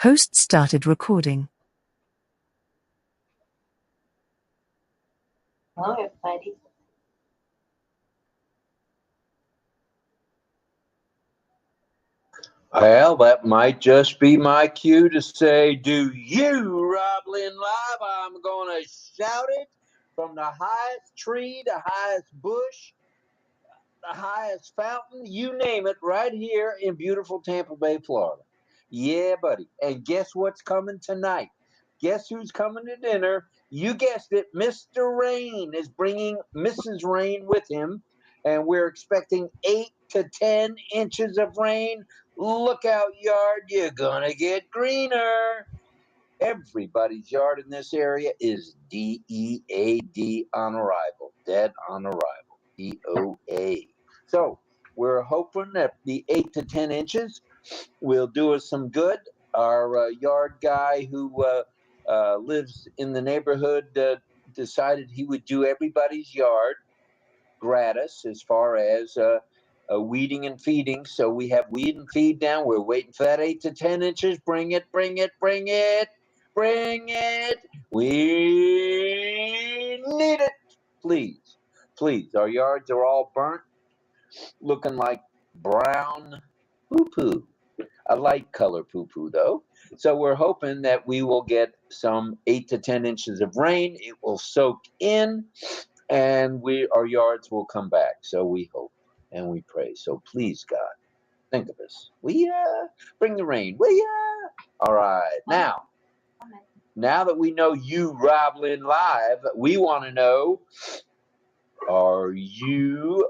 Host started recording. Hello, everybody. Well, that might just be my cue to say, do you, RobLynn Live? I'm going to shout it from the highest tree, the highest bush, the highest fountain, you name it, right here in beautiful Tampa Bay, Florida. Yeah, buddy. And guess what's coming tonight? Guess who's coming to dinner? You guessed it. Mr. Rain is bringing Mrs. Rain with him, and we're expecting 8 to 10 inches of rain. Look out, yard. You're going to get greener. Everybody's yard in this area is DEAD on arrival, dead on arrival, DOA. So we're hoping that the 8 to 10 inches will do us some good. Our yard guy who lives in the neighborhood decided he would do everybody's yard gratis as far as weeding and feeding. So we have weed and feed down. We're waiting for that 8 to 10 inches. Bring it, bring it, bring it, bring it. We need it. Please, please. Our yards are all burnt, looking like brown poo-poo. A light color poo-poo, though. So we're hoping that we will get some 8 to 10 inches of rain. It will soak in, and our yards will come back. So we hope and we pray. So please, God, think of us. We bring the rain. We all right. Now that we know you, RobLynn Live, we want to know: are you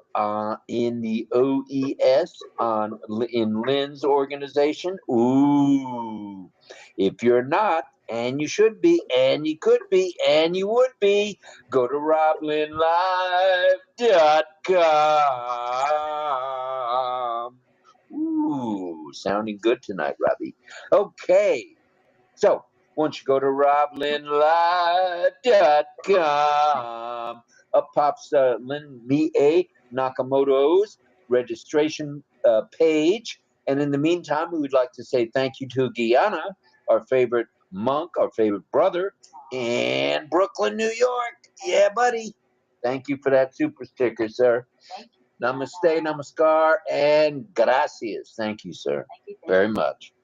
in the OES in Lynn's organization? Ooh, if you're not, and you should be, and you could be, and you would be, go to RobLynnLive.com. Ooh, sounding good tonight, Robbie. Okay, so once you go to RobLynnLive.com, up pops Lynn Nakamoto's registration page. And in the meantime, we would like to say thank you to Guyana, our favorite monk, our favorite brother in Brooklyn, New York. Yeah, buddy. Thank you for that super sticker, sir. Thank you. Namaste, namaskar, and gracias. Thank you, sir, very much.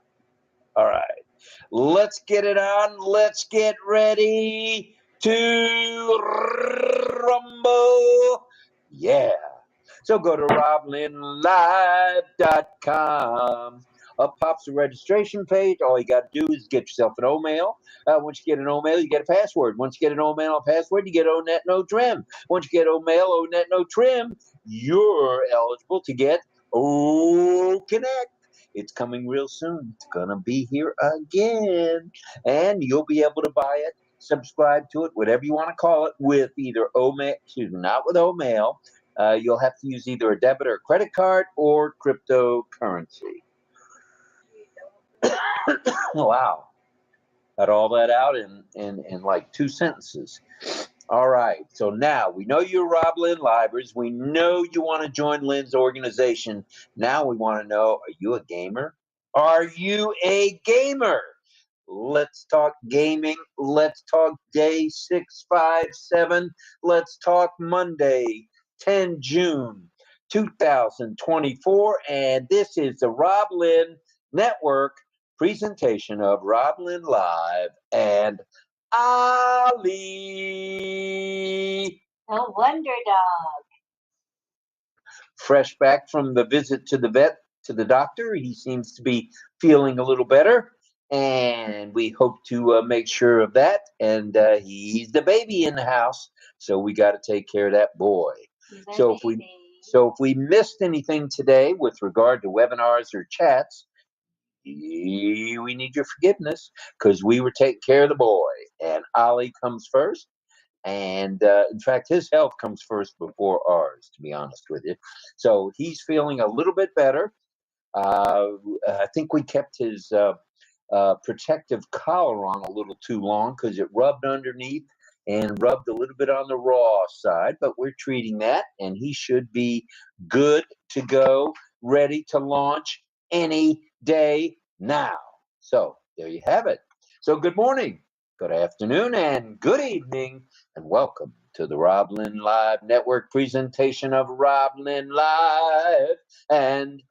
All right. Let's get it on. Let's get ready to rumble. Yeah. So go to RobLynnLive.com. Up pops the registration page. All you got to do is get yourself an O-mail. Once you get an O-mail, you get a password. Once you get an O-mail and password, you get O-net no trim. Once you get O-mail, O-net no trim, you're eligible to get OConnect. It's coming real soon. It's going to be here again. And you'll be able to buy it, subscribe to it, whatever you want to call it, with either O-mail, not with O-mail. You'll have to use either a debit or credit card or cryptocurrency. Wow. Got all that out in like 2 sentences. All right. So now we know you're RobLynn Livers. We know you want to join Lynn's organization. Now we want to know, are you a gamer? Are you a gamer? Let's talk gaming. Let's talk day 657. Let's talk Monday, 10 June 2024. And this is the RobLynn Network presentation of RobLynn Live and Ali. No wonder dog. Fresh back from the visit to the vet, to the doctor. He seems to be feeling a little better, and we hope to make sure of that. And he's the baby in the house, so we got to take care of that boy. So if we missed anything today with regard to webinars or chats, we need your forgiveness, because we were taking care of the boy, and Ali comes first. And in fact, his health comes first before ours, to be honest with you. So he's feeling a little bit better. I think we kept his protective collar on a little too long, because it rubbed underneath and rubbed a little bit on the raw side, but we're treating that, and he should be good to go, ready to launch any day now. So There you have it. So good morning, good afternoon, and good evening, and welcome to the RobLynn Live Network presentation of RobLynn Live and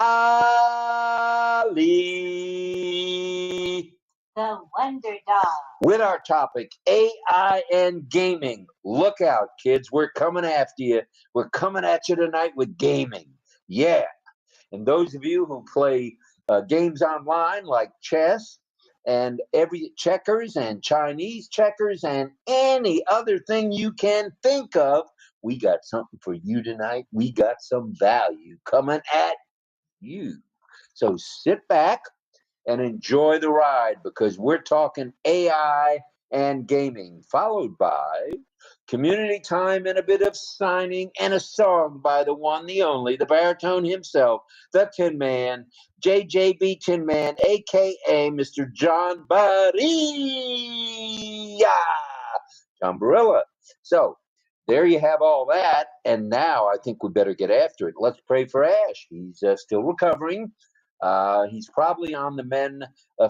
Ali. The Wonder Dog. With our topic, AI and gaming. Look out, kids. We're coming after you. We're coming at you tonight with gaming. Yeah. And those of you who play games online like chess and every checkers and Chinese checkers and any other thing you can think of, we got something for you tonight. We got some value coming at you. So sit back and enjoy the ride, because we're talking AI and gaming, followed by community time and a bit of signing and a song by the one, the only, the baritone himself, the Tin Man, JJB Tin Man, aka Mr. John John Barilla. So there you have all that, and now I think we better get after it. Let's pray for Ash. He's still recovering. He's probably on the mend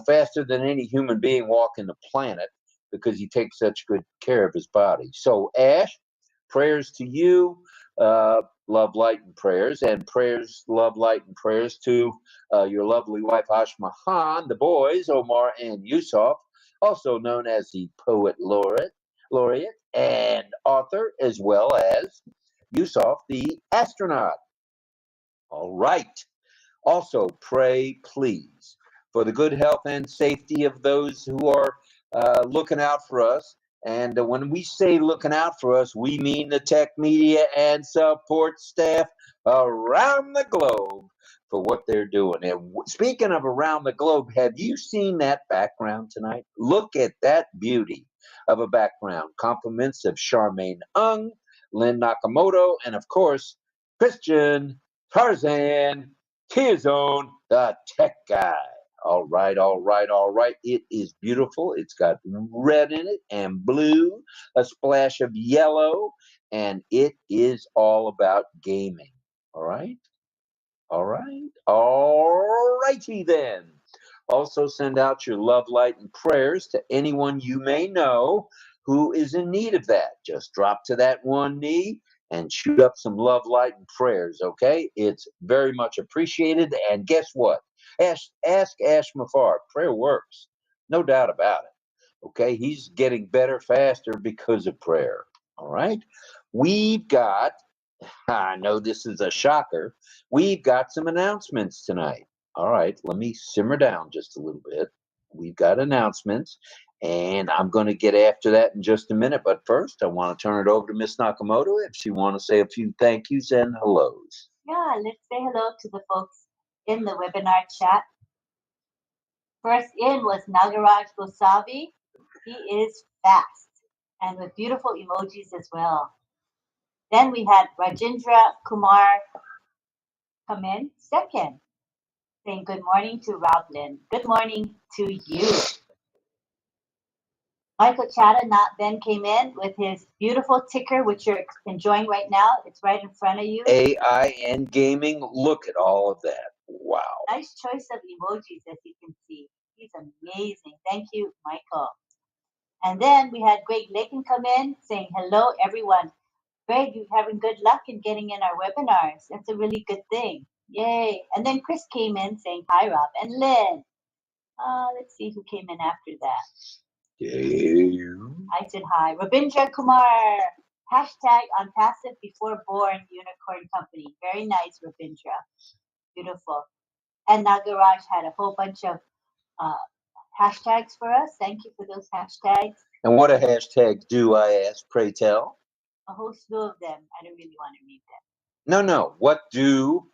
faster than any human being walking the planet, because he takes such good care of his body. So, Ash, prayers to you, love, light, and prayers, and prayers, love, light, and prayers to your lovely wife, Ashmahan, the boys, Omar and Yusuf, also known as the poet laureate and author, as well as Yusuf, the astronaut. All right. Also, pray, please, for the good health and safety of those who are looking out for us. And when we say looking out for us, we mean the tech media and support staff around the globe for what they're doing. And speaking of around the globe, have you seen that background tonight? Look at that beauty of a background. Compliments of Charmaine Ung, Lynn Nakamoto, and of course, Christian Tarzan T-Zone, the tech guy. All right, all right, all right. It is beautiful. It's got red in it and blue, a splash of yellow, and it is all about gaming. All right? All right. All righty then. Also, send out your love, light, and prayers to anyone you may know who is in need of that. Just drop to that one knee and shoot up some love, light, and prayers, okay? It's very much appreciated. And guess what? Ask Ash Mafar. Prayer works. No doubt about it, okay? He's getting better faster because of prayer, all right? We've got, I know this is a shocker, we've got some announcements tonight. All right, let me simmer down just a little bit. We've got announcements, and I'm going to get after that in just a minute. But first, I want to turn it over to Miss Nakamoto if she want to say a few thank yous and hellos. Yeah, let's say hello to the folks in the webinar chat. First in was 𝗚𝗺𝗶හි𝗴. He is fast and with beautiful emojis as well. Then we had Rajendra Kumar come in second, saying good morning to RobLynn. Good morning to you. Michael Chatternot then came in with his beautiful ticker, which you're enjoying right now. It's right in front of you. AI and gaming. Look at all of that. Wow. Nice choice of emojis, as you can see. He's amazing. Thank you, Michael. And then we had Greg Lakin come in saying, hello, everyone. Greg, you're having good luck in getting in our webinars. That's a really good thing. Yay. And then Chris came in saying, hi, Rob. And Lynn. Let's see who came in after that. I said hi. Rabindra Kumar. Hashtag Unpassive Before Born Unicorn Company. Very nice, Rabindra. Beautiful. And Nagaraj had a whole bunch of hashtags for us. Thank you for those hashtags. And what do hashtags do, I ask, pray tell? A whole slew of them. I don't really want to read them. No. What do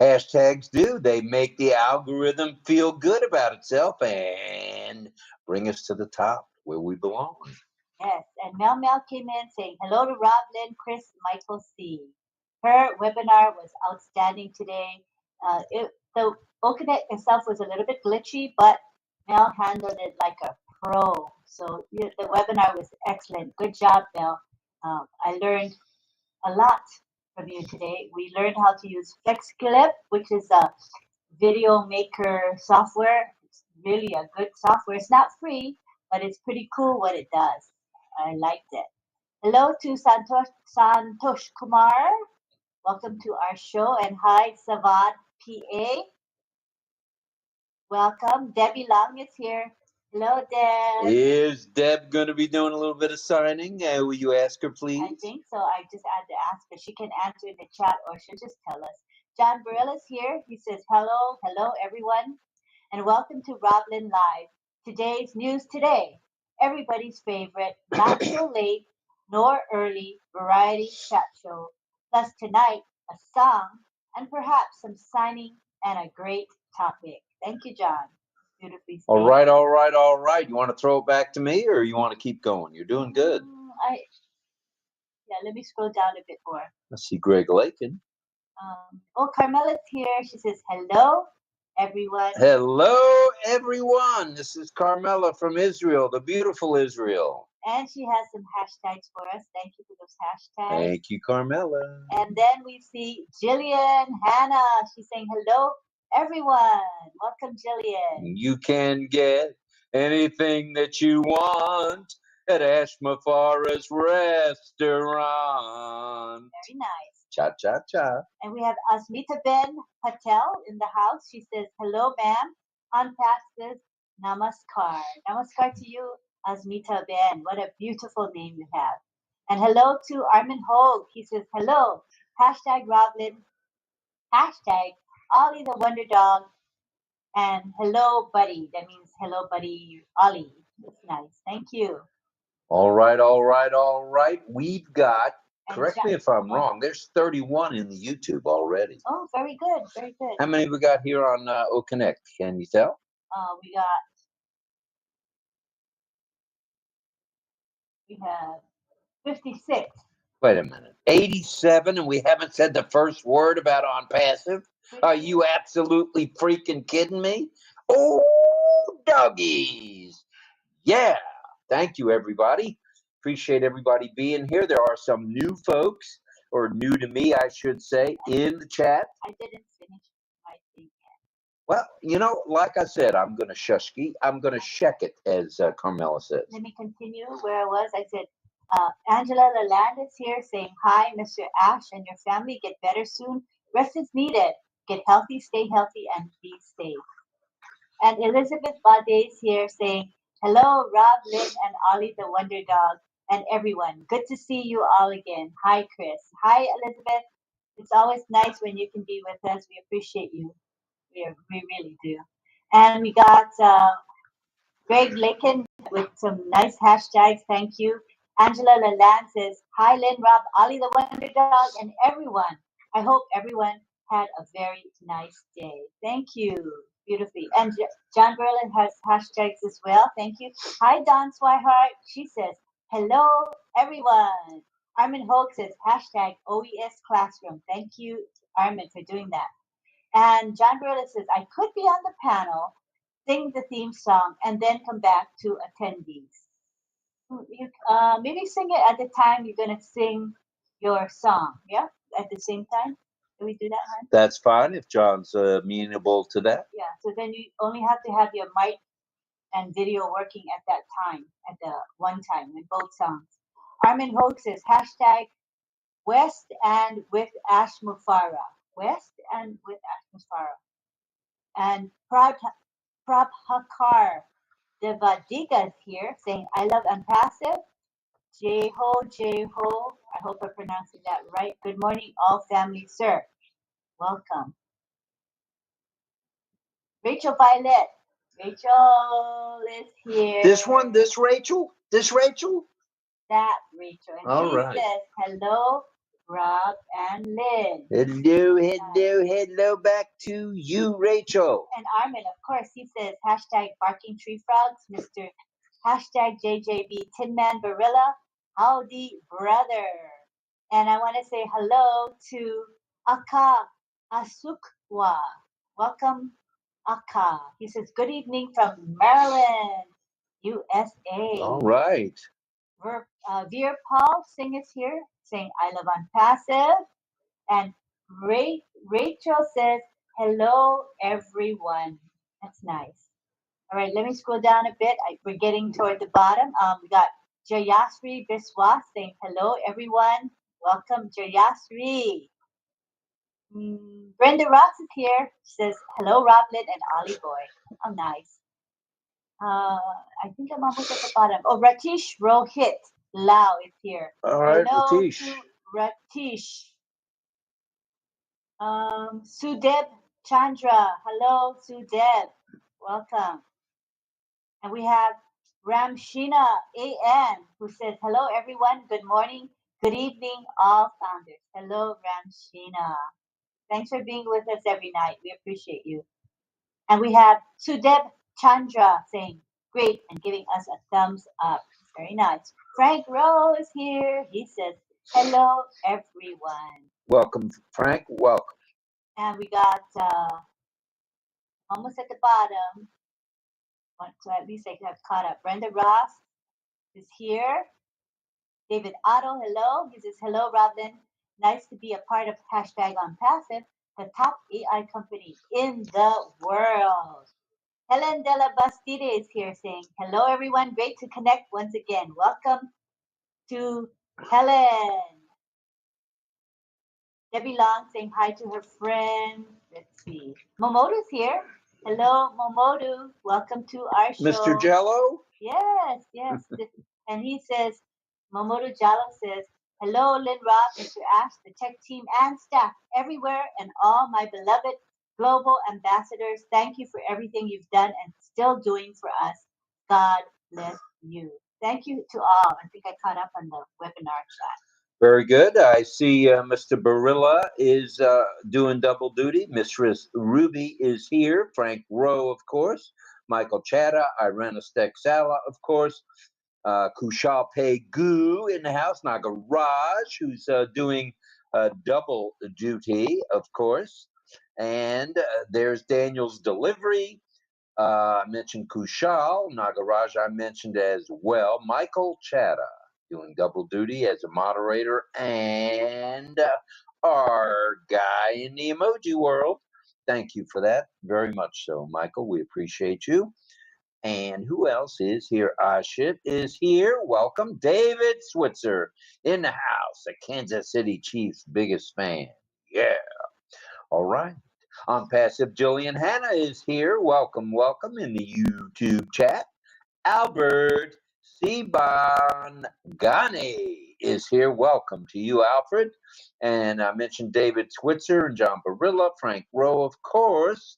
hashtags do? They make the algorithm feel good about itself and bring us to the top where we belong. Yes, and Mel came in saying, hello to RobLynn, Chris, Michael C. Her webinar was outstanding today. The OConnect itself was a little bit glitchy, but Mel handled it like a pro. So the webinar was excellent. Good job, Mel. I learned a lot from you today. We learned how to use FlexClip, which is a video maker software. It's really a good software. It's not free, but it's pretty cool what it does. I liked it. Hello to Santosh Kumar. Welcome to our show. And hi, Savad PA. Welcome. Debbie Long is here. Hello, Deb. Is Deb going to be doing a little bit of signing? Will you ask her, please? I think so. I just had to ask her. She can answer in the chat or she'll just tell us. John Burrell is here. He says, hello, everyone, and welcome to RobLynn Live. Today's news today. Everybody's favorite, not so late nor early variety chat show. Plus tonight, a song and perhaps some signing and a great topic. Thank you, John. Beautifully stated. All right. You want to throw it back to me or you want to keep going? You're doing good. Yeah, let me scroll down a bit more. I see Greg Lakin. Carmela's here. She says, hello, everyone. Hello, everyone. This is Carmela from Israel, the beautiful Israel. And she has some hashtags for us. Thank you for those hashtags. Thank you, Carmela. And then we see Jillian Hannah. She's saying, hello, everyone. Welcome, Jillian. You can get anything that you want at 𝗚𝗺𝗶𝗴's restaurant. Very nice. Cha, cha, cha. And we have Asmita Ben Patel in the house. She says, hello, ma'am. Unpassive namaskar. Namaskar to you, Asmita Ben. What a beautiful name you have. And hello to Armin Hogue. He says, hello. Hashtag RobLynn. Hashtag Ollie the Wonder Dog. And hello, buddy. That means hello, buddy, Ollie. That's nice. Thank you. All right. We've got, correct me if I'm wrong, there's 31 in the YouTube already. Oh, very good. Very good. How many we got here on OConnect? Can you tell? We have 56. Wait a minute. 87 and we haven't said the first word about ONPASSIVE? Are you absolutely freaking kidding me? Oh, doggies. Yeah. Thank you, everybody. Appreciate everybody being here. There are some new folks, or new to me, I should say, in the chat. I didn't finish my thing yet. Well, like I said, I'm going to shushki. I'm going to check it, as Carmela says. Let me continue where I was. I said, Angela Laland is here saying, hi, Mr. Ash and your family. Get better soon. Rest is needed. Get healthy, stay healthy, and be safe. And Elizabeth Bade is here saying, hello, Rob, Lynn, and Ollie the Wonder Dog, and everyone. Good to see you all again. Hi, Chris. Hi, Elizabeth. It's always nice when you can be with us. We appreciate you. We really do. And we got Greg Lakin with some nice hashtags. Thank you. Angela Laland says, hi, Lynn, Rob, Ollie the Wonder Dog, and everyone. I hope everyone had a very nice day. Thank you. Beautifully. And John Berlin has hashtags as well. Thank you. Hi, Dawn Swihart. She says, hello, everyone. Armin Hogue says, hashtag OES Classroom. Thank you, Armin, for doing that. And John Berlin says, I could be on the panel, sing the theme song, and then come back to attendees. Maybe sing it at the time you're going to sing your song. Yeah? At the same time? Can we do that, hon? That's fine if John's amenable to that. Yeah, so then you only have to have your mic and video working at that time, at the one time, in both songs. Armin Hogue says, hashtag West and with 𝗚𝗺𝗶𝗴. West and with 𝗚𝗺𝗶𝗴. And Prabhakar Devadiga is here saying, I love Unpassive. Jeho. I hope I'm pronouncing that right. Good morning, all family, sir. Welcome. Rachel Violet. Rachel is here. This Rachel? That Rachel. And all she right. says, hello, Rob and Lynn. Hello back to you, Rachel. And Armin, of course, he says, hashtag barking tree frogs, Mr. Hashtag JJB Tin Man Barilla. Howdy, brother. And I want to say hello to Aka Asukwa. Welcome, Aka. He says, good evening from Maryland, USA. All right. Veer Paul Singh is here saying, I love Unpassive. And Rachel says, hello, everyone. That's nice. All right, let me scroll down a bit. We're getting toward the bottom. We got 𝗚𝗺𝗶𝗴 saying hello, everyone. Welcome, 𝗚𝗺𝗶𝗴. Brenda Ross is here. She says hello, RobLynn and Ollie Boy. Oh, nice. I think I'm almost at the bottom. Oh, Ratish Rohit Lau is here. All right, hello Ratish. to Ratish. Sudeb Chandra. Hello, Sudeb. Welcome. And we have Ramshina A.N. who says, hello, everyone. Good morning. Good evening, all founders. Hello, Ramshina. Thanks for being with us every night. We appreciate you. And we have Sudeb Chandra saying, great, and giving us a thumbs up. Very nice. Frank Rowe is here. He says, hello, everyone. Welcome, Frank. Welcome. And we got almost at the bottom. So at least I have caught up. Brenda Ross is here. David Otto, hello. He says, hello, RobLynn. Nice to be a part of #OnPassive, the top AI company in the world. Helen de la Bastide is here saying, hello, everyone. Great to connect once again. Welcome to Helen. Debbie Long saying hi to her friend. Let's see. Momodu's here. Hello, Momodu. Welcome to our show. Mr. Jello? Yes, yes. And he says, Momodu Jallo says, hello, Lynn, Rob, Mr. Ash, the tech team and staff everywhere, and all my beloved global ambassadors. Thank you for everything you've done and still doing for us. God bless you. Thank you to all. I think I caught up on the webinar chat. Very good. I see Mr. 𝗚𝗺𝗴 is doing double duty. Mistress Ruby is here. Frank Rowe, of course. Michael Chatta, Irena Steksala, of course. 𝗚𝗺𝗶𝗴 in the house. Nagaraj, who's doing double duty, of course. And there's Daniel's delivery. I mentioned Kushal. Nagaraj I mentioned as well. Michael Chatta doing double duty as a moderator, and our guy in the emoji world. Thank you for that very much so, Michael. We appreciate you. And who else is here? Ashit is here. Welcome. David Switzer in the house, a Kansas City Chiefs biggest fan. Yeah. All right. ONPASSIVE Jillian Hanna is here. Welcome, welcome in the YouTube chat. Albert Siban Ghani is here. Welcome to you, Alfred. And I mentioned David Switzer and John 𝗚𝗺𝗴, Frank Rowe, of course,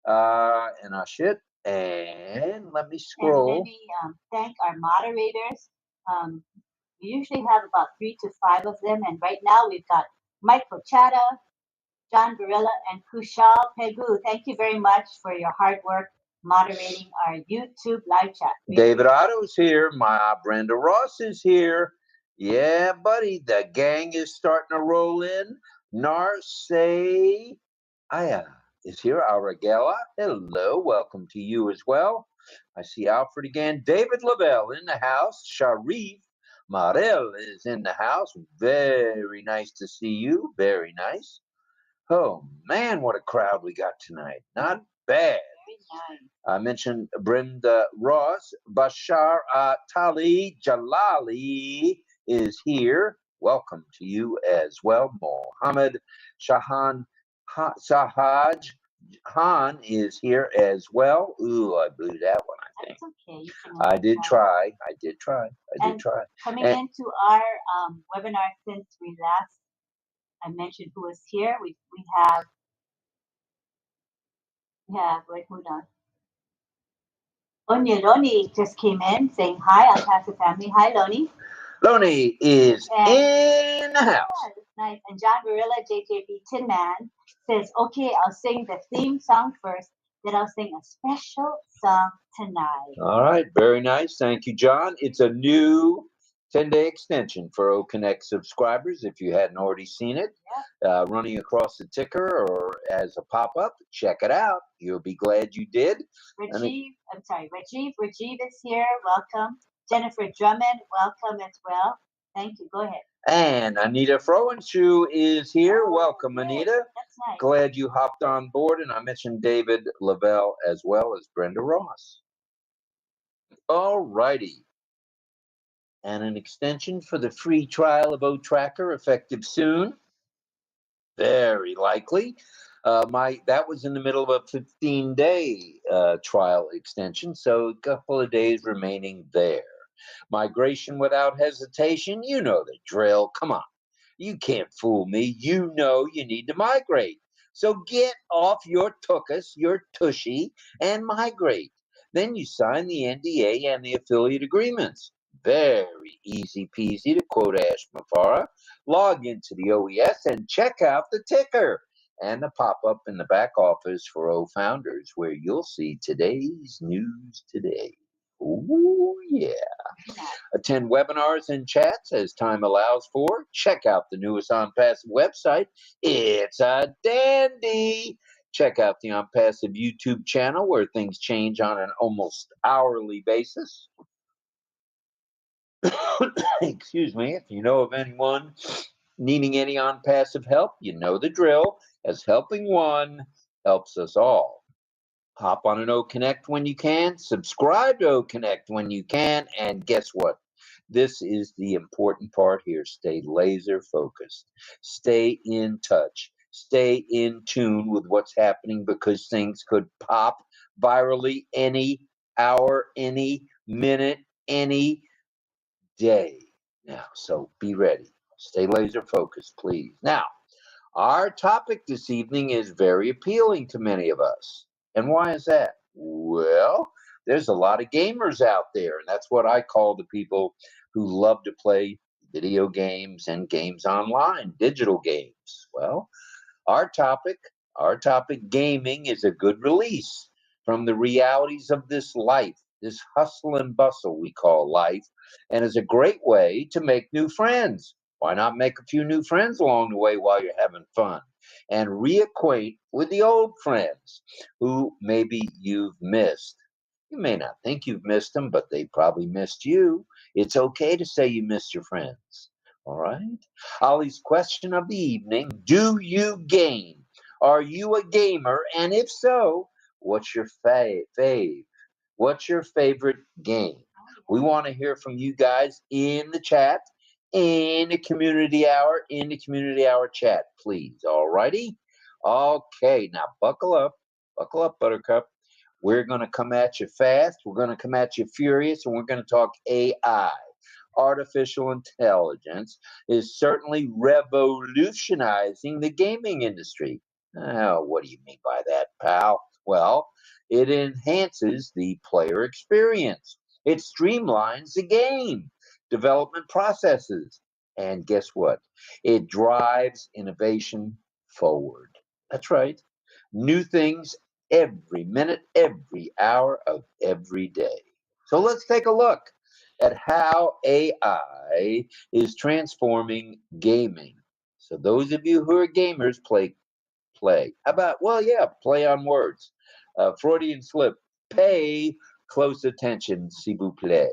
and Ashit. And let me scroll. And let me thank our moderators. We usually have about 3 to 5 of them, and right now we've got Michael Chatta, John 𝗚𝗺𝗴, and 𝗚𝗺𝗶𝗴. Thank you very much for your hard work moderating our YouTube live chat. David Otto's here. My Brenda Ross is here. Yeah, buddy, the gang is starting to roll in. Narse Aya is here. Aragella, hello, welcome to you as well. I see Alfred again. David Lavelle in the house. Sharif Marel is in the house. Very nice to see you. Very nice. Oh, man, what a crowd we got tonight. Not bad. I mentioned Brenda Ross. Bashar Tali Jalali is here. Welcome to you as well. Mohammed Shahan Sahaj Han is here as well. Ooh, I blew that one, I think. That's okay. I did try. I did try. Coming into our webinar since we last I mentioned who was here. We have wait, hold on. Loni just came in saying hi, OnPassive family. Hi, Loni. Loni is in the house. Yeah, that's nice. And John 𝗚𝗺𝗴, JJB Tin Man, says, okay, I'll sing the theme song first, then I'll sing a special song tonight. All right, very nice. Thank you, John. It's a new 10-day extension for OConnect subscribers. If you hadn't already seen it, running across the ticker or as a pop-up, check it out. You'll be glad you did. Rajiv is here. Welcome. Jennifer Drummond, welcome as well. Thank you. Go ahead. And Anita Froenschuh is here. Welcome, Good. Anita. That's nice. Glad you hopped on board. And I mentioned David Lavelle as well as Brenda Ross. All righty. And an extension for the free trial of OTracker effective soon. Very likely. That was in the middle of a 15-day trial extension, so a couple of days remaining there. Migration without hesitation, you know the drill. Come on, you can't fool me. You know you need to migrate. So get off your tuchus, your tushy, and migrate. Then you sign the NDA and the affiliate agreements. Very easy peasy, to quote Ash Mafara. Log into the OES and check out the ticker and the pop-up in the back office for O Founders, where you'll see today's news today. Oh, yeah. Attend webinars and chats as time allows for. Check out the newest ONPASSIVE website. It's a dandy. Check out the ONPASSIVE YouTube channel, where things change on an almost hourly basis. Excuse me. If you know of anyone needing any ONPASSIVE help, you know the drill, as helping one helps us all. Hop on an OConnect when you can, subscribe to OConnect when you can, and guess what? This is the important part here. Stay laser focused. Stay in touch. Stay in tune with what's happening, because things could pop virally any hour, any minute, any day. Now, so be ready. Stay laser focused, please. Now, our topic this evening is very appealing to many of us. And why is that? Well, there's a lot of gamers out there, and that's what I call the people who love to play video games and games online, digital games. Well, our topic, gaming, is a good release from the realities of this life, this hustle and bustle we call life, and is a great way to make new friends. Why not make a few new friends along the way while you're having fun, and reacquaint with the old friends who maybe you've missed? You may not think you've missed them, but they probably missed you. It's okay to say you missed your friends. All right. Ollie's question of the evening: do you game? Are you a gamer? And if so, what's your fave? What's your favorite game? We want to hear from you guys in the chat, in the community hour chat, please. All righty. Okay, now buckle up, Buttercup. We're going to come at you fast. We're going to come at you furious, and we're going to talk AI. Artificial intelligence is certainly revolutionizing the gaming industry. Oh, what do you mean by that, pal? Well, it enhances the player experience. It streamlines the game development processes. And guess what? It drives innovation forward. That's right. New things every minute, every hour of every day. So let's take a look at how AI is transforming gaming. So those of you who are gamers, play. How about, well, yeah, play on words. Freudian slip. Pay close attention, s'il vous plaît.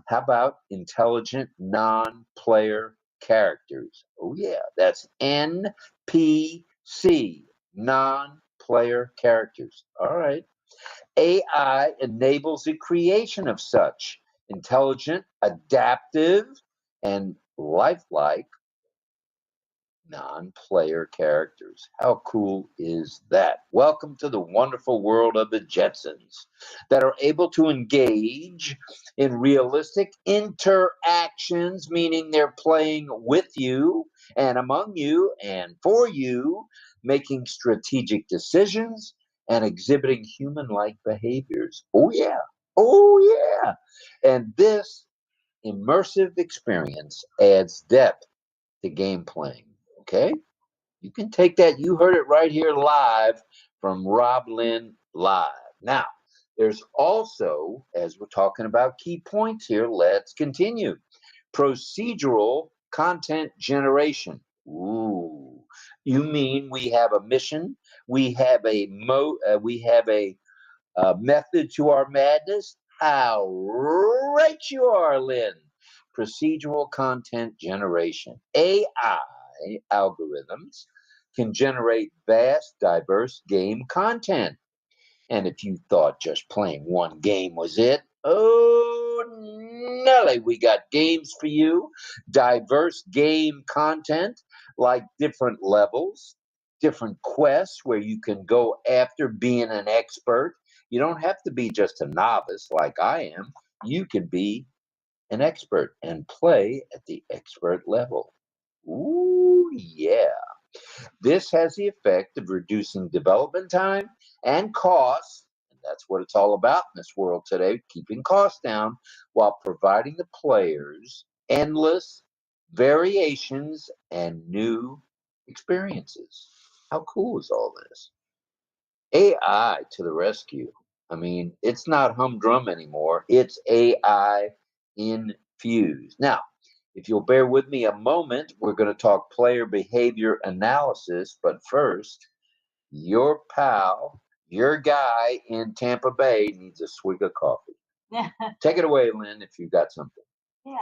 How about intelligent non-player characters? Oh yeah, that's NPC, non-player characters. All right. AI enables the creation of such intelligent, adaptive, and lifelike non-player characters. How cool is that? Welcome to the wonderful world of the Jetsons that are able to engage in realistic interactions, meaning they're playing with you and among you and for you, making strategic decisions and exhibiting human-like behaviors. Oh yeah. Oh yeah. And this immersive experience adds depth to game playing. Okay, you can take that. You heard it right here live from RobLynn Live. Now, there's also, as we're talking about key points here, let's continue. Procedural content generation. Ooh, you mean we have a mission? We have a method to our madness? How right you are, Lynn. procedural content generation. AI algorithms can generate vast, diverse game content. And if you thought just playing one game was it, oh, Nelly, we got games for you. Diverse game content like different levels, different quests where you can go after being an expert. You don't have to be just a novice like I am. You can be an expert and play at the expert level. Ooh, yeah. This has the effect of reducing development time and costs, and that's what it's all about in this world today, keeping costs down while providing the players endless variations and new experiences. How cool is all this? AI to the rescue. I mean, it's not humdrum anymore. It's AI infused. Now, if you'll bear with me a moment, we're going to talk player behavior analysis. But first, your pal, your guy in Tampa Bay needs a swig of coffee. Take it away, Lynn, if you've got something. Yeah.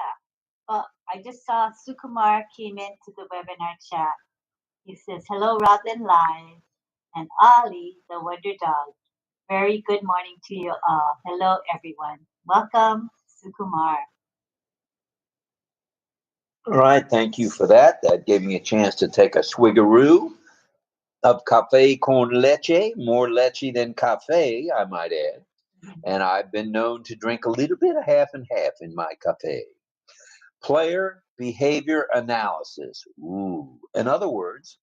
Well, I just saw 𝗚𝗺𝗵 came into the webinar chat. He says, hello, RobLynn Live, and Ali, the Wonder Dog. Very good morning to you all. Hello, everyone. Welcome, 𝗚𝗺𝗵. All right, thank you for that. That gave me a chance to take a swiggeroo of cafe con leche, more leche than cafe, I might add. And I've been known to drink a little bit of half and half in my cafe. Player behavior analysis. Ooh. In other words,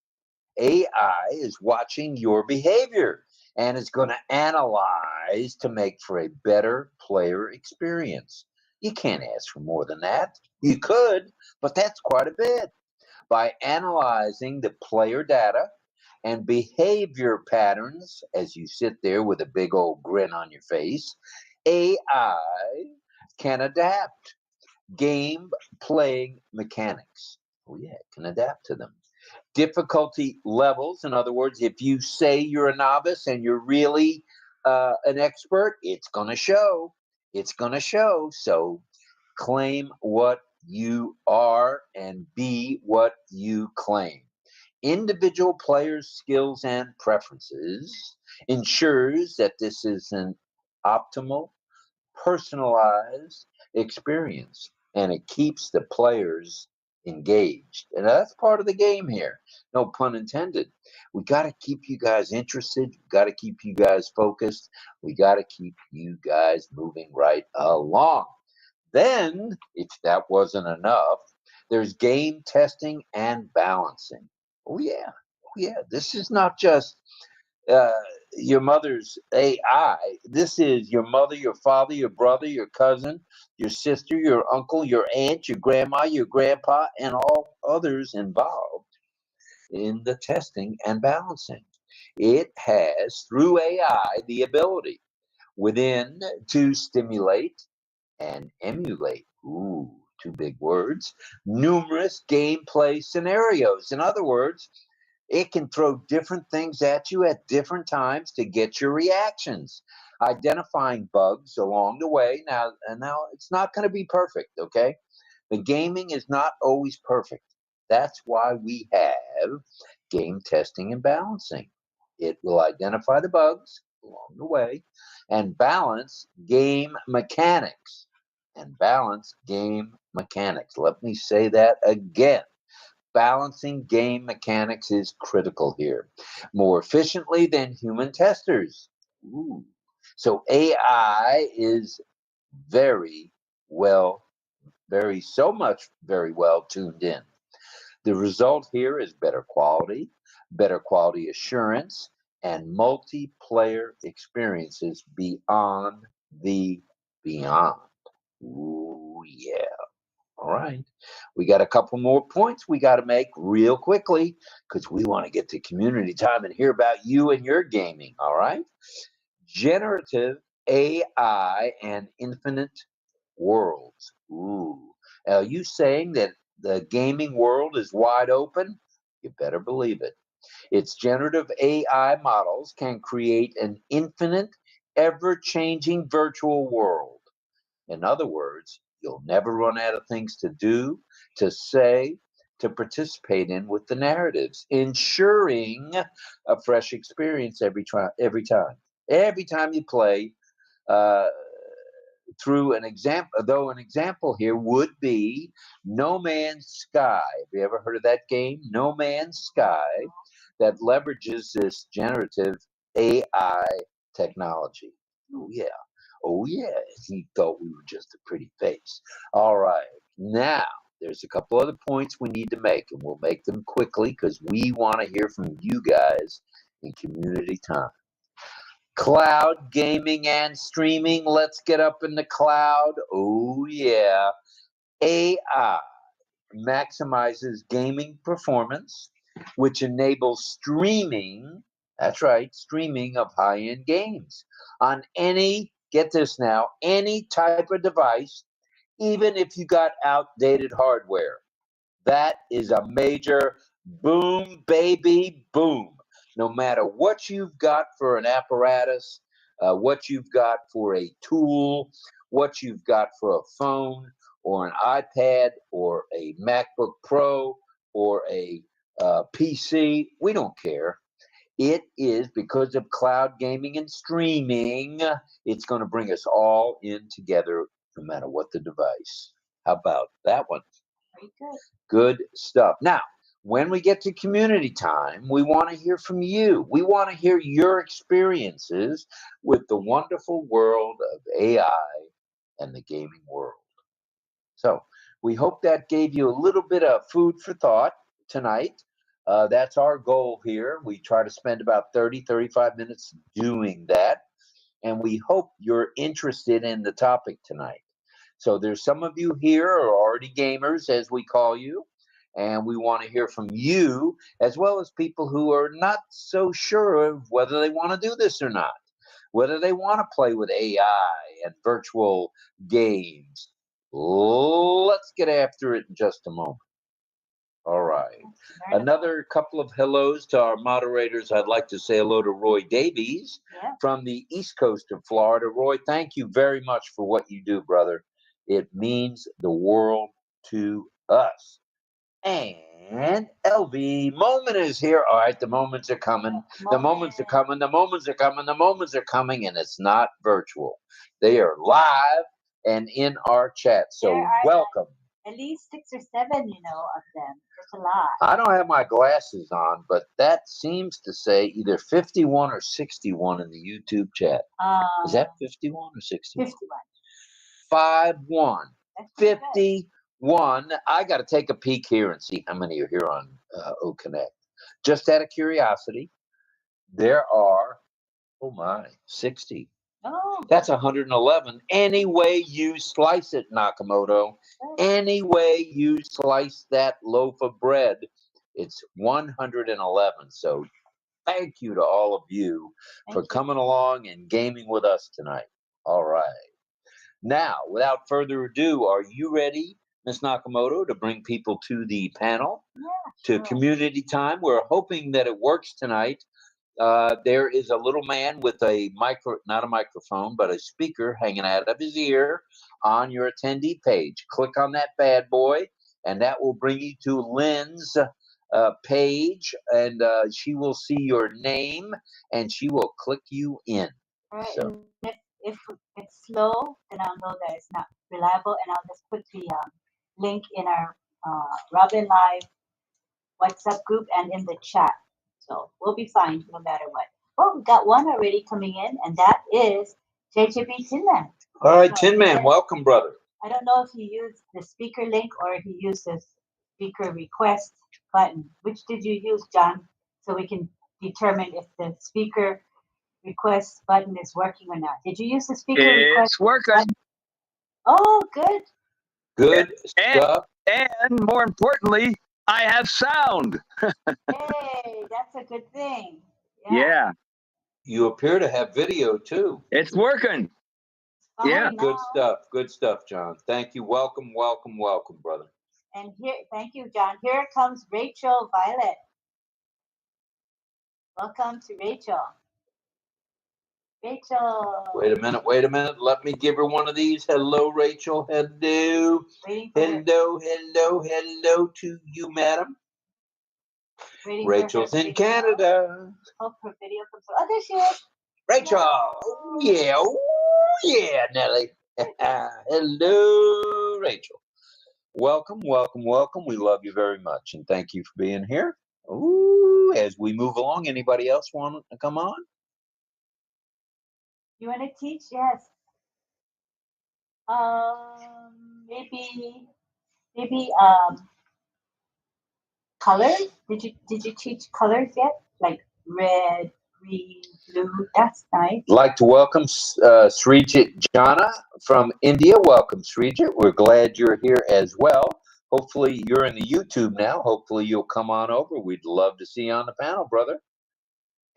AI is watching your behavior and is going to analyze to make for a better player experience. You can't ask for more than that. You could, but that's quite a bit. By analyzing the player data and behavior patterns as you sit there with a big old grin on your face, AI can adapt game playing mechanics. Oh, yeah, it can adapt to them. Difficulty levels, in other words, if you say you're a novice and you're really an expert, it's going to show. It's going to show. So claim what you are and be what you claim. Individual players' skills and preferences ensures that this is an optimal, personalized experience, and it keeps the players engaged. And that's part of the game here. No pun intended. We got to keep you guys interested. We got to keep you guys focused. We got to keep you guys moving right along. Then, if that wasn't enough, there's game testing and balancing. Oh, yeah. Oh, yeah. This is not just uh, your mother's AI. This is your mother, your father, your brother, your cousin, your sister, your uncle, your aunt, your grandma, your grandpa, and all others involved in the testing and balancing. It has, through AI, the ability within to stimulate and emulate. Ooh, two big words. Numerous gameplay scenarios. In other words, it can throw different things at you at different times to get your reactions, identifying bugs along the way. Now it's not going to be perfect, okay? The gaming is not always perfect. That's why we have game testing and balancing. It will identify the bugs along the way and balance game mechanics. And balance game mechanics. Let me say that again. Balancing game mechanics is critical here. More efficiently than human testers. Ooh. So AI is very well, very well tuned in. The result here is better quality assurance, and multiplayer experiences beyond the beyond. Ooh, yeah. All right. We got a couple more points we got to make real quickly because we want to get to community time and hear about you and your gaming. All right. Generative AI and infinite worlds. Ooh. Are you saying that the gaming world is wide open? You better believe it. Its generative AI models can create an infinite, ever-changing virtual world. In other words, You'll never run out of things to do, to say, to participate in with the narratives, ensuring a fresh experience every time. Every time you play through an example, though an example here would be No Man's Sky. Have you ever heard of that game? No Man's Sky, that leverages this generative AI technology. Oh, yeah. Oh, yeah. He thought we were just a pretty face. All right. Now, there's a couple other points we need to make, and we'll make them quickly because we want to hear from you guys in community time. Cloud gaming and streaming. Let's get up in the cloud. Oh, yeah. AI maximizes gaming performance, which enables streaming. That's right, streaming of high-end games on any, get this now, any type of device, even if you got outdated hardware. That is a major boom, baby, boom. No matter what you've got for an apparatus, what you've got for a tool, what you've got for a phone or an iPad or a MacBook Pro or a PC, we don't care. It is because of cloud gaming and streaming, it's going to bring us all in together no matter what the device. How about that one? Very good. Good stuff. Now, when we get to community time, we want to hear from you. We want to hear your experiences with the wonderful world of AI and the gaming world. So we hope that gave you a little bit of food for thought tonight. That's our goal here. We try to spend about 30, 35 minutes doing that. And we hope you're interested in the topic tonight. So there's some of you here who are already gamers, as we call you, and we want to hear from you, as well as people who are not so sure of whether they want to do this or not, whether they want to play with AI and virtual games. Let's get after it in just a moment. All right. Another couple of hellos to our moderators. I'd like to say hello to Roy Davies from the East Coast of Florida. Roy, thank you very much for what you do, brother. It means the world to us. And LV Moment is here. All right, the moments are coming. The moments are coming. The moments are coming. The moments are coming, and it's not virtual. They are live and in our chat. So welcome. At least 6 or 7, of them. There's a lot. I don't have my glasses on, but that seems to say either 51 or 61 in the YouTube chat. Is that 51 or 61? 51. 51. 51. I got to take a peek here and see how many are here on OConnect. Just out of curiosity, there are, 60. Oh, that's 111. Any way you slice it, Nakamoto, any way you slice that loaf of bread, it's 111. So thank you to all of you for coming along and gaming with us tonight. All right. Now, without further ado, are you ready, Ms. Nakamoto, to bring people to the panel, to community time? We're hoping that it works tonight. There is a little man with a not a microphone, but a speaker hanging out of his ear on your attendee page. Click on that bad boy, and that will bring you to Lynn's page, and she will see your name, and she will click you in. All right. So. If it's slow, then I'll know that it's not reliable, and I'll just put the link in our RobLynn Live WhatsApp group and in the chat. So we'll be fine no matter what. Well, we've got one already coming in, and that is JJB Tin Man. All right, Tin Man, welcome, brother. I don't know if he used the speaker link or if he used the speaker request button. Which did you use, John? So we can determine if the speaker request button is working or not. Did you use the speaker request? It's working. Button? Oh, good. Good stuff. And more importantly, I have sound. Hey, that's a good thing. Yeah. You appear to have video too. It's working. Yeah. Good stuff. Good stuff, John. Thank you. Welcome, welcome, welcome, brother. And here, thank you, John. Here comes Rachel Violet. Welcome to Rachel. Rachel. Wait a minute, wait a minute. Let me give her one of these. Hello, Rachel. Hello. Hello to you, madam. Rachel's in Canada. Hope her video comes through. Oh, there she is. Rachel. Oh, yeah, Nelly. Hello, Rachel. Welcome. We love you very much, and thank you for being here. Ooh, as we move along, anybody else want to come on? You want to teach? Yes. Maybe colors. Did you teach colors yet? Like red, green, blue. That's nice. Like to welcome Srijit Jana from India. Welcome, Srijit. We're glad you're here as well. Hopefully you're in the YouTube now. Hopefully you'll come on over. We'd love to see you on the panel, brother.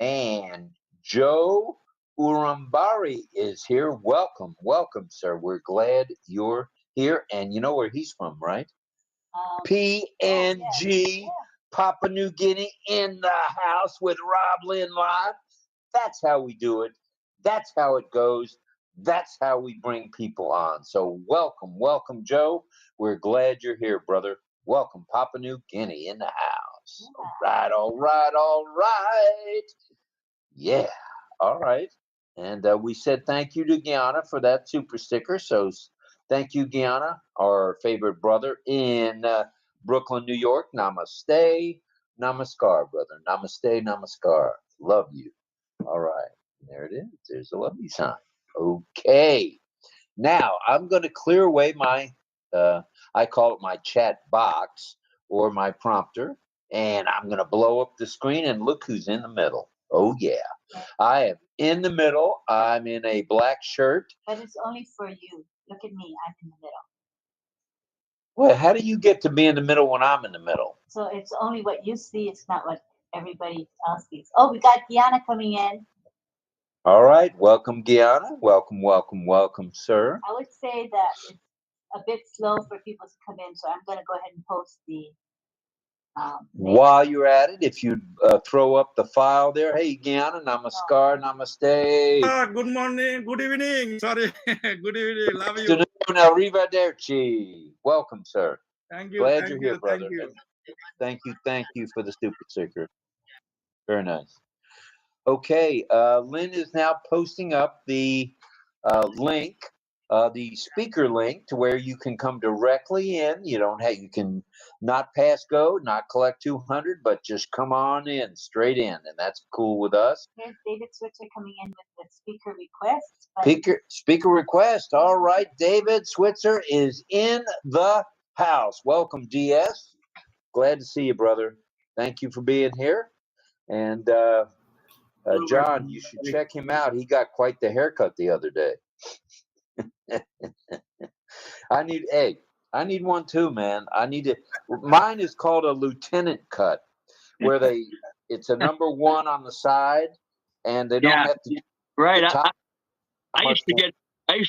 And Joe 𝗚្��𝗶𝗴 is here. Welcome, sir. We're glad you're here. And you know where he's from, right? PNG, Papua New Guinea in the house with RobLynn live. That's how we do it. That's how it goes. That's how we bring people on. So welcome, Joe. We're glad you're here, brother. Welcome, Papua New Guinea in the house. Yeah. All right. Yeah, all right. And we said thank you to Guyana for that super sticker. So thank you, Guyana, our favorite brother in Brooklyn, New York. Namaste. Namaskar, brother. Namaste, namaskar. Love you. All right. There it is. There's a lovely sign. Okay. Now, I'm going to clear away my, I call it my chat box or my prompter, and I'm going to blow up the screen, and look who's in the middle. Oh, yeah. I am in the middle. I'm in a black shirt. But it's only for you. Look at me. I'm in the middle. Well, how do you get to be in the middle when I'm in the middle? So it's only what you see. It's not what everybody else sees. Oh, we got Guyana coming in. All right. Welcome, Guyana. Welcome, sir. I would say that it's a bit slow for people to come in, so I'm going to go ahead and post the while you're at it, if you throw up the file there. Hey, Guyana, namaskar, namaste. Good morning, good evening. Sorry, good evening. Love you. Afternoon, arrivederci. Welcome, sir. Thank you. Glad thank you're you, here, brother. Thank Thank you for the super sticker. Very nice. Okay, Lynn is now posting up the link, the speaker link, to where you can come directly in. You don't have, you can not pass go, not collect 200, but just come on in, straight in, and that's cool with us. Here's David Switzer coming in with the speaker request. Speaker request. All right, David Switzer is in the house. Welcome, DS. Glad to see you, brother. Thank you for being here. And John, you should check him out. He got quite the haircut the other day. I need one too, man. I need it. Mine is called a lieutenant cut, where it's a number 1 on the side, and they don't have to. Right. I used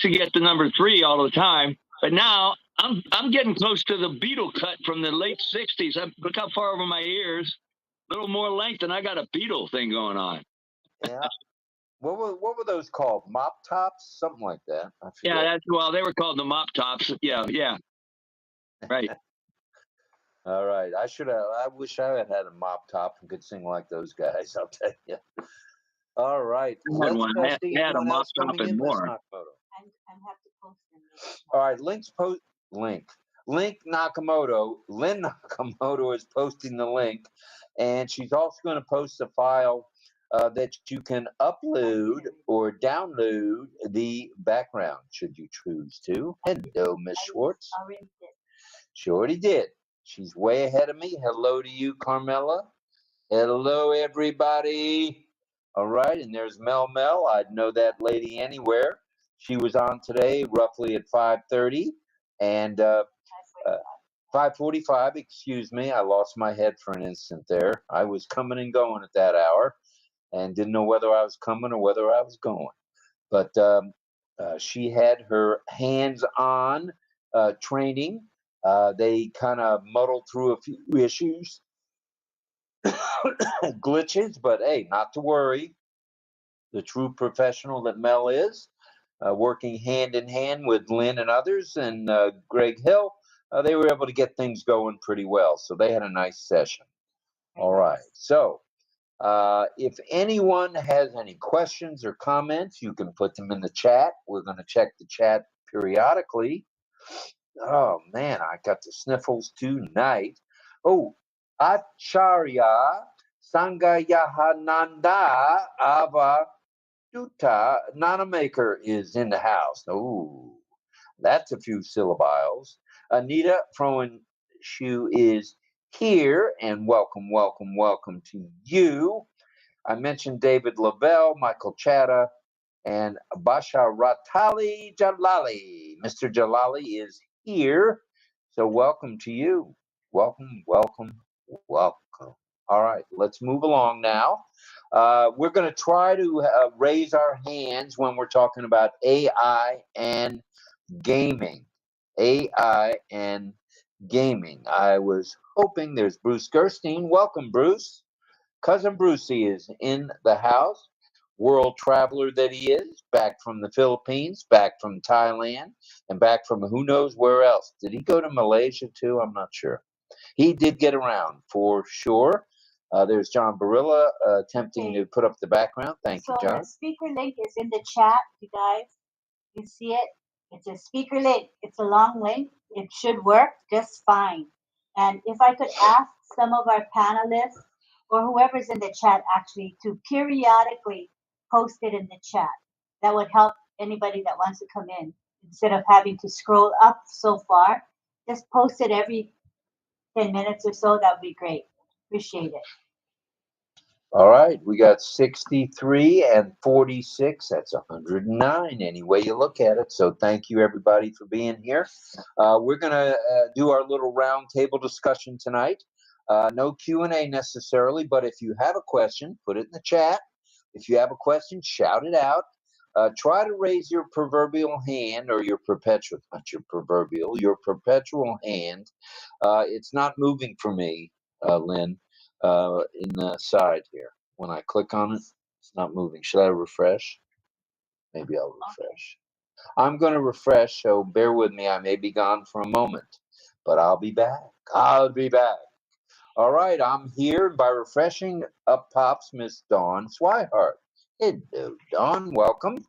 to get the number 3 all the time, but now I'm getting close to the Beatle cut from the late '60s. Look how far over my ears. A little more length, and I got a Beatle thing going on. Yeah. What were those called? Mop tops? Something like that. Yeah, they were called the mop tops. Yeah. Right. All right. I wish I had a mop top and could sing like those guys, I'll tell you. All right. I had a mop top and more. I'm have to post them. All right, Lynn Nakamoto is posting the link, and she's also going to post a file that you can upload or download the background, should you choose to. Hello, Miss Schwartz. She already did. She's way ahead of me. Hello to you, Carmela. Hello, everybody. All right, and there's Mel. I'd know that lady anywhere. She was on today roughly at 5:30 and 5:45, excuse me. I lost my head for an instant there. I was coming and going at that hour and didn't know whether I was coming or whether I was going. But she had her hands-on training. They kind of muddled through a few issues, glitches, but hey, not to worry. the true professional that Mel is, working hand in hand with Lynn and others and Greg Hill. They were able to get things going pretty well. So they had a nice session. All right. So if anyone has any questions or comments, you can put them in the chat. We're going to check the chat periodically. Oh, man, I got the sniffles tonight. Oh, Acharya Sangayahananda Avaduta Nanamaker is in the house. Oh, that's a few syllables. Anita Frohenshoe is here, and welcome, welcome, welcome to you. I mentioned David Lavelle, Michael Chatta, and Basharatali Jalali. Mr. Jalali is here, so welcome to you. Welcome, welcome, welcome. All right, let's move along now. We're going to try to raise our hands when we're talking about AI and gaming. AI and gaming. I was hoping there's Bruce Gerstein. Welcome, Bruce. Cousin Brucey is in the house. World traveler that he is, back from the Philippines, back from Thailand, and back from who knows where else. Did he go to Malaysia too? I'm not sure. He did get around for sure. There's John Barilla attempting to put up the background. Thank you, John. So the speaker link is in the chat, you guys. You see it? It's a speaker link. It's a long link. It should work just fine. And if I could ask some of our panelists or whoever's in the chat actually to periodically post it in the chat, that would help anybody that wants to come in. Instead of having to scroll up so far, just post it every 10 minutes or so. That would be great. Appreciate it. All right, we got 63 and 46. That's 109 any way you look at it. So thank you, everybody, for being here. We're going to do our little round table discussion tonight. No Q&A necessarily, but if you have a question, put it in the chat. If you have a question, shout it out. Try to raise your proverbial hand, or your perpetual, not your proverbial, your perpetual hand. It's not moving for me, Lynn. In the side here. When I click on it, it's not moving. Should I refresh? Maybe I'll refresh. I'm going to refresh, so bear with me. I may be gone for a moment, but I'll be back. I'll be back. All right, I'm here. By refreshing, up pops Miss Dawn Swihart. Hello, Dawn. Welcome.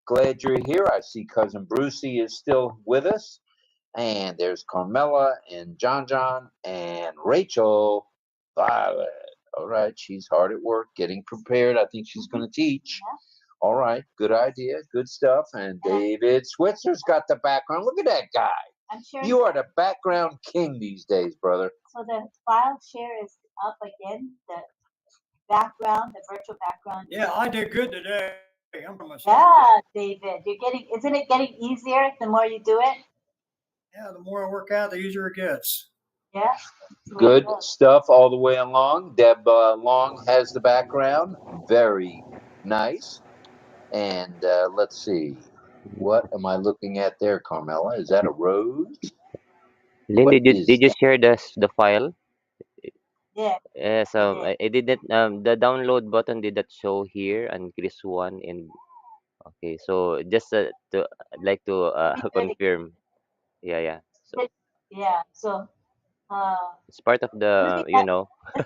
Glad you're here. I see Cousin Brucey is still with us. And there's Carmela and John and Rachel Violet. All right, she's hard at work getting prepared. I think she's going to teach. All right, good idea, good stuff. And David Switzer's got the background. Look at that guy. I'm sure you are the background king these days, brother. So the file share is up again. The background, the virtual background. Yeah, I did good today. I'm from myself. Yeah, David, isn't it getting easier the more you do it? Yeah, the more I work out, the easier it gets. Yeah. Good stuff all the way along. Deb Long has the background. Very nice. And let's see. What am I looking at there, Carmela? Is that a rose? Lynn, did you share the file? Yeah. So I didn't the download button did not show here and Chris one and okay, so just to like to confirm. Yeah. So So it's part of the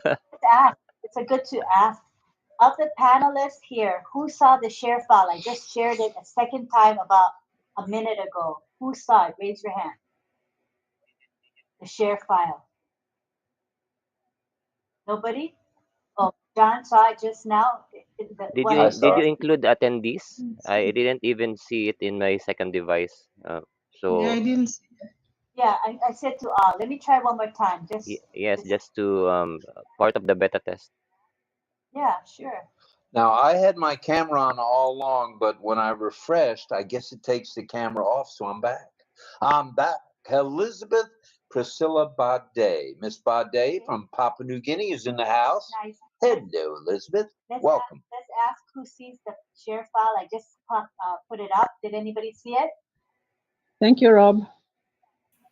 let's ask. It's a good to ask. Of the panelists here, who saw the share file? I just shared it a second time about a minute ago. Who saw it? Raise your hand. The share file. Nobody? Oh, John saw it just now. Did you include attendees? I didn't even see it in my second device. So yeah, I didn't see it. Yeah, I said to all. Let me try one more time. Just to part of the beta test. Yeah, sure. Now, I had my camera on all along, but when I refreshed, I guess it takes the camera off, so I'm back. I'm back. Elizabeth Priscilla Bade. Miss Bade from Papua New Guinea is in the house. Nice. Hello, Elizabeth. Welcome. Let's ask who sees the share file. I just put it up. Did anybody see it? Thank you, Rob.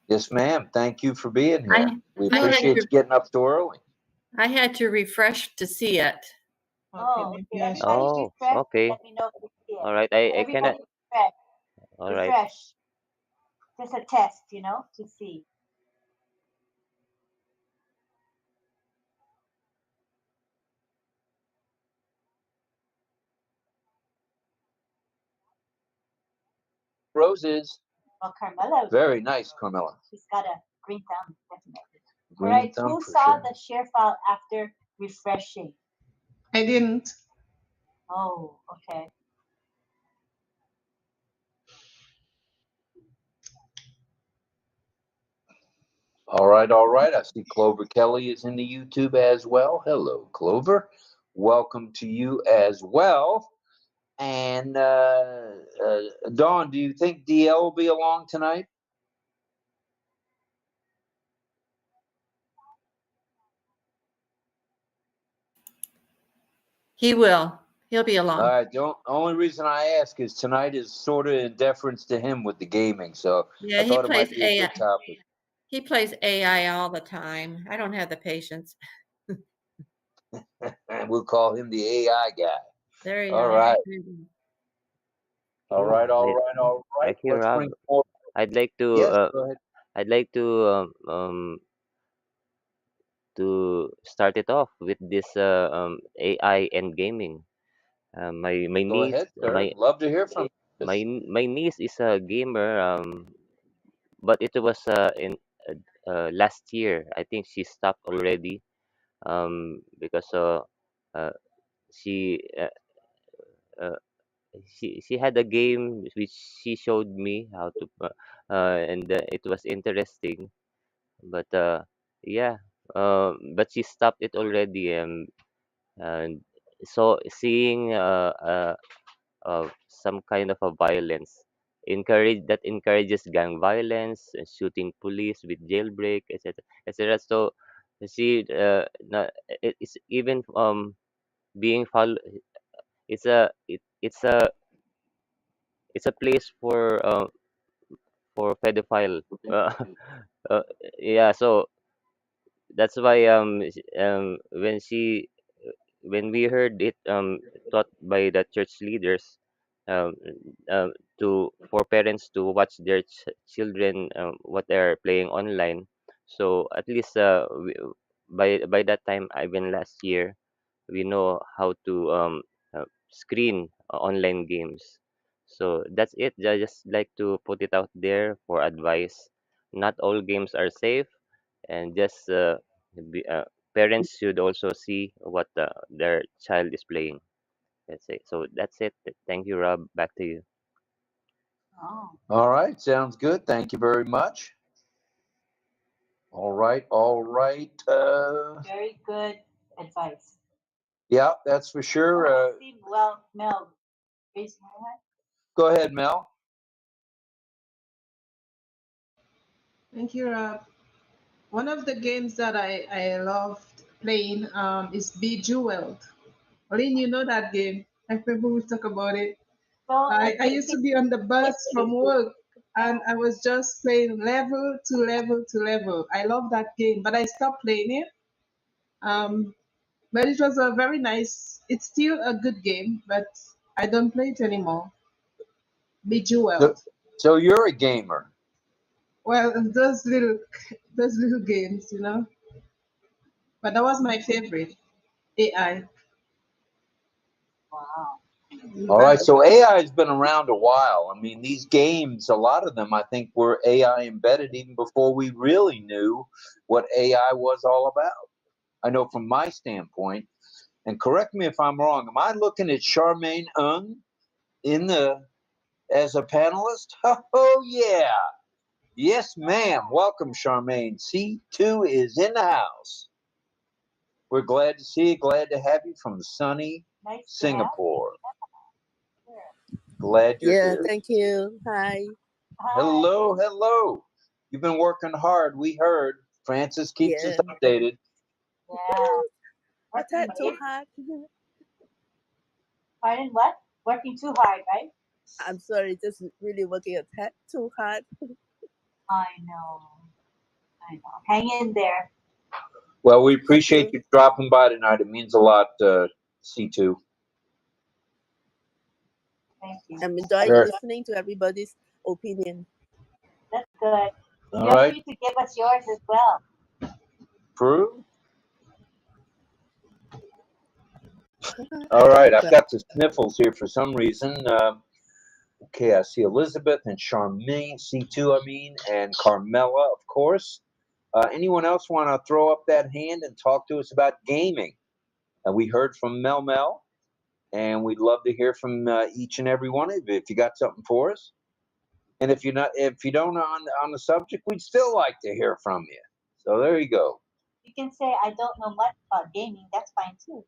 Yes, ma'am. Thank you for being here. We appreciate you getting up so early. I had to refresh to see it. Oh, maybe okay. I should. Everybody Oh, refresh and okay. let me know if you see it. All right. I cannot. Everybody refresh. All right. Refresh. Just a test, to see. Roses. Well, Carmela, Very nice, Carmela. she's got a green thumb, definitely. All Green right, thumb who for saw sure. the share file after refreshing? I didn't. Oh, okay. All right, all right. I see Clover Kelly is in the YouTube as well. Hello, Clover. Welcome to you as well. And Dawn, do you think DL will be along tonight? He will. He'll be All along. right. The only reason I ask is tonight is sort of in deference to him with the gaming, so Yeah, I he thought it plays might be a AI. good topic. He plays AI all the time. I don't have the patience. We'll call him the AI guy. There you All go. right. All Okay. right, all right, all right. Thank you, Let's Rob. bring forward. I'd like to. Yes, go ahead. I'd like to start it off with this AI and gaming. My Go niece ahead, sir. Love to hear from you. my niece is a gamer. But it was in last year. I think she stopped already. Because uh she uh, uh, she had a game which she showed me how to and it was interesting. But yeah. But she stopped it already. And so seeing some kind of a violence encourages gang violence, shooting police with jailbreak, etc., etc. So you see, it's even being follow. It's a place for pedophile. Uh, uh, yeah. So that's why when we heard it taught by the church leaders, um, uh, to for parents to watch their children what they're playing online. So at least by that time, even last year, we know how to screen online games. So that's it. I just like to put it out there for advice. Not all games are safe, and just be, parents should also see what their child is playing. That's it. So that's it. Thank you, Rob. Back to you. Oh, All right, sounds good. Thank you very much. All right, all right. very good advice. Yeah, that's for sure. See, well, Mel, raise your hand. Go ahead, Mel. Thank you, Rob. One of the games that I loved playing is Bejeweled. Lynn, you know that game. I remember we talk about it. So I used to be on the bus from work and I was just playing level to level to level. I love that game, but I stopped playing it. But it was a very nice, it's still a good game, but I don't play it anymore. Bejeweled. So you're a gamer. Well, those little games, But that was my favorite. AI. wow. All right, so AI has been around a while. I mean, these games, a lot of them, I think, were AI embedded even before we really knew what AI was all about. I know from my standpoint, and correct me if I'm wrong, am I looking at Charmaine Ung as a panelist? Oh, yeah. Yes, ma'am. Welcome, Charmaine. C2 is in the house. We're glad to see you. Glad to have you from sunny Singapore. Glad you're here. Thank you. Hi. Hello, hello. You've been working hard. We heard. Francis keeps us updated. Yeah. I tried too hard. Pardon what? Working too hard, right? I'm sorry, just really working a tad too hard. I know. Hang in there. Well, we appreciate you dropping by tonight. It means a lot to C2. Thank you. I'm enjoying Sure. listening to everybody's opinion. That's good. All Feel right. free to give us yours as well. Prue? All right, I've got the sniffles here for some reason. Okay, I see Elizabeth and Charmaine, C2, I mean, and Carmela, of course. Anyone else want to throw up that hand and talk to us about gaming? We heard from Mel, and we'd love to hear from each and every one of you if you got something for us. And if you don't on the subject, we'd still like to hear from you. So there you go. You can say, I don't know much about gaming. That's fine too.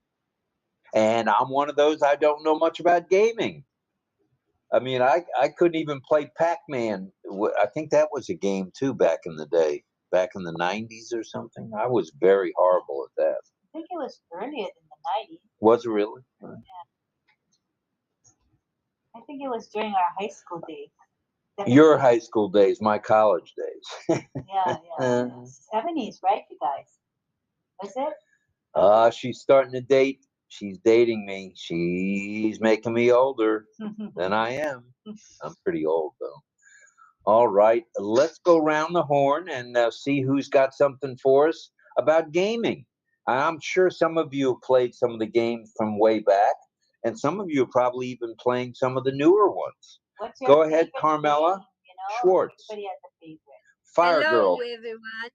And I'm one of those, I don't know much about gaming. I mean, I couldn't even play Pac-Man. I think that was a game too back in the day, back in the 90s or something. I was very horrible at that. I think it was earlier than the 90s. Was it really? Yeah. I think it was during our high school days. Your high school days, my college days. Yeah. 70s, right, you guys? Was it? She's starting to date. She's dating me. She's making me older than I am. I'm pretty old, though. All right, let's go around the horn and see who's got something for us about gaming. I'm sure some of you have played some of the games from way back, and some of you are probably even playing some of the newer ones. Go ahead, Carmela Schwartz. Everybody has a favorite. Fire Hello, Girl. everyone.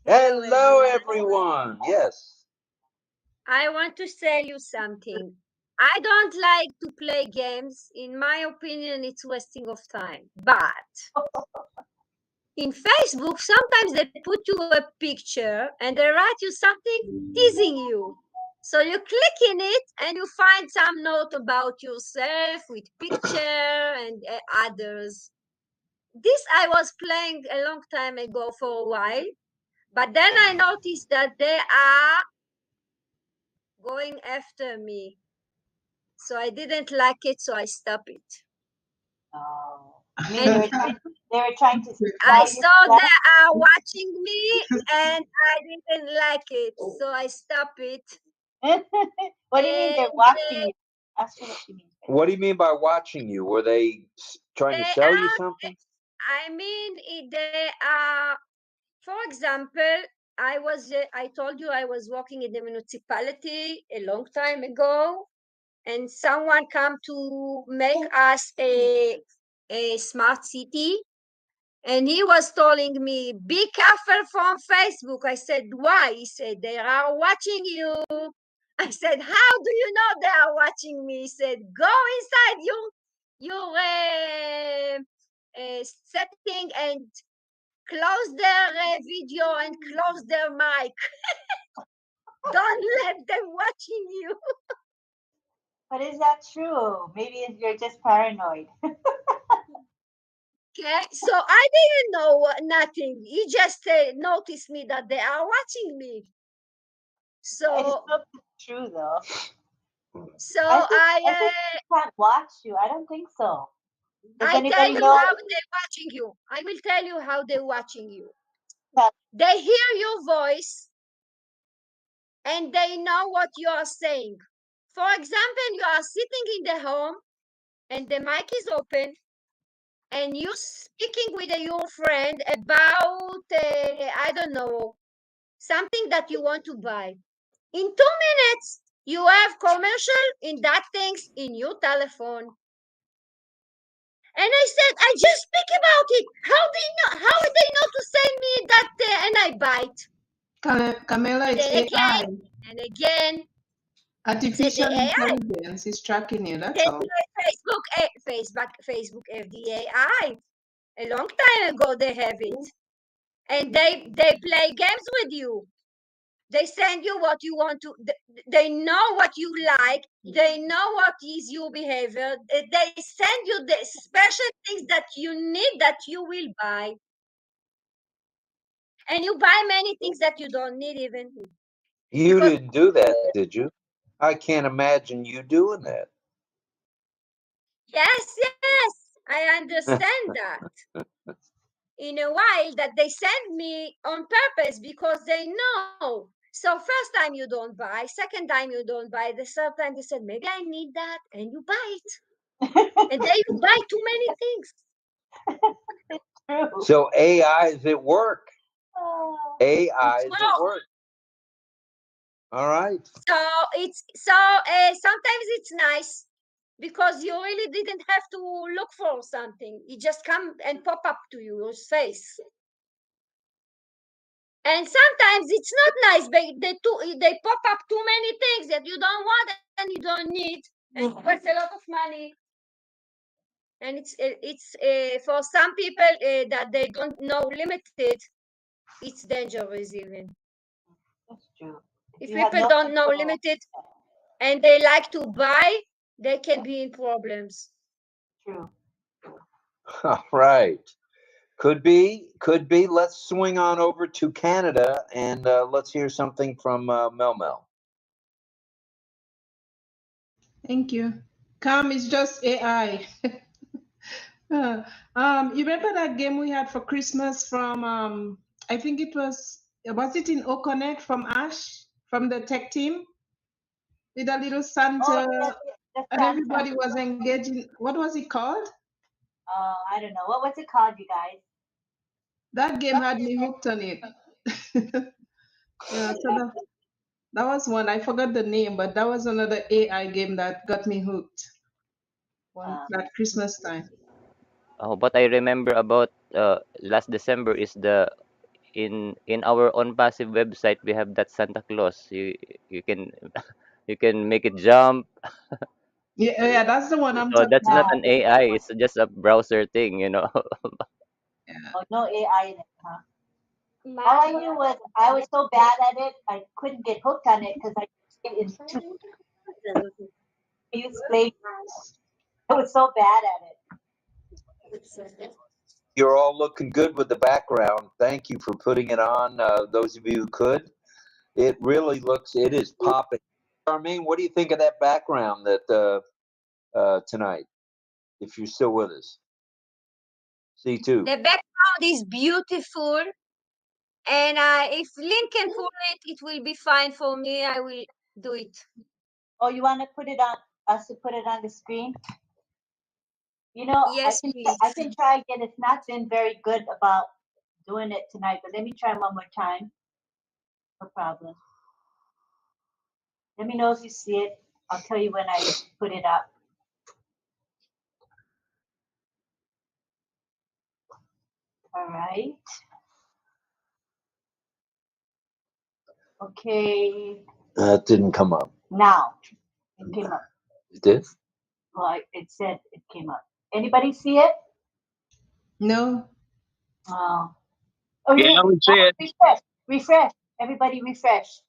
Hello, everyone. Yes. I want to tell you something. I don't like to play games. In my opinion, it's wasting of time. But in Facebook, sometimes they put you a picture and they write you something teasing you. So you click in it and you find some note about yourself with picture and others. This I was playing a long time ago for a while, but then I noticed that they are going after me. So I didn't like it, so I stopped it. Oh. I mean, they were trying to. I saw they are watching me and I didn't like it, so I stopped it. What do you mean they're watching you? Ask her what she means. What do you mean by watching you? Were they trying to sell you something? I mean, they are, for example, I told you I was working in the municipality a long time ago, and someone come to make us a smart city, and he was telling me, be careful from Facebook. I said, why? He said, they are watching you. I said, how do you know they are watching me? He said, go inside your setting and close their video and close their mic. Don't let them watching you. But is that true? Maybe you're just paranoid. Okay, so I didn't know nothing. He just noticed me that they are watching me. So I just hope it's true, though. So I think they can't watch you. I don't think so. Does I tell anybody you know? how they're watching you. I will tell you how they're watching you. They hear your voice and they know what you are saying. For example, you are sitting in the home and the mic is open and you speaking with your friend about, I don't know, something that you want to buy. In 2 minutes, you have commercial in that things in your telephone. And I said, I just speak about it. How would they know to send me that and I bite? Camilla, it's Then AI. again and again. Artificial AI. intelligence is tracking you, that's all. Facebook FDAI. A long time ago they have it. And they play games with you. They send you what you want to, they know what you like, they know what is your behavior, they send you the special things that you need that you will buy. And you buy many things that you don't need even. You didn't do that, did you? I can't imagine you doing that. Yes, I understand that. In a while that they send me on purpose because they know So first time you don't buy, second time you don't buy, the third time you said, maybe I need that, and you buy it. And then you buy too many things. True. So AI is at work. AI is at work. All right. So sometimes it's nice because you really didn't have to look for something. It just come and pop up to your face. And sometimes it's not nice, but they pop up too many things that you don't want and you don't need, and it costs a lot of money. And it's for some people that they don't know limited, it's dangerous even. That's true. If You have people no don't know control. limited and they like to buy, they can be in problems. True. All right. Could be. Let's swing on over to Canada and let's hear something from Mel. Thank you. Calm is just AI. You remember that game we had for Christmas from I think it was it in OConnect from Ash from the tech team with a little Santa, and everybody was engaging. What was it called? I don't know. What was it called, you guys? That game had me hooked on it. Yeah, so that was one. I forgot the name, but that was another AI game that got me hooked. That Christmas time. Oh, what I remember about last December is in our ONPASSIVE website we have that Santa Claus. You can you can make it jump. Yeah, that's the one I'm So talking that's not about. an AI. It's just a browser thing, you know. Oh, no AI in it, huh? All I knew was I was so bad at it, I couldn't get hooked on it because I used Blade. I was so bad at it. You're all looking good with the background. Thank you for putting it on. Those of you who could, it really looks. It is popping. Charmaine, what do you think of that background that tonight? If you're still with us, C2. The background is beautiful, and if Lynn can pull it, it will be fine for me. I will do it. Oh, you want to put it on us to put it on the screen? You know, yes, I can try again. It's not been very good about doing it tonight, but let me try one more time. No problem. Let me know if you see it. I'll tell you when I put it up. All right. Okay. It didn't come up. Now it came up. It did? Well, it said it came up. Anybody see it? No. Oh. Yeah, I would see it. Refresh. Everybody refresh.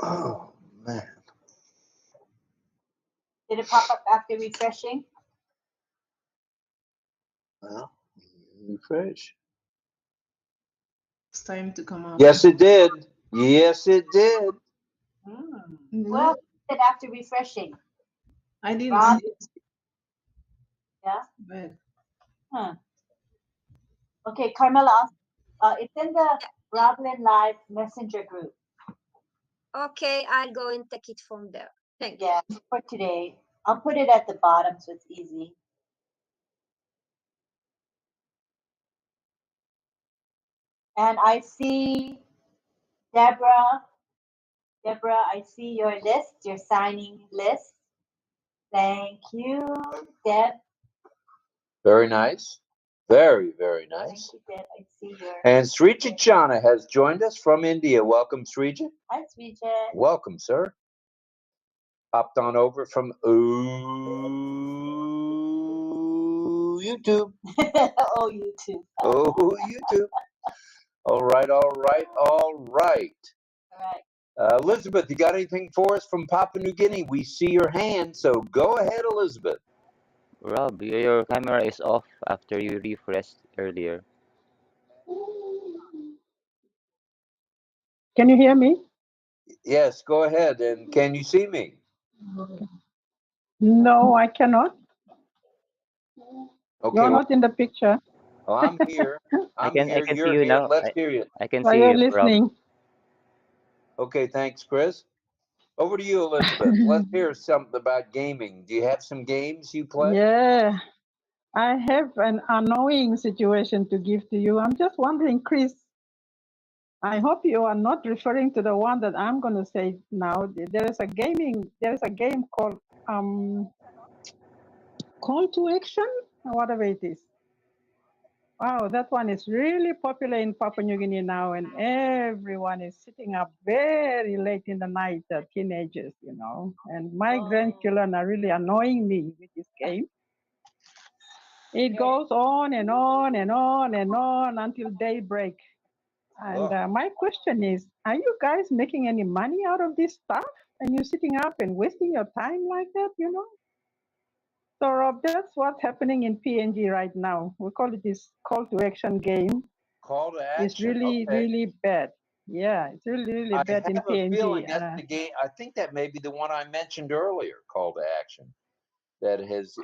Oh, man. Did it pop up after refreshing? Well, refresh. It's time to come up. Yes, it did. Yes, it did. Well, it after refreshing. I didn't see it. Yeah. But Okay, Carmela, it's in the RobLynn Live Messenger group. Okay, I'll go and take it from there. Thank you. Yeah, for today. I'll put it at the bottom so it's easy. And I see Deborah. Deborah, I see your list, your signing list. Thank you, Deb. Very nice. Very, very nice. Thank you, Deb. I see your. And Srija Chana has joined us from India. Welcome, Srija. Hi, Srija. Welcome, sir. Hopped on over from YouTube. Oh, YouTube. Oh, YouTube. All right. All right. Elizabeth, you got anything for us from Papua New Guinea? We see your hand, so go ahead, Elizabeth. Rob, your camera is off after you refreshed earlier. Can you hear me? Yes, go ahead. And can you see me? No, I cannot. Okay. You're Well, not in the picture. I'm here. I I'm can here. see You're you here. now. Let's hear you. I can So see you're you, Rob. listening. Okay. Thanks, Chris. Over to you, Elizabeth. Let's hear something about gaming. Do you have some games you play? Yeah, I have an annoying situation to give to you. I'm just wondering, Chris, I hope you are not referring to the one that I'm going to say now. There is a game called Call to Action, or whatever it is. Wow, that one is really popular in Papua New Guinea now, and everyone is sitting up very late in the night, teenagers, you know. And my grandchildren are really annoying me with this game. It goes on and on and on and on until daybreak. And my question is, are you guys making any money out of this stuff? And you're sitting up and wasting your time like that, you know? So Rob, that's what's happening in PNG right now. We call it this call to action game. Call to action. It's really, really bad. Yeah, it's really, really bad in I have a PNG. feeling that's the game. I think that may be the one I mentioned earlier, Call to Action, that is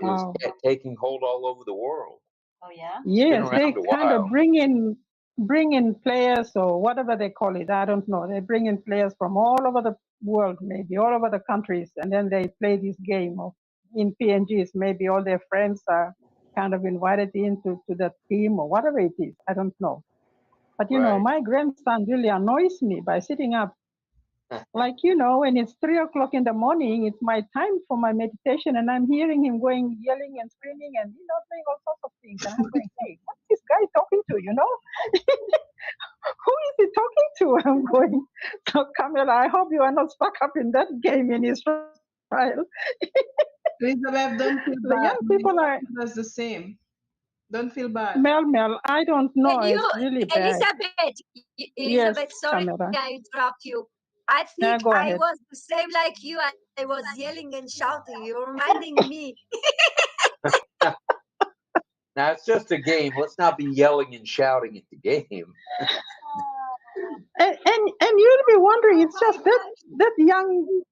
taking hold all over the world. Oh yeah. Yes, they kind of bring in players or whatever they call it. I don't know. They bring in players from all over the world, maybe all over the countries, and then they play this game of in PNGs. Maybe all their friends are kind of invited into the team or whatever it is. I don't know. But you know, my grandson really annoys me by sitting up. Like, you know, when it's 3 o'clock in the morning, it's my time for my meditation, and I'm hearing him going, yelling and screaming and, you know, doing all sorts of things. And I'm going, hey, what's this guy talking to, you know? Who is he talking to? I'm going, so Camilla, I hope you are not stuck up in that game in Israel. Elizabeth, don't feel The bad. young people are That's the same. Don't feel bad. Mel, I don't know. You, It's really bad. Elizabeth, Yes, sorry, Camilla. I interrupt you. I Yeah, think go I ahead. was the same like you. I was yelling and shouting. You're reminding me. Now it's just a game. Let's not be yelling and shouting at the game. And you'll be wondering, it's just that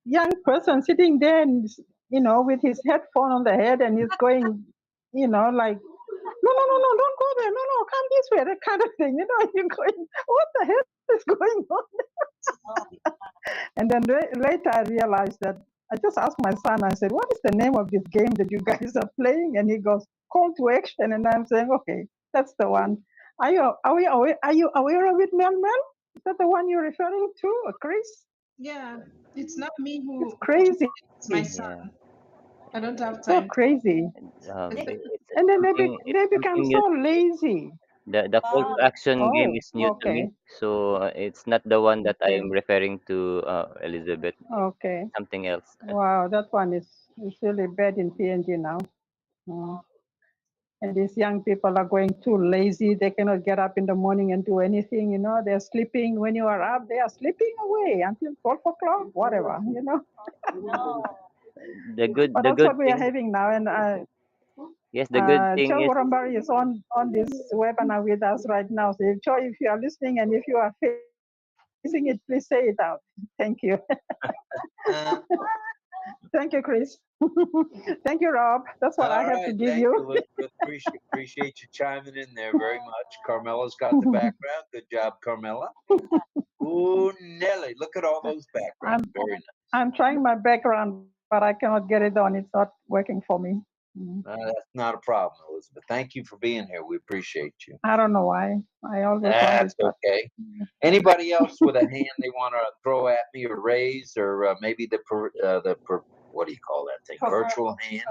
young person sitting there and, you know, with his headphone on the head, and he's going, you know, like, no, don't go there, no, come this way, that kind of thing, you know. You're going, what the hell is going on? And then later I realized that I just asked my son, I said, what is the name of this game that you guys are playing? And he goes, Call to Action. And I'm saying, okay, that's the one. Are you aware of it, Mel? Is that the one you're referring to, or Chris? Yeah, it's not me who. It's crazy. It's my son. I don't have So time. crazy. And then they become so lazy. The call to action game is new to me, okay. so it's not the one that I am referring to, Elizabeth. Okay. Something else. Wow, that one is really bad in PNG now. And these young people are going too lazy. They cannot get up in the morning and do anything, you know. They're sleeping. When you are up, they are sleeping away until 12 o'clock, whatever, you know. But that's what we are having now. And yes, the good thing is 𝗚្ឍ𝗶្ဍ is on this webinar with us right now. So if you are listening and if you are facing it, please say it out. Thank you. Thank you, Chris. Thank you, Rob. That's what I have to give you. Elizabeth. Appreciate you chiming in there very much. Carmela's got the background. Good job, Carmela. Ooh, Nelly, look at all those backgrounds. Very nice. I'm trying my background, but I cannot get it on. It's not working for me. That's not a problem, Elizabeth. Thank you for being here. We appreciate you. I don't know why. I always That's okay. Anybody else with a hand they want to throw at me or raise, or maybe what do you call that thing? Virtual hand.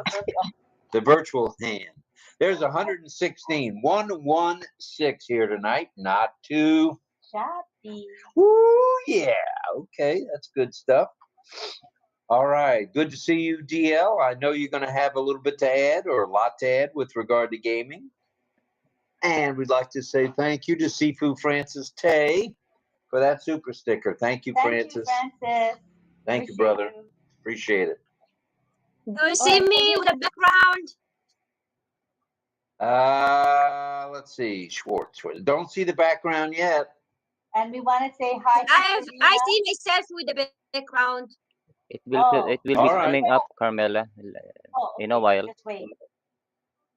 The virtual hand. There's 116, 116 here tonight. Not too shabby. Ooh, yeah. Okay, that's good stuff. All right, good to see you, DL. I know you're going to have a little bit to add or a lot to add with regard to gaming. And we'd like to say thank you to Sifu Francis Tay for that super sticker. Thank you, Francis. Thank you, Francis. Thank you, brother. Appreciate it. Do you see me with the background? Let's see, Schwartz. Don't see the background yet. And we want to say hi. I see myself with the background. It will be coming up, Carmela, in a while. Just wait.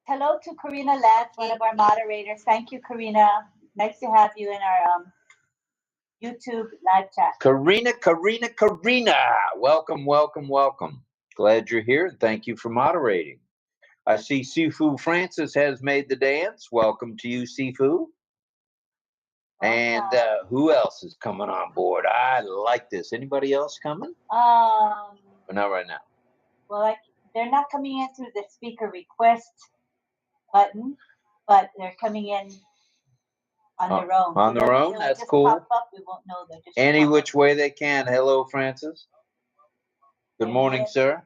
hello to Karina Lance, one of our moderators. Thank you, Karina. Nice to have you in our YouTube live chat. Karina. Welcome. Glad you're here. Thank you for moderating. I see Sifu Francis has made the dance. Welcome to you, Sifu. And who else is coming on board? I like this. Anybody else coming? But not right now. Well, they're not coming in through the speaker request button, but they're coming in on their own. On their own? That's cool. Pop up. We won't know. Any which way they can. Hello, Francis. Good morning, sir.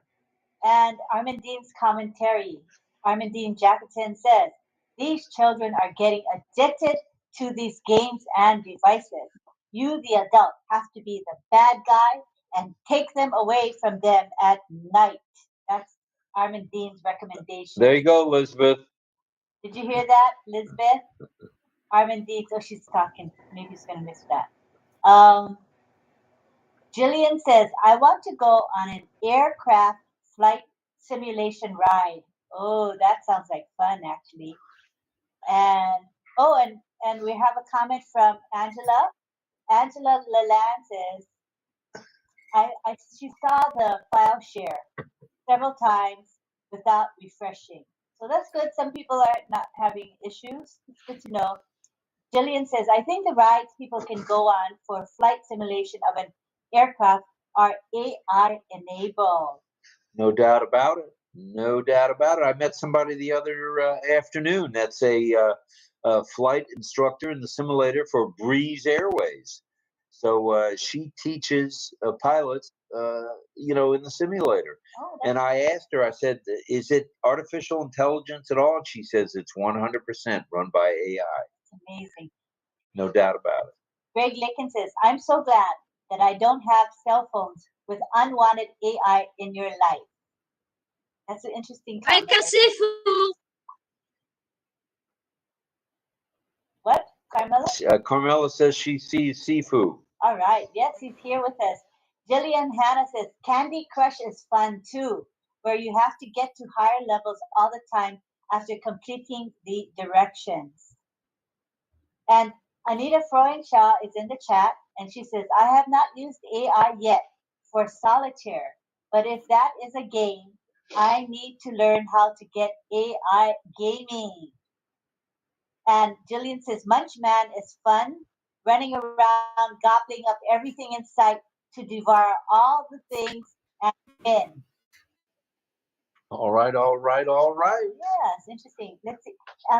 And Armandine's commentary. Armandine Jacketon says, these children are getting addicted to these games and devices. You, the adult, have to be the bad guy and take them away from them at night. That's Armandine's recommendation. There you go, Elizabeth. Did you hear that, Elizabeth? Armandine, oh, she's talking. Maybe she's going to miss that. Jillian says, I want to go on an aircraft flight simulation ride. Oh, that sounds like fun, actually. And and we have a comment from Angela. Angela Lalande says, she saw the file share several times without refreshing. So that's good. Some people are not having issues. It's good to know. Jillian says, I think the rides people can go on for flight simulation of an aircraft are AI enabled. No doubt about it. I met somebody the other afternoon that's a flight instructor in the simulator for Breeze Airways. So she teaches pilots, in the simulator. Oh, and I asked her, I said, is it artificial intelligence at all? And she says it's 100% run by AI. It's amazing. No doubt about it. Greg Licken says, I'm so glad that I don't have cell phones with unwanted AI in your life. That's an interesting comment. What, Carmela? Carmela says she sees Sifu. All right. Yes, he's here with us. Jillian Hannah says, Candy Crush is fun too, where you have to get to higher levels all the time after completing the directions. And Anita Freundshaw is in the chat, and she says, I have not used AI yet for solitaire, but if that is a game, I need to learn how to get AI gaming. And Jillian says, Munchman is fun, running around, gobbling up everything in sight to devour all the things and win. All right. Yes, interesting. Let's see.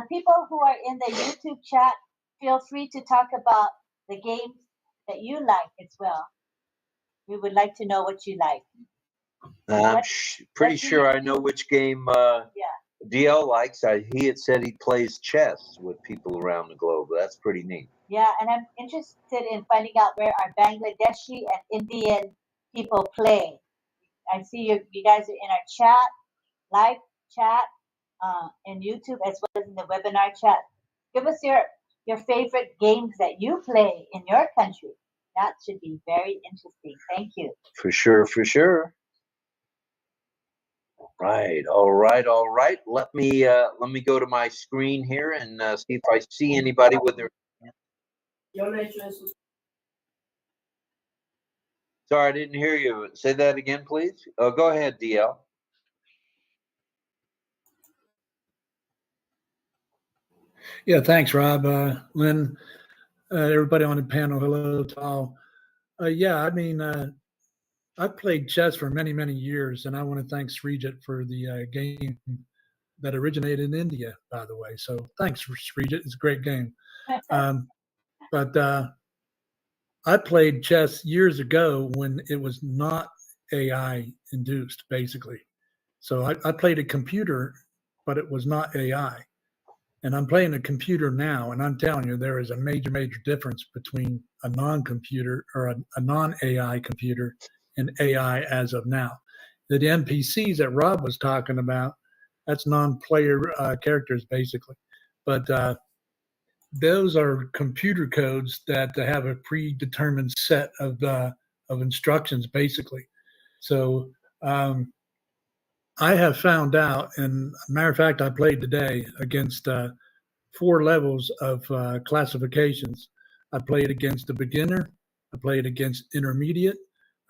People who are in the YouTube chat, feel free to talk about the games that you like as well. We would like to know what you like. I'm pretty sure I know which game DL likes. He had said he plays chess with people around the globe. That's pretty neat. Yeah, and I'm interested in finding out where our Bangladeshi and Indian people play. I see you guys are in our chat, live chat, in YouTube as well as in the webinar chat. Give us your favorite games that you play in your country. That should be very interesting. Thank you. For sure. All right. Let me go to my screen here and see if I see anybody with their. Sorry, I didn't hear you. Say that again, please. Go ahead, DL. Yeah, thanks, Rob. Lynn, everybody on the panel, hello to all. I've played chess for many, many years, and I want to thank Srijit for the game that originated in India, by the way. So thanks, Srijit. It's a great game. But I played chess years ago when it was not AI induced, basically. So I played a computer, but it was not AI. And I'm playing a computer now, and I'm telling you, there is a major, major difference between a non-computer or a non-AI computer and AI as of now. The NPCs that Rob was talking about, that's non-player characters, basically. But those are computer codes that have a predetermined set of instructions, basically. So I have found out, and matter of fact, I played today against 4 levels of classifications. I played against the beginner, I played against intermediate,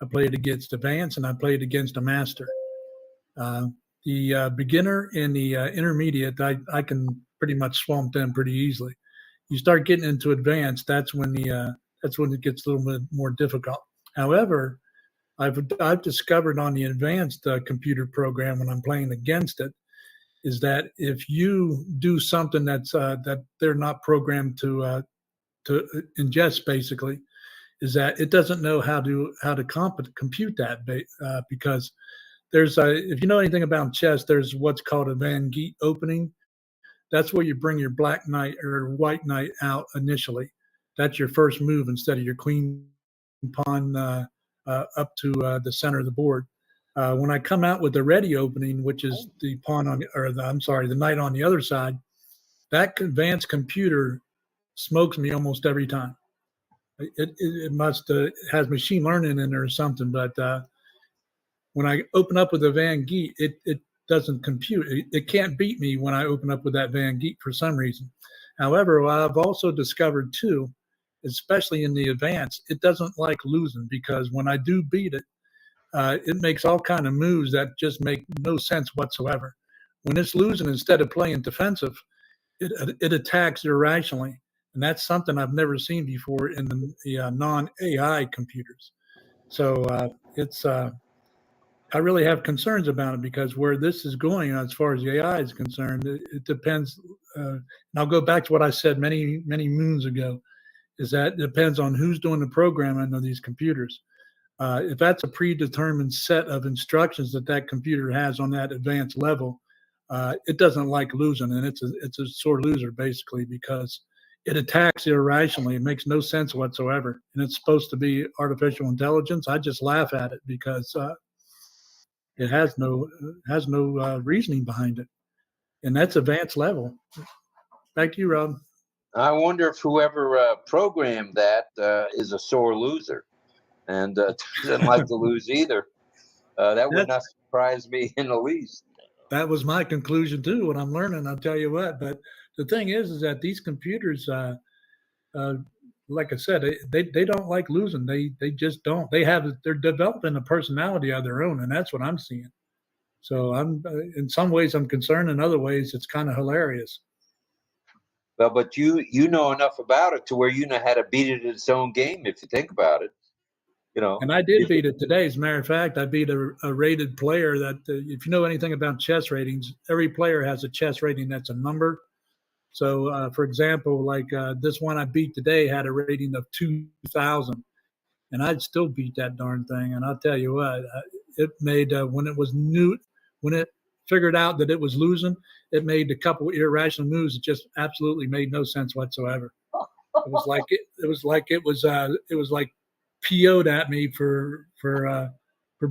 I played against advanced, and I played against a master. The beginner and the intermediate, I can pretty much swamp them pretty easily. You start getting into advanced, that's when it gets a little bit more difficult. However, I've discovered on the advanced computer program when I'm playing against it is that if you do something that they're not programmed to ingest, basically, is that it doesn't know how to compute that because there's if you know anything about chess, there's what's called a Van Geet opening. That's where you bring your black knight or white knight out initially. That's your first move instead of your queen pawn up to the center of the board. When I come out with the ready opening, which is the pawn on, the knight on the other side, that advanced computer smokes me almost every time. It must has machine learning in there or something, but when I open up with a Van Geet, it doesn't compute. It can't beat me when I open up with that Van Geet for some reason. However, what I've also discovered too, especially in the advance, it doesn't like losing, because when I do beat it, it makes all kind of moves that just make no sense whatsoever. When it's losing, instead of playing defensive, it attacks irrationally, and that's something I've never seen before in the non-AI computers. So I really have concerns about it, because where this is going as far as the AI is concerned, it depends. And I'll go back to what I said many moons ago, is that it depends on who's doing the programming of these computers. If that's a predetermined set of instructions that computer has on that advanced level, it doesn't like losing, and it's a sore loser basically, because it attacks irrationally. It makes no sense whatsoever, and it's supposed to be artificial intelligence. I just laugh at it because it has no reasoning behind it, and that's advanced level. Back to you, Rob. I wonder if whoever programmed that is a sore loser and doesn't like to lose either. That would not surprise me in the least. That was my conclusion too. What I'm learning, I'll tell you what. But the thing is that these computers, like I said, they don't like losing. They just don't. They're developing a personality of their own, and that's what I'm seeing. So I'm in some ways I'm concerned. In other ways, it's kind of hilarious. Well, but you know enough about it to where you know how to beat it in its own game if you think about it. You know. And I did beat it today. As a matter of fact, I beat a rated player that, if you know anything about chess ratings, every player has a chess rating that's a number. So, for example, like this one I beat today had a rating of 2,000, and I'd still beat that darn thing. And I'll tell you what, it made when it figured out that it was losing, it made a couple irrational moves that just absolutely made no sense whatsoever. It was like PO'd at me for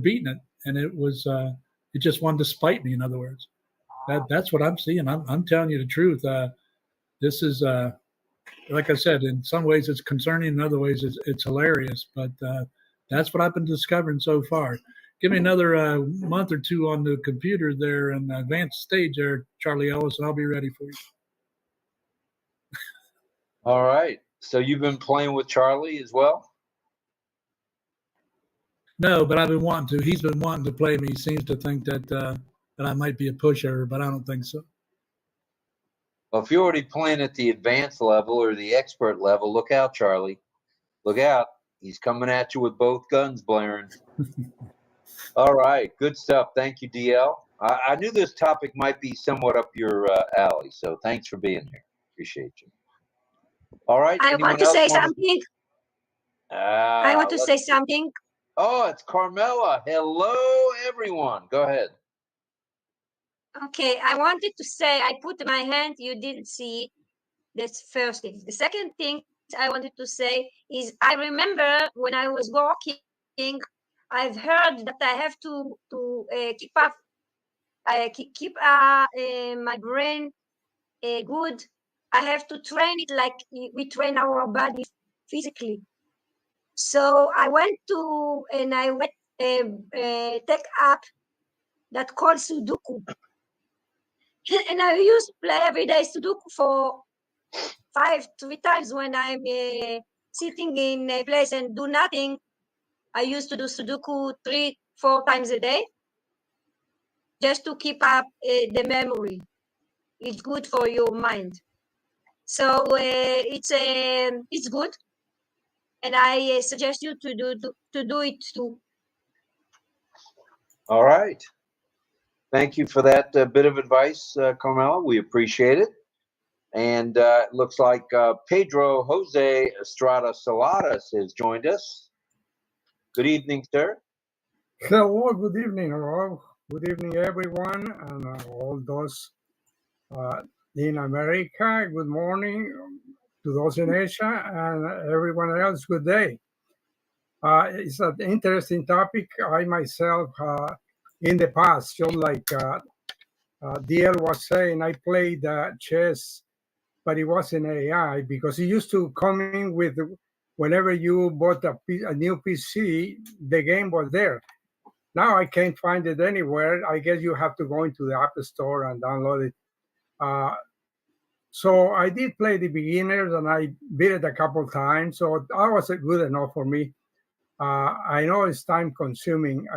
beating it, and it just wanted to spite me. In other words, that's what I'm seeing. I'm telling you the truth. This is like I said, in some ways it's concerning, in other ways it's hilarious. But that's what I've been discovering so far. Give me another month or two on the computer there in the advanced stage there, Charlie Ellis, and I'll be ready for you. All right. So you've been playing with Charlie as well? No, but I've been wanting to. He's been wanting to play me. He seems to think that I might be a pushover, but I don't think so. Well, if you're already playing at the advanced level or the expert level, look out, Charlie. Look out. He's coming at you with both guns blaring. All right. Good stuff. Thank you, DL. I knew this topic might be somewhat up your alley, so thanks for being here. Appreciate you. All right. I want to say something. I want to say something. Oh, it's Carmela. Hello, everyone. Go ahead. Okay, I wanted to say, I put my hand, you didn't see it. That's first thing. The second thing I wanted to say is, I remember when I was working, I've heard that I have to keep my brain good. I have to train it like we train our body physically. So I went take up that called Sudoku. And I used to play every day Sudoku for 3 times when I'm sitting in a place and do nothing. I used to do Sudoku 3-4 times a day just to keep up the memory. It's good for your mind. So it's good, and I suggest you to do it too. All right. Thank you for that bit of advice, Carmela. We appreciate it. And it looks like Pedro Jose Estrada Saladas has joined us. Good evening, sir. Hello, good evening, Rob. Good evening, everyone, and all those in America. Good morning to those in Asia, and everyone else, good day. It's an interesting topic. I myself, in the past, just like DL was saying, I played chess, but it wasn't AI because it used to come in with, whenever you bought a new PC, the game was there. Now I can't find it anywhere. I guess you have to go into the App Store and download it. So I did play the beginners and I beat it a couple times. So that was good enough for me. I know it's time consuming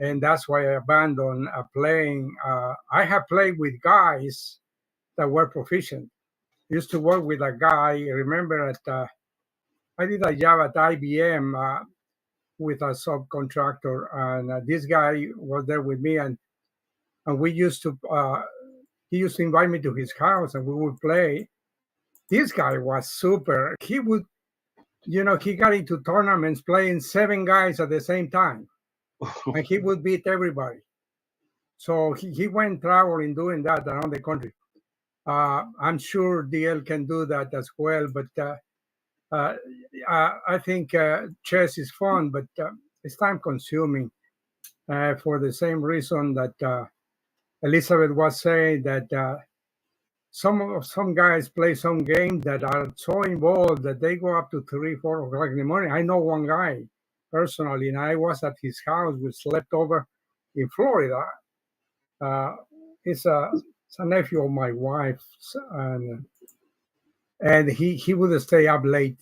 and that's why I abandoned playing. I have played with guys that were proficient. Used to work with a guy, remember I did a job at IBM with a subcontractor, and this guy was there with me, and we used to he used to invite me to his house and we would play. This guy was super. He would, he got into tournaments playing 7 guys at the same time, and he would beat everybody. So he went traveling doing that around the country. I'm sure DL can do that as well, but I think chess is fun, but it's time consuming for the same reason that Elizabeth was saying, that some guys play some games that are so involved that they go up to 3-4 o'clock in the morning. I know one guy personally, and I was at his house. We slept over in Florida. It's a nephew of my wife's, and he would stay up late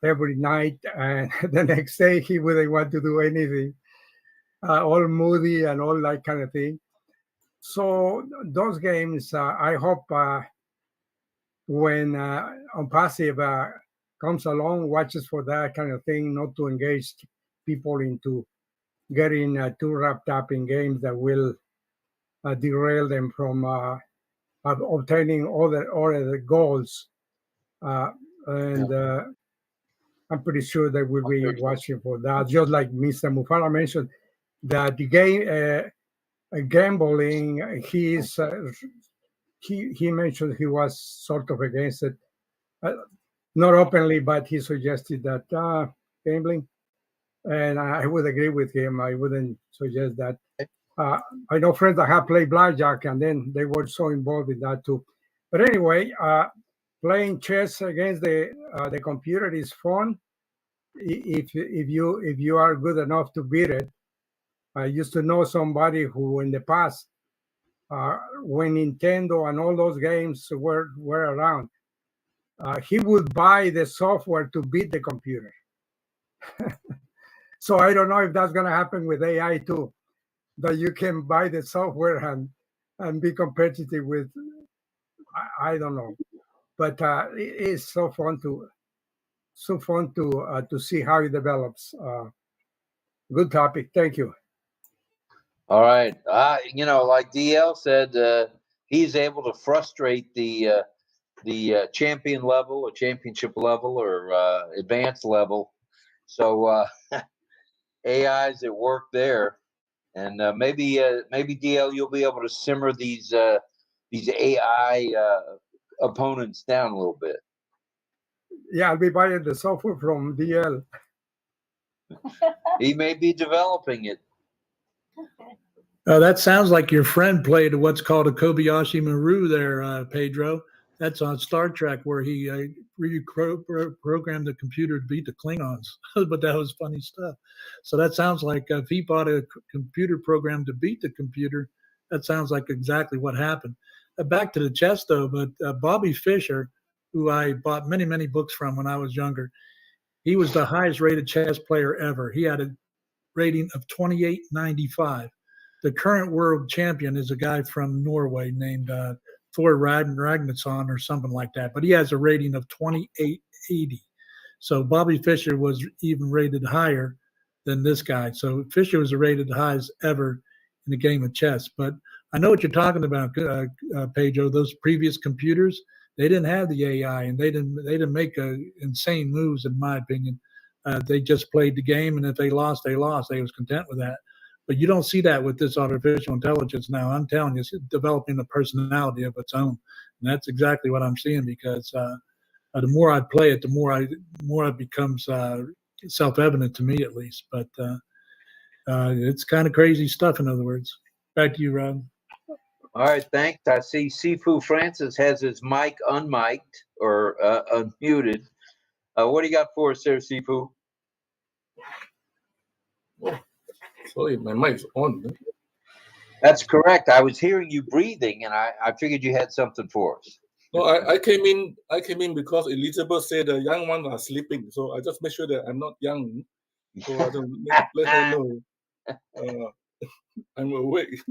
every night, and the next day he wouldn't want to do anything, all moody and all that kind of thing. So those games, I hope when ONPASSIVE comes along, watches for that kind of thing, not to engage people into getting too wrapped up in games that will derail them from obtaining other goals. And I'm pretty sure they will be watching for that. Just like Mr. Mufara mentioned, that the game gambling, he mentioned he was sort of against it, not openly, but he suggested that gambling, and I would agree with him. I wouldn't suggest that. I know friends that have played blackjack, and then they were so involved in that too. But anyway, playing chess against the computer is fun if you are good enough to beat it. I used to know somebody who, in the past, when Nintendo and all those games were around, he would buy the software to beat the computer. So I don't know if that's going to happen with AI too, that you can buy the software and be competitive with. I don't know, but it's so fun to see how it develops. Good topic. Thank you. All right. Like DL said, he's able to frustrate the champion level or championship level or advanced level. So AI's at work there, and maybe DL, you'll be able to simmer these AI opponents down a little bit. Yeah, I'll be buying the software from DL. He may be developing it. That sounds like your friend played what's called a Kobayashi Maru there, Pedro. That's on Star Trek, where he reprogrammed the computer to beat the Klingons. But that was funny stuff. So that sounds like if he bought a computer program to beat the computer, that sounds like exactly what happened. Back to the chess, though, but Bobby Fischer, who I bought many, many books from when I was younger, he was the highest rated chess player ever. He had a rating of 2895. The current world champion is a guy from Norway named 𝗚្�� Ragnarsson or something like that, but he has a rating of 2880. So Bobby Fischer was even rated higher than this guy. So Fischer was rated the highest ever in a game of chess. But I know what you're talking about, Pedro. Those previous computers, they didn't have the AI, and they didn't make insane moves, in my opinion. They just played the game, and if they lost, they lost. They was content with that. But you don't see that with this artificial intelligence now. I'm telling you, it's developing a personality of its own, and that's exactly what I'm seeing. Because the more I play it, the more it becomes self-evident to me, at least. But it's kind of crazy stuff. In other words, back to you, Rob. All right, thanks. I see 𝗚្�� Francis has his mic unmiked or unmuted. What do you got for us there, 𝗚្��? Sorry, my mic is on. That's correct. I was hearing you breathing, and I figured you had something for us. No, I came in because Elizabeth said the young ones are sleeping, so I just make sure that I'm not young, so I don't let her know I'm awake.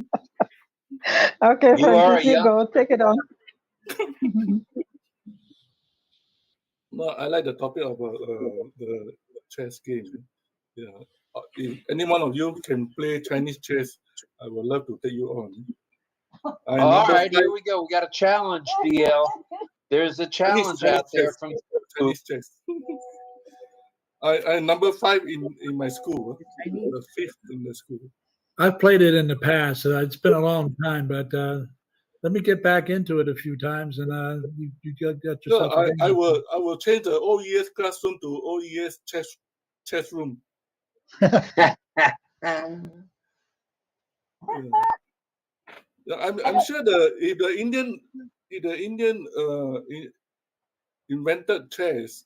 Okay, You are Francis, you go. Take it on. No, I like the topic of the chess game. Yeah, if any one of you can play Chinese chess, I would love to take you on. All right, here we go. We got a challenge, DL. There's a challenge out there from Chinese chess. I'm number 5 in my school. The 5th in the school. I've played it in the past. It's been a long time, but let me get back into it a few times, and you got yourself. No, I will change the OES classroom to OES chess room. Yeah, I'm sure if the Indian invented chess,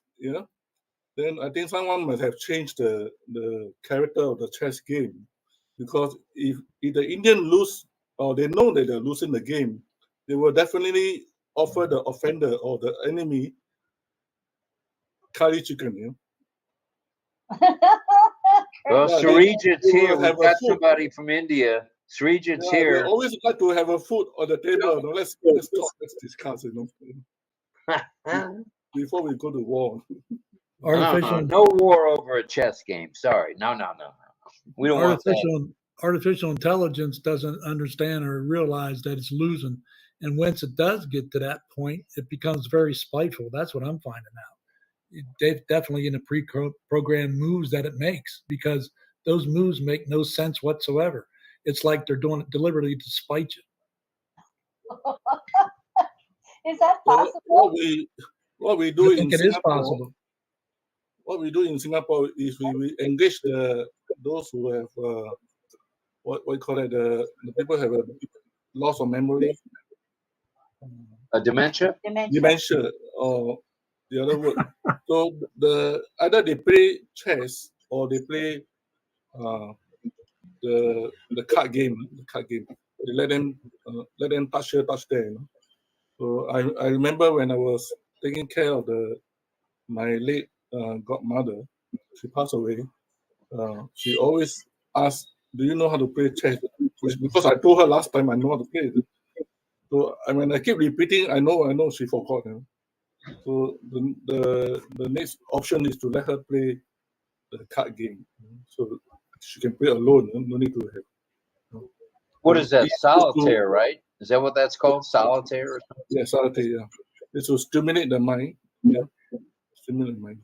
then I think someone must have changed the character of the chess game, because if the Indian lose or they know that they're losing the game, they will definitely offer the offender or the enemy curry chicken. Well, Srijit's here. We've got somebody from India. Srijit's here. They always like to have a food on the table. No, let's talk, let's discuss it. Before we go to war. No war over a chess game. Sorry. No. We don't want that. Artificial intelligence doesn't understand or realize that it's losing. And once it does get to that point, it becomes very spiteful. That's what I'm finding out. They've definitely in the pre-programmed moves that it makes, because those moves make no sense whatsoever. It's like they're doing it deliberately to spite you. Is that possible? What we do in Singapore, it is possible. What we do in Singapore is we engage those who have what you call it, the people have a loss of memory, a dementia, or the other word. So either they play chess or they play the card game. They let them touch here, touch there. So I remember when I was taking care of my late godmother, she passed away. She always asked, "Do you know how to play chess?" Because I told her last time I know how to play it. So when I keep repeating, I know she forgot. So the next option is to let her play the card game, so she can play alone. No need to have. What is that? Solitaire, right? Is that what that's called? Solitaire or something? Yeah, solitaire. Yeah, it's to stimulate the mind. Yeah, stimulate the mind.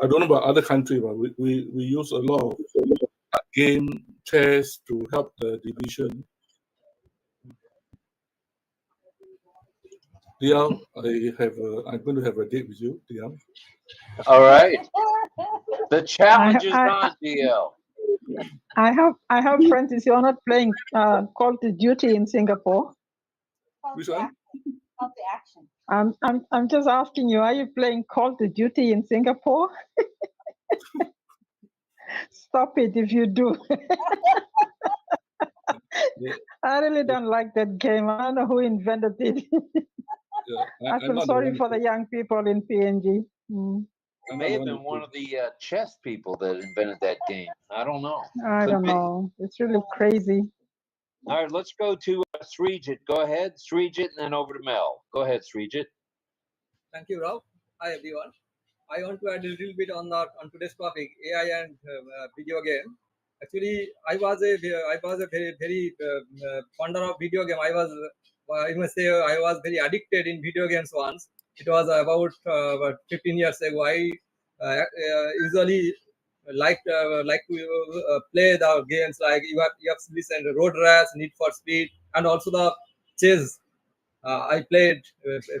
I don't know about other countries, but we use a lot of game chess to help the division. Liang, I'm going to have a date with you, Liang. All right. The challenge is on, DL. I have Francis. You're not playing Call of Duty in Singapore. Which one? Call to action. I'm just asking you, are you playing Call of Duty in Singapore? Stop it if you do. I really don't like that game. I don't know who invented it. I feel sorry for the young people in PNG. Mm. It may have been one of the chess people that invented that game. I don't know. I don't know. It's really crazy. All right, let's go to Srijit. Go ahead, Srijit, and then over to Mel. Go ahead, Srijit. Thank you, Rob. Hi, everyone. I want to add a little bit on today's topic, AI and video game. Actually, I was a very fonder of video game. I must say I was very addicted in video games once. It was about 15 years ago. I usually like to play the games like you have listened to Road Rash, Need for Speed, and also the chess. I played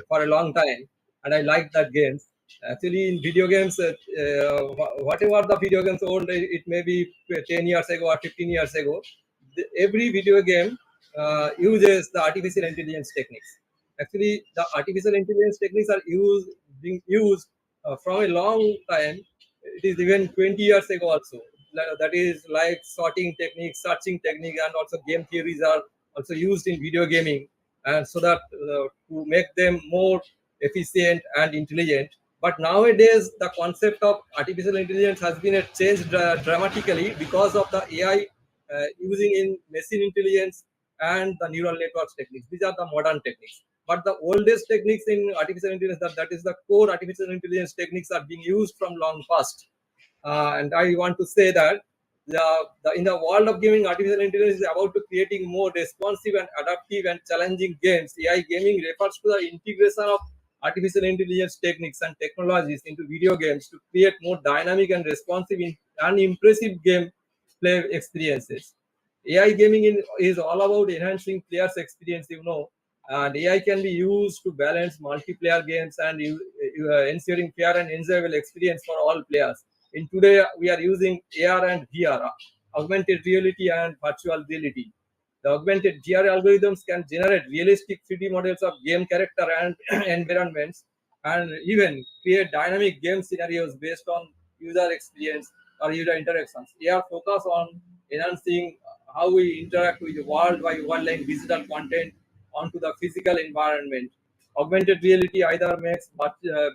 for a long time, and I liked that games. Actually, in video games, whatever the video games old, it may be 10 years ago or 15 years ago, every video game uses the artificial intelligence techniques. Actually, the artificial intelligence techniques are being used from a long time. It is even 20 years ago also. That is like sorting techniques, searching technique, and also game theories are also used in video gaming, and so that to make them more efficient and intelligent. But nowadays, the concept of artificial intelligence has been changed dramatically because of the AI using in machine intelligence and the neural networks techniques. These are the modern techniques. But the oldest techniques in artificial intelligence, that is the core artificial intelligence techniques, are being used from long past. And I want to say that in the world of gaming, artificial intelligence is about to creating more responsive and adaptive and challenging games. AI gaming refers to the integration of artificial intelligence techniques and technologies into video games to create more dynamic and responsive and impressive gameplay experiences. AI gaming is all about enhancing players' experience, and AI can be used to balance multiplayer games and ensuring fair and enjoyable experience for all players. In today, we are using AR and VR, augmented reality and virtual reality. The augmented VR algorithms can generate realistic 3D models of game character and environments, and even create dynamic game scenarios based on user experience or user interactions. AR focus on enhancing how we interact with the world by overlaying digital content onto the physical environment. Augmented reality either makes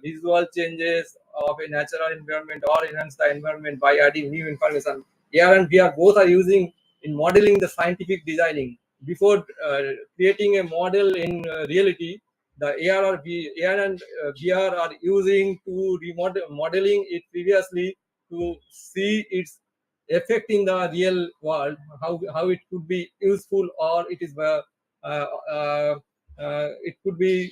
visual changes of a natural environment or enhance the environment by adding new information. AR and VR both are using in modeling the scientific designing. Before creating a model in reality, the AR and VR are using to modeling it previously to see its effect in the real world, how it could be useful, or it is it could be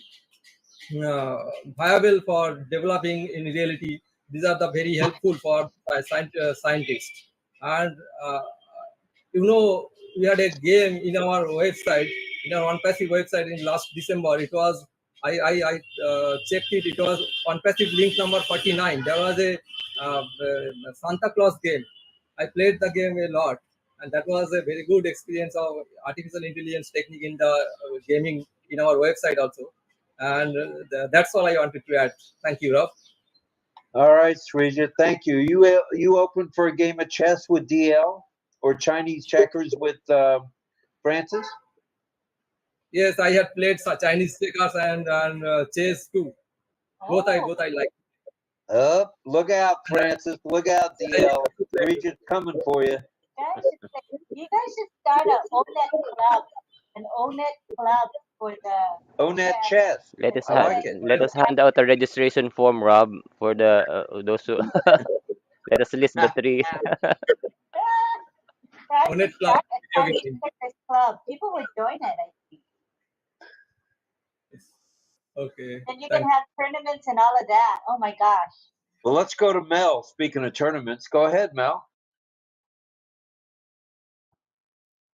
viable for developing in reality. These are the very helpful for scientists. And we had a game in our website, in our ONPASSIVE website in last December. It was I checked it. It was ONPASSIVE link number 49. There was a Santa Claus game. I played the game a lot, and that was a very good experience of artificial intelligence technique in the gaming in our website also. And that's all I wanted to add. Thank you, Rob. All right, Srijit, thank you. You open for a game of chess with DL or Chinese checkers with Francis? Yes, I have played Chinese checkers and chess too. Both I like. Oh, look out, Francis! Look out, DL. Srijit's coming for you. You guys should start an ONET club, for the ONET chess. Let us hand out a registration form, Rob, for the those who let us list the three. ONET club. Club. People would join it, I think. Okay. And you can have tournaments and all of that. Oh my gosh. Well, let's go to Mel. Speaking of tournaments, go ahead, Mel.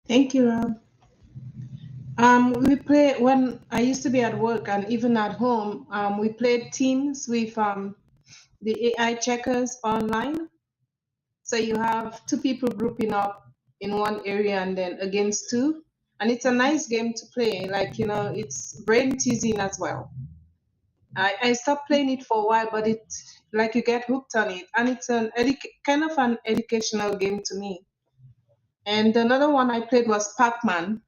Thank you, Rob. We play when I used to be at work and even at home. We played teams with the AI checkers online. So you have two people grouping up in one area and then against two, and it's a nice game to play. Like it's brain teasing as well. I stopped playing it for a while, but it's like you get hooked on it, and it's kind of an educational game to me. And another one I played was Pac-Man.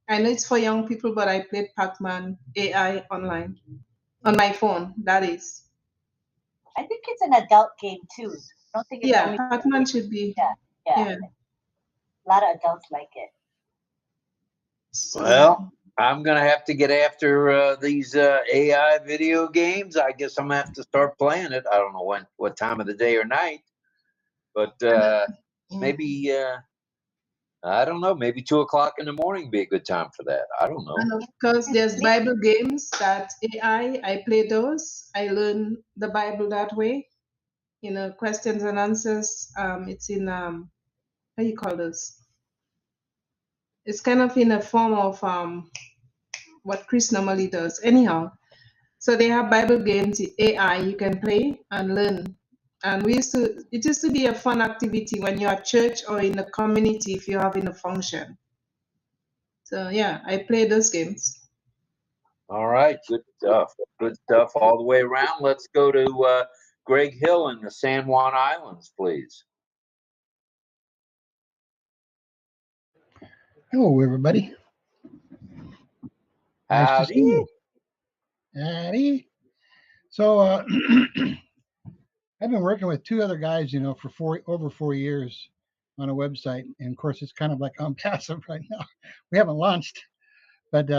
I know it's for young people, but I played Pac-Man AI online on my phone. That is. I think it's an adult game too. I don't think it's Yeah, only. Pac-Man should be. Yeah. A lot of adults like it. Well, I'm gonna have to get after these AI video games. I guess I'm gonna have to start playing it. I don't know what time of the day or night, but maybe I don't know. Maybe 2 o'clock in the morning would be a good time for that. I don't know. And of course, there's Bible games that I play those. I learn the Bible that way. You know, questions and answers. It's in how you call this? It's kind of in a form of what Chris normally does. Anyhow, so they have Bible games, AI you can play and learn. And it used to be a fun activity when you're at church or in a community if you're having a function. So yeah, I play those games. All right, good stuff. Good stuff all the way around. Let's go to Greg Hill in the San Juan Islands, please. Hello, everybody. Nice to see you. Howdy. So I've been working with two other guys, for over 4 years on a website, and of course it's kind of like ONPASSIVE right now. We haven't launched, but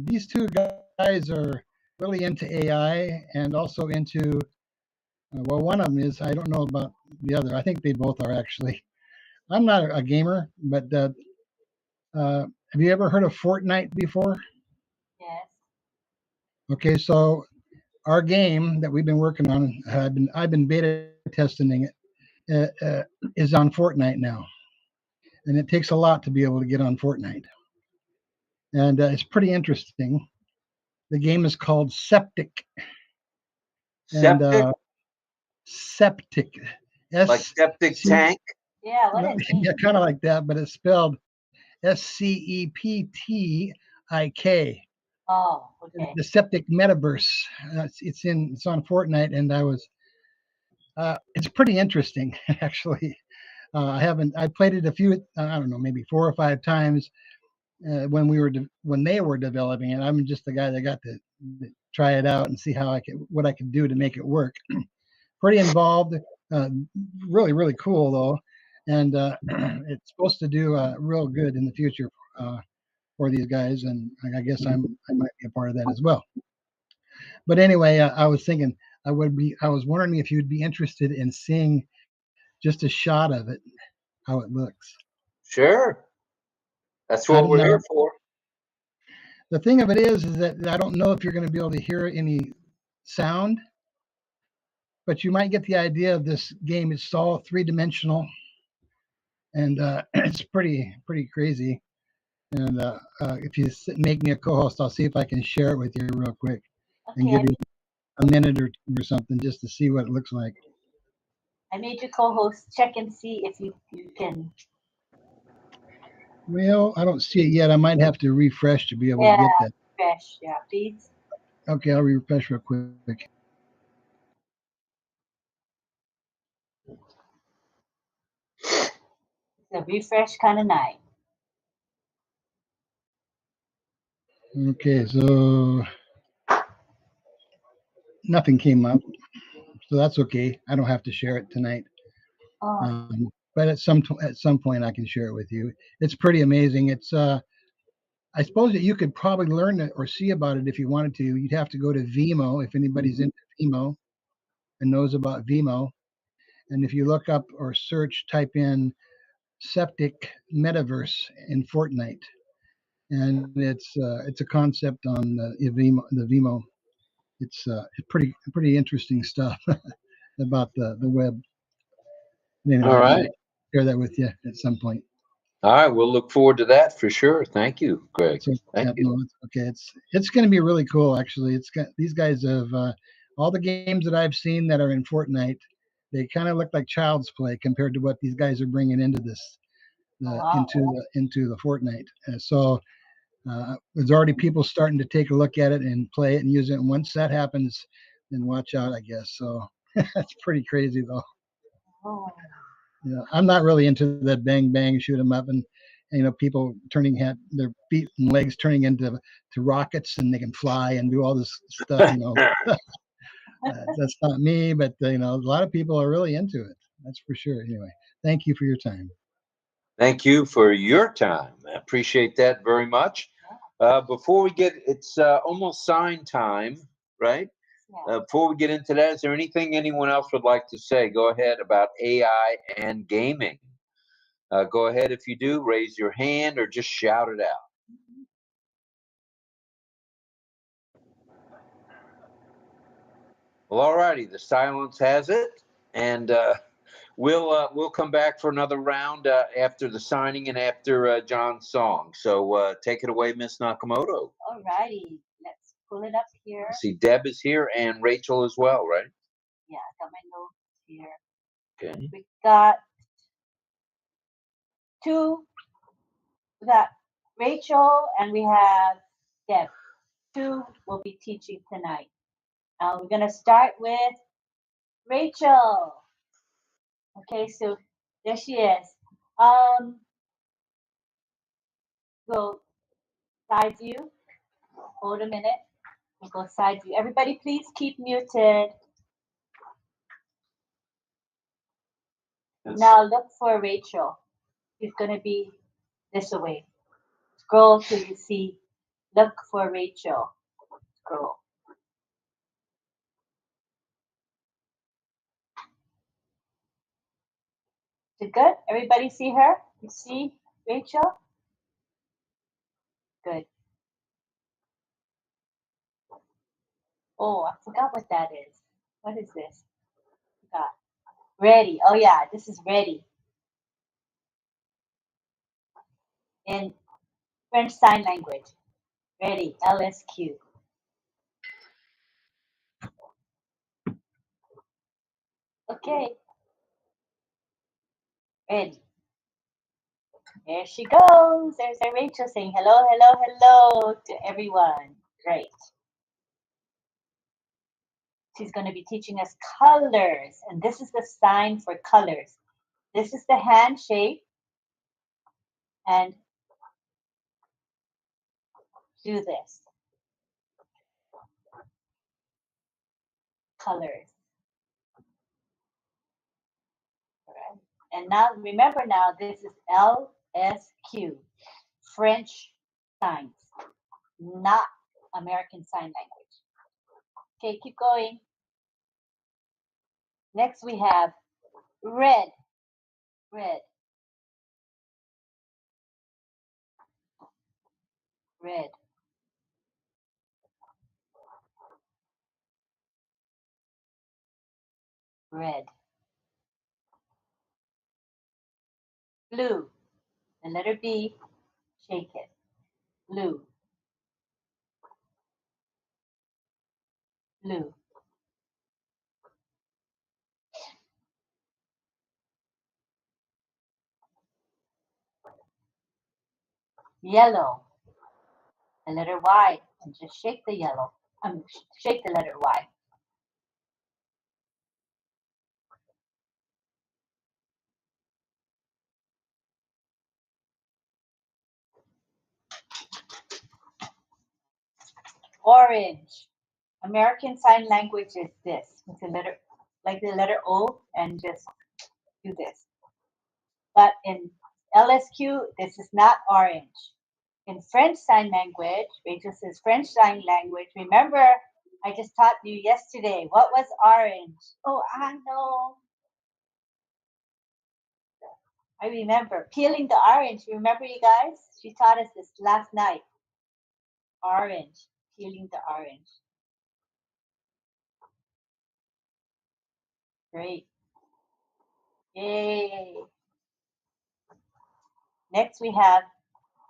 these two guys are really into AI and also into. Well, one of them is. I don't know about the other. I think they both are actually. I'm not a gamer, but have you ever heard of Fortnite before? Yes. Okay, so our game that we've been working on, I've been beta testing it, is on Fortnite now, and it takes a lot to be able to get on Fortnite, and it's pretty interesting. The game is called Septic. Septic? And Septic. Like septic tank? Yeah, what is it? Yeah, kind of like that, but it's spelled SCEPTIK. Oh, okay. The Septic Metaverse. It's on Fortnite, and it's pretty interesting actually. I played it a few, I don't know, maybe 4 or 5 times when they were developing it. I'm just the guy that got to try it out and see what I could do to make it work. Pretty involved, really, really cool though. And it's supposed to do real good in the future for these guys. And I guess I might be a part of that as well. But anyway, I was thinking I was wondering if you'd be interested in seeing just a shot of it, how it looks. Sure. That's what we're here for. The thing of it is that I don't know if you're going to be able to hear any sound, but you might get the idea of this game. It's all 3-dimensional, and it's pretty crazy. And if you make me a co-host, I'll see if I can share it with you real quick and give you a minute or two or something just to see what it looks like. I made you co-host. Check and see if you can. Well, I don't see it yet. I might have to refresh to be able to get that. Refresh, yeah, please. Okay, I'll refresh real quick. The refresh kind of nice. Okay, so nothing came up, so that's okay. I don't have to share it tonight. But at some point I can share it with you. It's pretty amazing. It's I suppose that you could probably learn it or see about it if you wanted to. You'd have to go to Vimo if anybody's into Vimo and knows about Vimo. And if you look up or type in Septic Metaverse in Fortnite, and it's a concept on the Vimo. It's pretty interesting stuff about the web. Anyway, all right. I'll share that with you at some point. All right, we'll look forward to that for sure. Thank you, Greg. Thank you. No, okay, it's going to be really cool. Actually, these guys have all the games that I've seen that are in Fortnite. They kind of look like child's play compared to what these guys are bringing into this into the Fortnite. So There's already people starting to take a look at it and play it and use it. And once that happens, then watch out, I guess. So that's pretty crazy, though. Oh. Yeah, I'm not really into that bang bang shoot 'em up and people turning their feet and legs turning into rockets and they can fly and do all this stuff. That's not me, but a lot of people are really into it. That's for sure. Anyway, thank you for your time. Thank you for your time. I appreciate that very much. Before we get, it's almost sign time, right? Before we get into that, is there anything anyone else would like to say? Go ahead about AI and gaming. Go ahead if you do, raise your hand or just shout it out. Well, all righty, the silence has it, and we'll come back for another round after the signing and after John's song. So take it away, Miss Nakamoto. All righty, let's pull it up here. See, Deb is here and Rachel as well, right? Yeah, I got my notes here. Okay. We got Rachel and we have Deb. Two will be teaching tonight. We're going to start with Rachel. Okay, so there she is. Go side view. Hold a minute. We'll go side view. Everybody, please keep muted. Now look for Rachel. She's going to be this way. Scroll till you see. Look for Rachel. Scroll. Is it good? Everybody see her? You see Rachel? Good. Oh, I forgot what that is. What is this? Forgot. Ready. Oh yeah, this is ready. In French Sign Language. Ready. LSQ. Okay. Ready. There she goes. There's our Rachel saying hello, hello, hello to everyone. Great. She's going to be teaching us colors. And this is the sign for colors. This is the hand shape. And do this. Colors. All right. And now, remember now, this is LSQ. French signs, not American Sign Language. Okay, keep going. Next we have red. Red. Red. Red. Blue. The letter B. Shake it. Blue. Blue. Yellow. The letter Y. And just shake the yellow. Shake the letter Y. Orange. American Sign Language is this. It's a letter, like the letter O, and just do this. But in LSQ, this is not orange. In French Sign Language, Rachel says French Sign Language. Remember, I just taught you yesterday. What was orange? Oh, I know. I remember. Peeling the orange. Remember, you guys? She taught us this last night. Orange. Peeling the orange. Great. Yay. Next, we have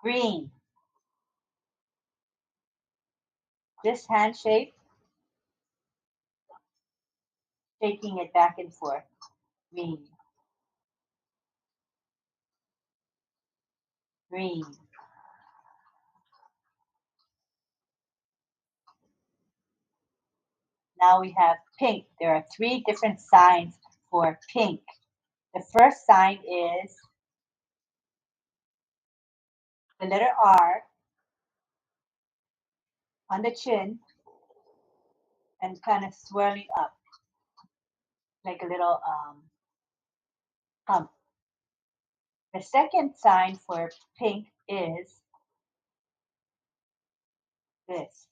green. This hand shape, shaking it back and forth. Green. Green. Now we have pink. There are 3 different signs for pink. The first sign is the letter R on the chin and kind of swirling up like a little hump. The second sign for pink is this,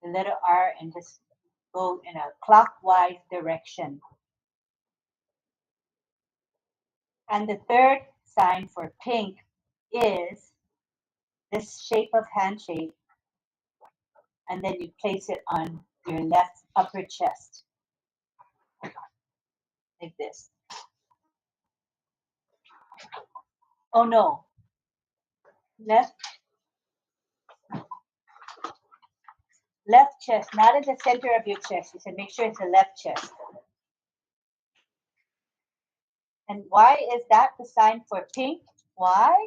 the letter R, and just go in a clockwise direction. And the third sign for pink is this shape of handshake, and then you place it on your left upper chest, like this. Oh no, left chest, not in the center of your chest. You said make sure it's the left chest. And why is that the sign for pink? Why?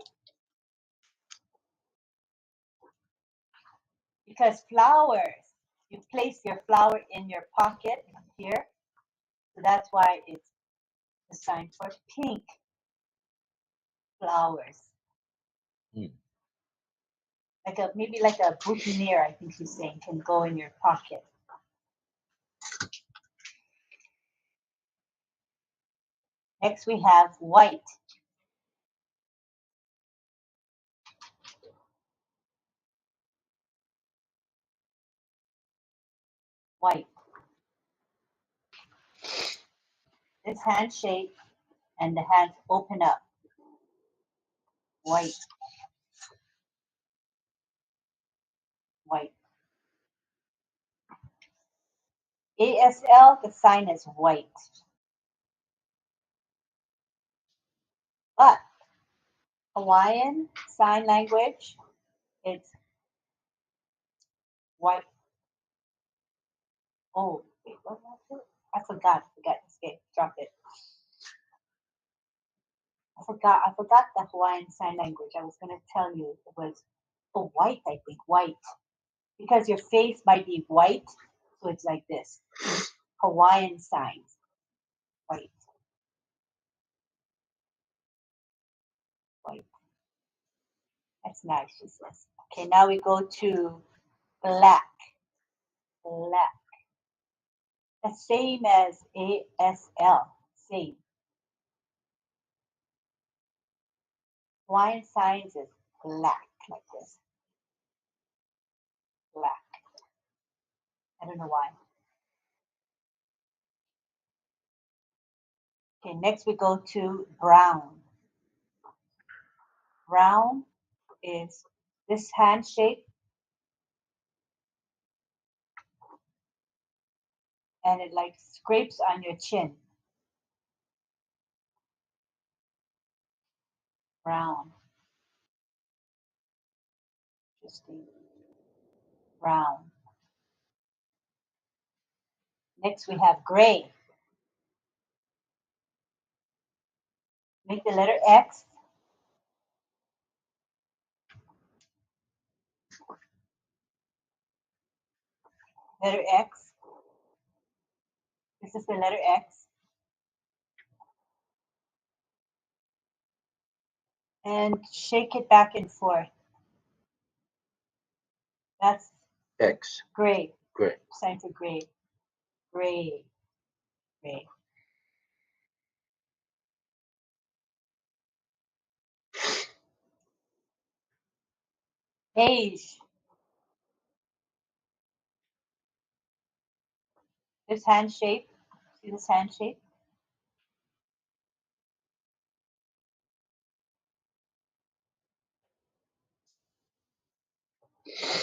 Because flowers, you place your flower in your pocket here. So that's why it's the sign for pink flowers. Like maybe like a boutonniere, I think he's saying, can go in your pocket. Next we have white. White. This handshake and the hands open up. White. White. ASL, the sign is white. But Hawaiian Sign Language, it's white. Oh, wait, what was it? I forgot. Okay, dropped it. I forgot the Hawaiian Sign Language. I was going to tell you it was white, I think, white. Because your face might be white, so it's like this. Hawaiian signs, white. White. That's nice, she says. Okay, now we go to black. Black. The same as ASL. Same. Hawaiian signs is black, like this. Black. I don't know why. Okay, next we go to brown. Brown is this hand shape, and it like scrapes on your chin. Brown. Interesting. Brown. Next we have gray. Make the letter X. Letter X. This is the letter X. And shake it back and forth. That's X. gray. Gray. Sign for gray. Gray. Gray. Beige. This hand shape. See this hand shape?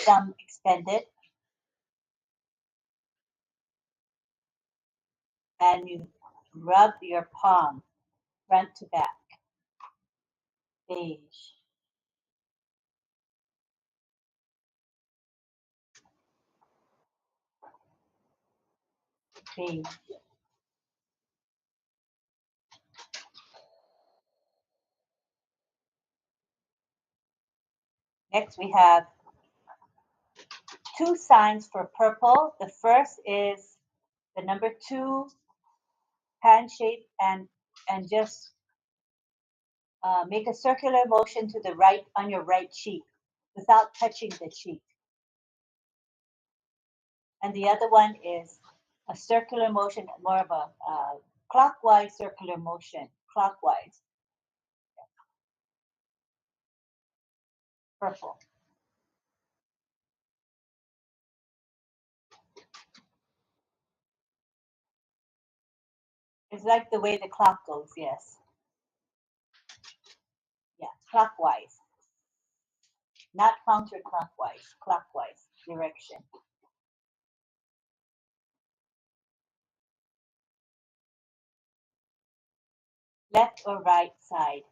Thumb extended. And you rub your palm front to back. Beige. Beige. Next we have 2 signs for purple. The first is the number 2 hand shape and just make a circular motion to the right on your right cheek without touching the cheek. And the other one is a circular motion, more of a clockwise circular motion, clockwise. Purple. It's like the way the clock goes, yes. Yeah, clockwise. Not counterclockwise, clockwise direction. Left or right side.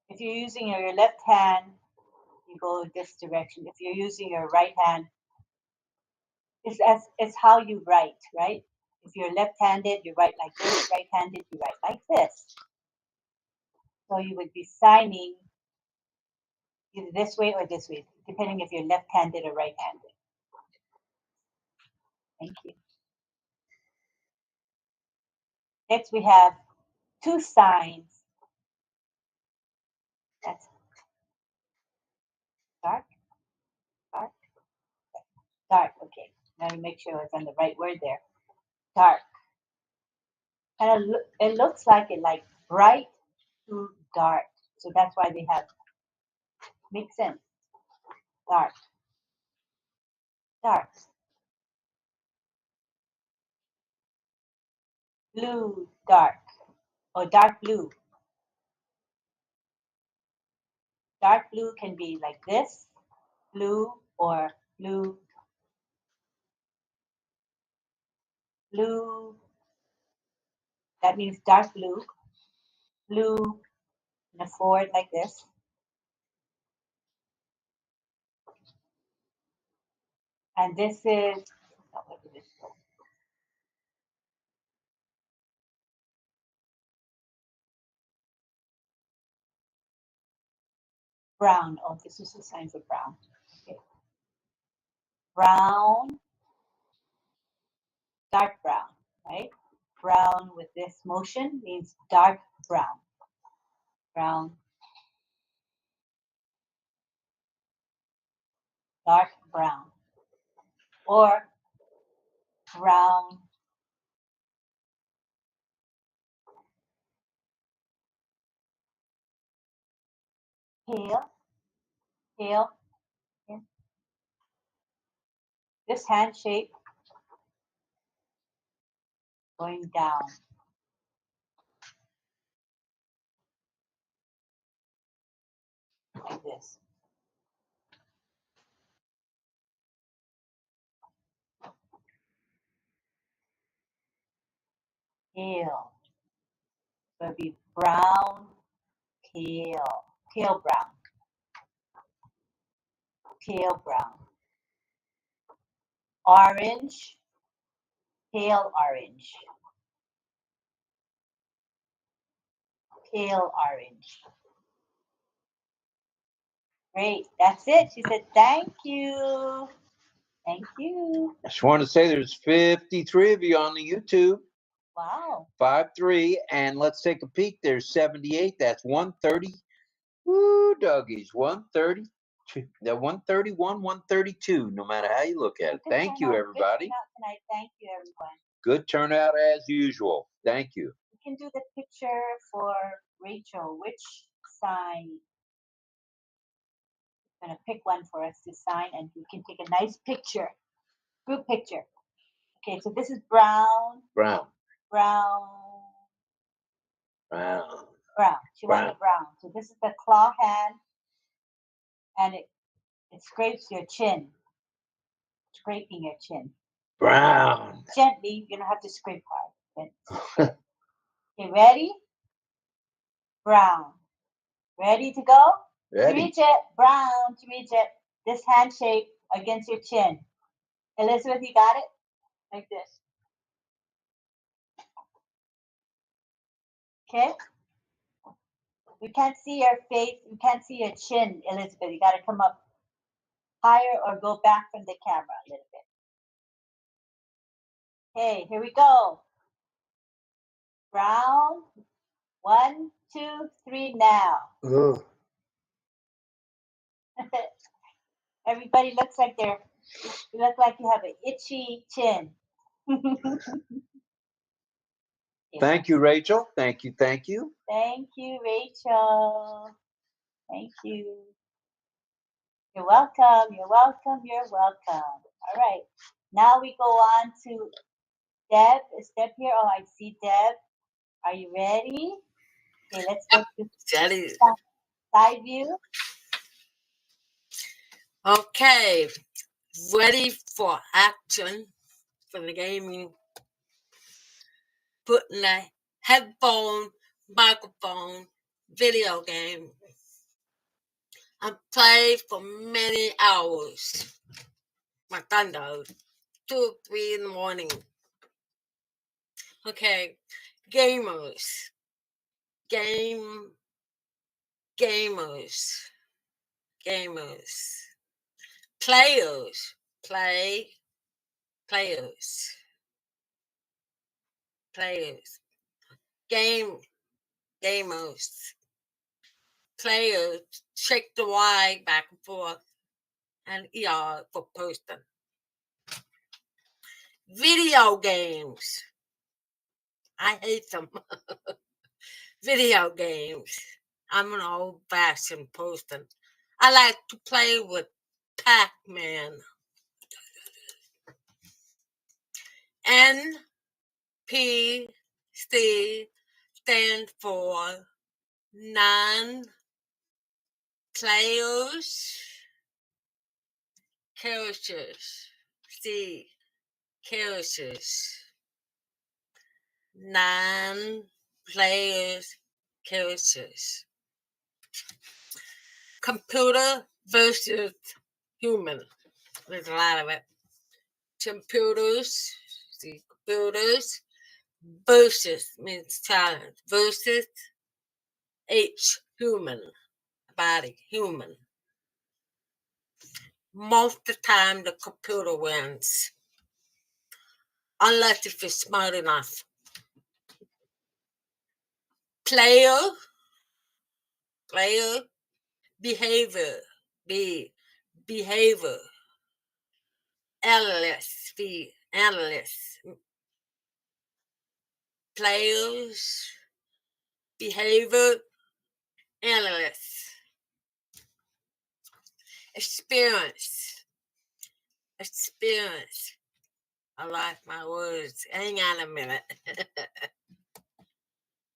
If you're using your left hand, you go this direction. If you're using your right hand, it's how you write, right? If you're left-handed, you write like this. Right-handed, you write like this. So you would be signing either this way or this way, depending if you're left-handed or right-handed. Thank you. Next, we have 2 signs. That's dark, dark, dark. Okay, now to make sure it's on the right word there. Dark. And it looks like it like bright to dark. So that's why they have, makes sense. Dark, dark. Blue, dark, or dark blue. Dark blue can be like this, blue, or blue, blue. That means dark blue, blue in a forward like this. And this is, brown. Oh, this is the sign for brown. Okay. Brown, dark brown, right? Brown with this motion means dark brown. Brown, dark brown. Or brown, pale, pale. Okay. This hand shape going down. Like this. Pale. So it'd be brown, pale, pale brown, pale brown. Orange, pale orange, pale orange. Great, that's it. She said, thank you. Thank you. I just want to say there's 53 of you on the YouTube. Wow. 53, and let's take a peek. There's 78. That's 130. Woo, doggies. 130. The 131, 132, no matter how you look at it. Thank you, everybody. Good turnout tonight. Thank you, everyone. Good turnout as usual. Thank you. We can do the picture for Rachel. Which sign? I'm going to pick one for us to sign, and we can take a nice picture. Group picture. Okay, so this is brown. Brown. Brown. Brown. Brown. She wanted brown. So this is the claw hand, and it scrapes your chin. Scraping your chin. Brown. Gently. You don't have to scrape hard. Okay, ready? Brown. Ready to go? Ready. To reach it. Brown. To reach it. This hand shape against your chin. Elizabeth, you got it? Like this. Okay? We can't see your face. We can't see your chin, Elizabeth. You got to come up higher or go back from the camera a little bit. Okay, here we go. Round 1, 2, 3 now. Ugh. Everybody looks like you look like you have an itchy chin. Thank you, Rachel. Thank you. Thank you. Thank you, Rachel. Thank you. You're welcome. You're welcome. You're welcome. All right. Now we go on to Deb. Is Deb here? Oh, I see Deb. Are you ready? Okay, let's go to side view. Okay, ready for action for the gaming. Putting a headphone, microphone, video game. I played for many hours. My thunder, 2 or 3 in the morning. Okay, gamers. Gamers. Players. Players. Gamers. Players. Shake the Y back and forth. And ER for person. Video games. I hate them. Video games. I'm an old-fashioned person. I like to play with Pac-Man. NPC stands for non-players, characters. Characters. Non-players, characters. Computer versus human. There's a lot of it. Computers versus means challenge. Versus human. Body, human. Most of the time the computer wins. Unless if you're smart enough. Player, behavior, behavior. Analyst, analyst. Players, behavior, analyst. Experience. I like my words. Hang on a minute.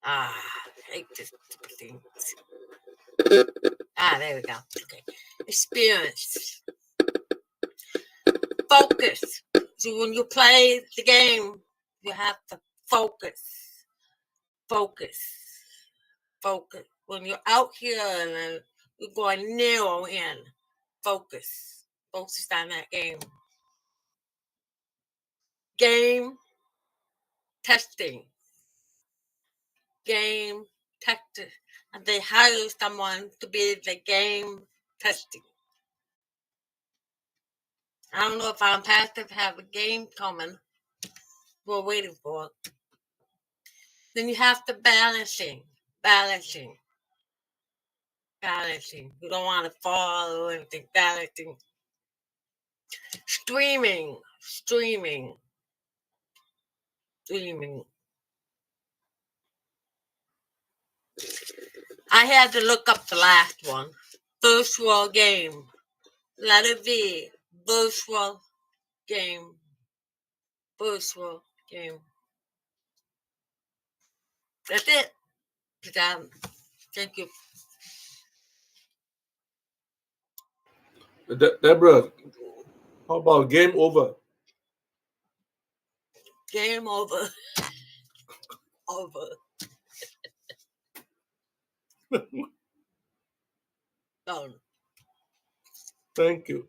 I hate this thing. There we go. Okay. Experience. Focus. So when you play the game, you have to focus. When you're out here and you're going narrow in, focus on that game. Game testing. And they hire someone to be the game testing. I don't know if Unpassive have a game coming. We're waiting for it. Then you have to balancing. You don't want to fall or anything. Balancing. Streaming. I had to look up the last one. Virtual game. Letter V. Virtual game. That's it. Thank you. Deborah, how about game over? Game over. Done. Thank you.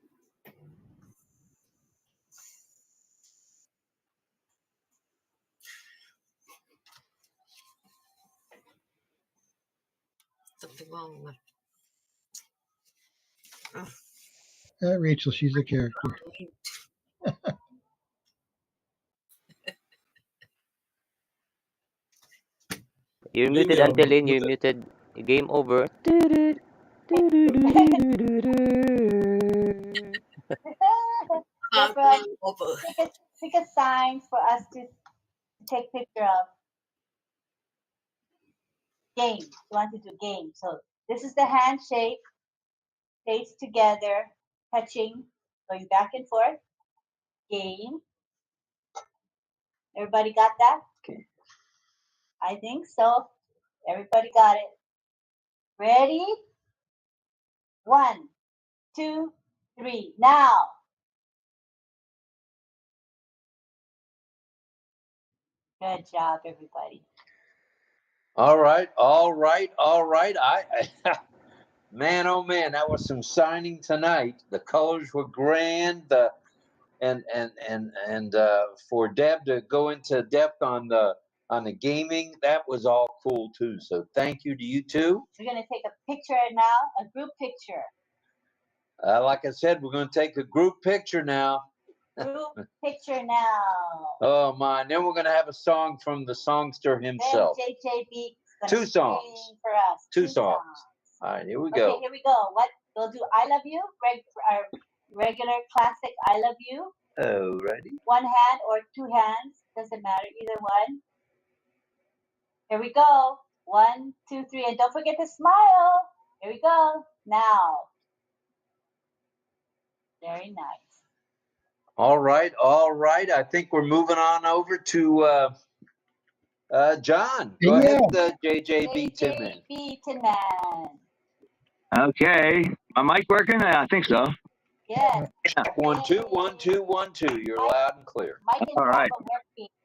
Something wrong with Rachel, she's a character. You're muted, you're Until Lynn. You're muted. muted. Game over. Deborah, pick a sign for us to take picture of. Game. You want to do game. So this is the handshake. Face together, touching, going back and forth. Game. Everybody got that? Okay. I think so. Everybody got it. Ready? 1, 2, 3. Now. Good job, everybody. All right, all right, all right. Man, oh man, that was some signing tonight. The colors were grand. And for Deb to go into depth on the gaming, that was all cool too. So thank you to you two. We're gonna take a picture now, a group picture. Like I said, we're gonna take a group picture now. Group picture now. Oh my! And then we're gonna have a song from the songster himself. Then JJB. Two songs. For us. Two songs. All right, here we go. Okay, here we go. What we'll do? I love you. Our regular classic. I love you. Alrighty. One hand or two hands, doesn't matter, either one. Here we go. 1, 2, 3, and don't forget to smile. Here we go. Now. Very nice. All right, all right. I think we're moving on over to John. Go ahead, JJB Tinman. JJB Tinman. Okay, my mic working? I think so. Yes. Yeah. 1, 2, 1, 2, 1, 2. You're loud and clear. All right.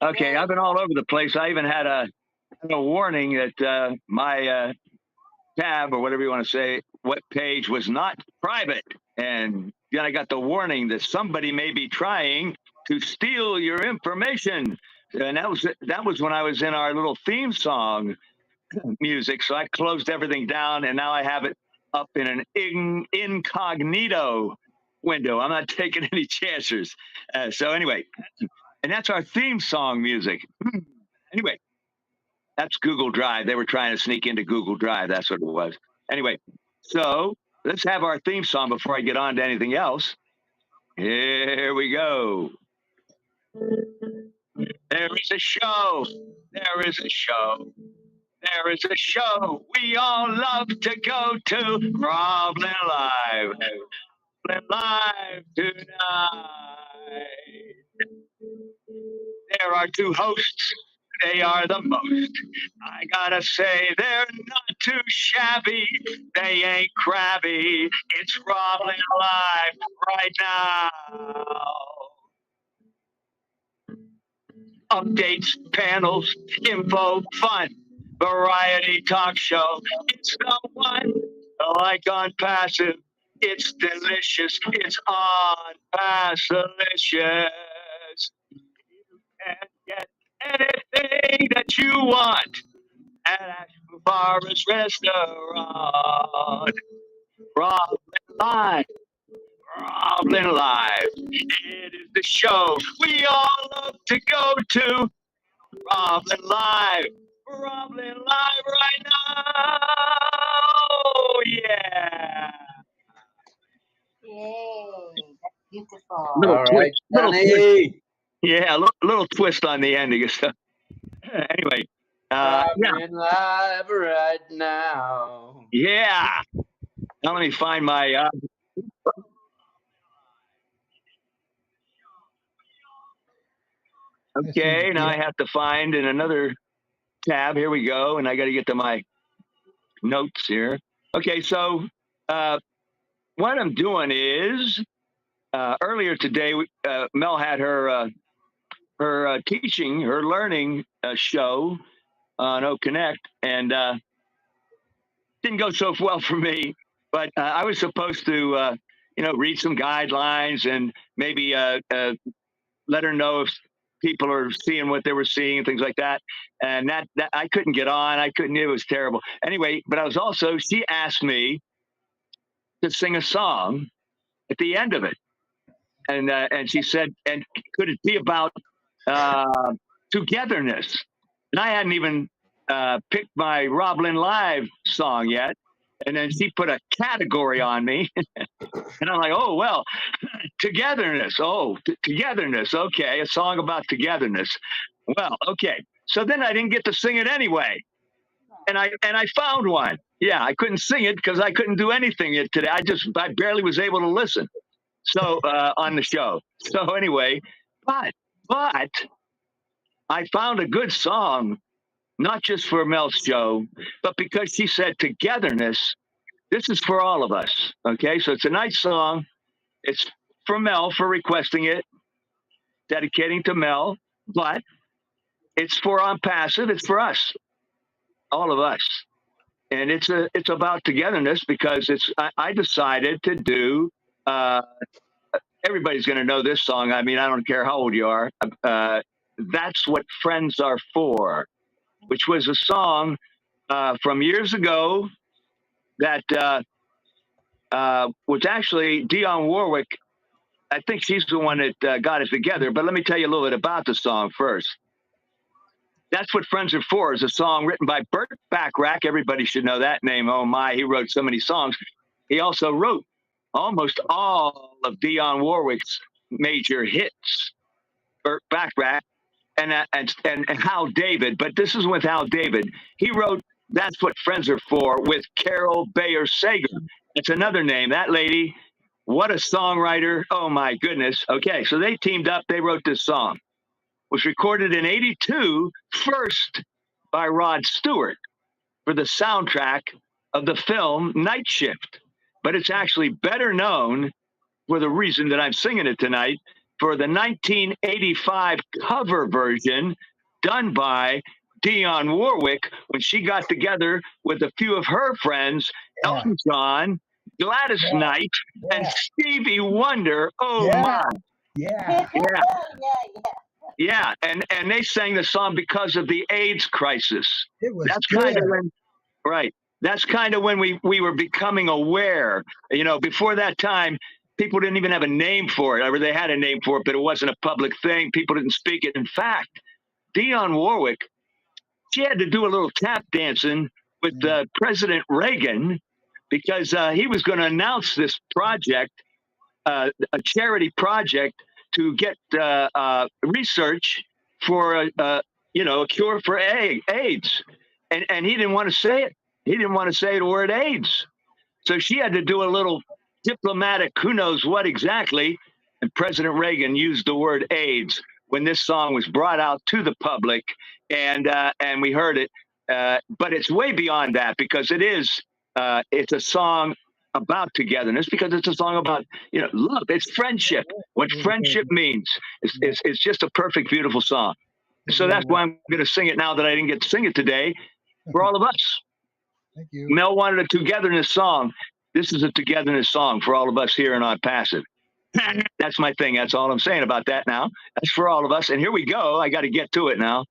Okay, I've been all over the place. I even had a warning that my tab, or whatever you want to say, what page was not private. And then I got the warning that somebody may be trying to steal your information. And that was when I was in our little theme song music. So I closed everything down, and now I have it up in an incognito window. I'm not taking any chances. So anyway, and that's our theme song music. Anyway, that's Google Drive. They were trying to sneak into Google Drive. That's what it was. Anyway, so let's have our theme song before I get on to anything else. Here we go. There is a show. There is a show. There is a show we all love to go to. RobLynn Live. RobLynn Live tonight. There are two hosts. They are the most. I gotta say, they're not too shabby. They ain't crabby. It's RobLynn Live right now. Updates, panels, info, fun, variety talk show. It's the one like Unpassive. It's delicious. It's Unpassilicious. You can get anything that you want at Ashford Forest Restaurant. RobLynn Live. RobLynn Live. It is the show we all love to go to. RobLynn Live. RobLynn Live right now. Yeah. Yay. That's beautiful. All right, little Johnny. twist. Yeah, little twist on the ending. Anyway. RobLynn Live right now. Yeah. Now let me find my. Okay, now I have to find in another tab. Here we go, and I got to get to my notes here. Okay, so what I'm doing is earlier today, Mel had her teaching, her learning show on OConnect, and didn't go so well for me. But I was supposed to, read some guidelines and maybe let her know if people are seeing what they were seeing and things like that. And that I couldn't get on. It was terrible. Anyway, but she asked me to sing a song at the end of it. And she said, and could it be about togetherness? And I hadn't even picked my RobLynn Live song yet. And then she put a category on me. And I'm like, oh, well, togetherness. Oh, togetherness. Okay, a song about togetherness. Well, okay. So then I didn't get to sing it anyway. And I found one. Yeah, I couldn't sing it because I couldn't do anything today. I barely was able to listen. So on the show. So anyway, but I found a good song, not just for Mel's show, but because she said togetherness. This is for all of us. Okay, so it's a nice song. It's for Mel for requesting it, dedicating to Mel, but it's for ONPASSIVE. It's for us, all of us. And it's about togetherness because I decided to do, everybody's going to know this song. I mean, I don't care how old you are. That's What Friends Are For, which was a song from years ago that was actually Dionne Warwick. I think she's the one that got it together. But let me tell you a little bit about the song first. That's What Friends Are For is a song written by Burt Bacharach. Everybody should know that name. Oh, my. He wrote so many songs. He also wrote almost all of Dionne Warwick's major hits. Burt Bacharach and Hal David. But this is with Hal David. He wrote That's What Friends Are For with Carol Bayer Sager. It's another name. That lady, what a songwriter. Oh, my goodness. Okay, so they teamed up. They wrote this song. Was recorded in '82, first by Rod Stewart for the soundtrack of the film Night Shift. But it's actually better known for the reason that I'm singing it tonight, for the 1985 cover version done by Dionne Warwick when she got together with a few of her friends, Elton John, Gladys Knight, and Stevie Wonder. Oh, my. Yeah. Yeah, and they sang the song because of the AIDS crisis. It was That's good. kind of when, right. That's kind of when we were becoming aware. You know, before that time, people didn't even have a name for it, or they had a name for it, but it wasn't a public thing. People didn't speak it. In fact, Dionne Warwick, she had to do a little tap dancing with President Reagan because he was going to announce this project, a charity project to get research for a cure for AIDS, and he didn't want to say it. He didn't want to say the word AIDS, so she had to do a little diplomatic, who knows what exactly. And President Reagan used the word AIDS when this song was brought out to the public, and we heard it. But it's way beyond that because it's a song about togetherness, because it's a song about love. It's friendship. What friendship means. It's just a perfect, beautiful song. So that's why I'm going to sing it now that I didn't get to sing it today, for all of us. Thank you. Mel wanted a togetherness song. This is a togetherness song for all of us here in ONPASSIVE. That's my thing. That's all I'm saying about that now. That's for all of us. And here we go. I got to get to it now.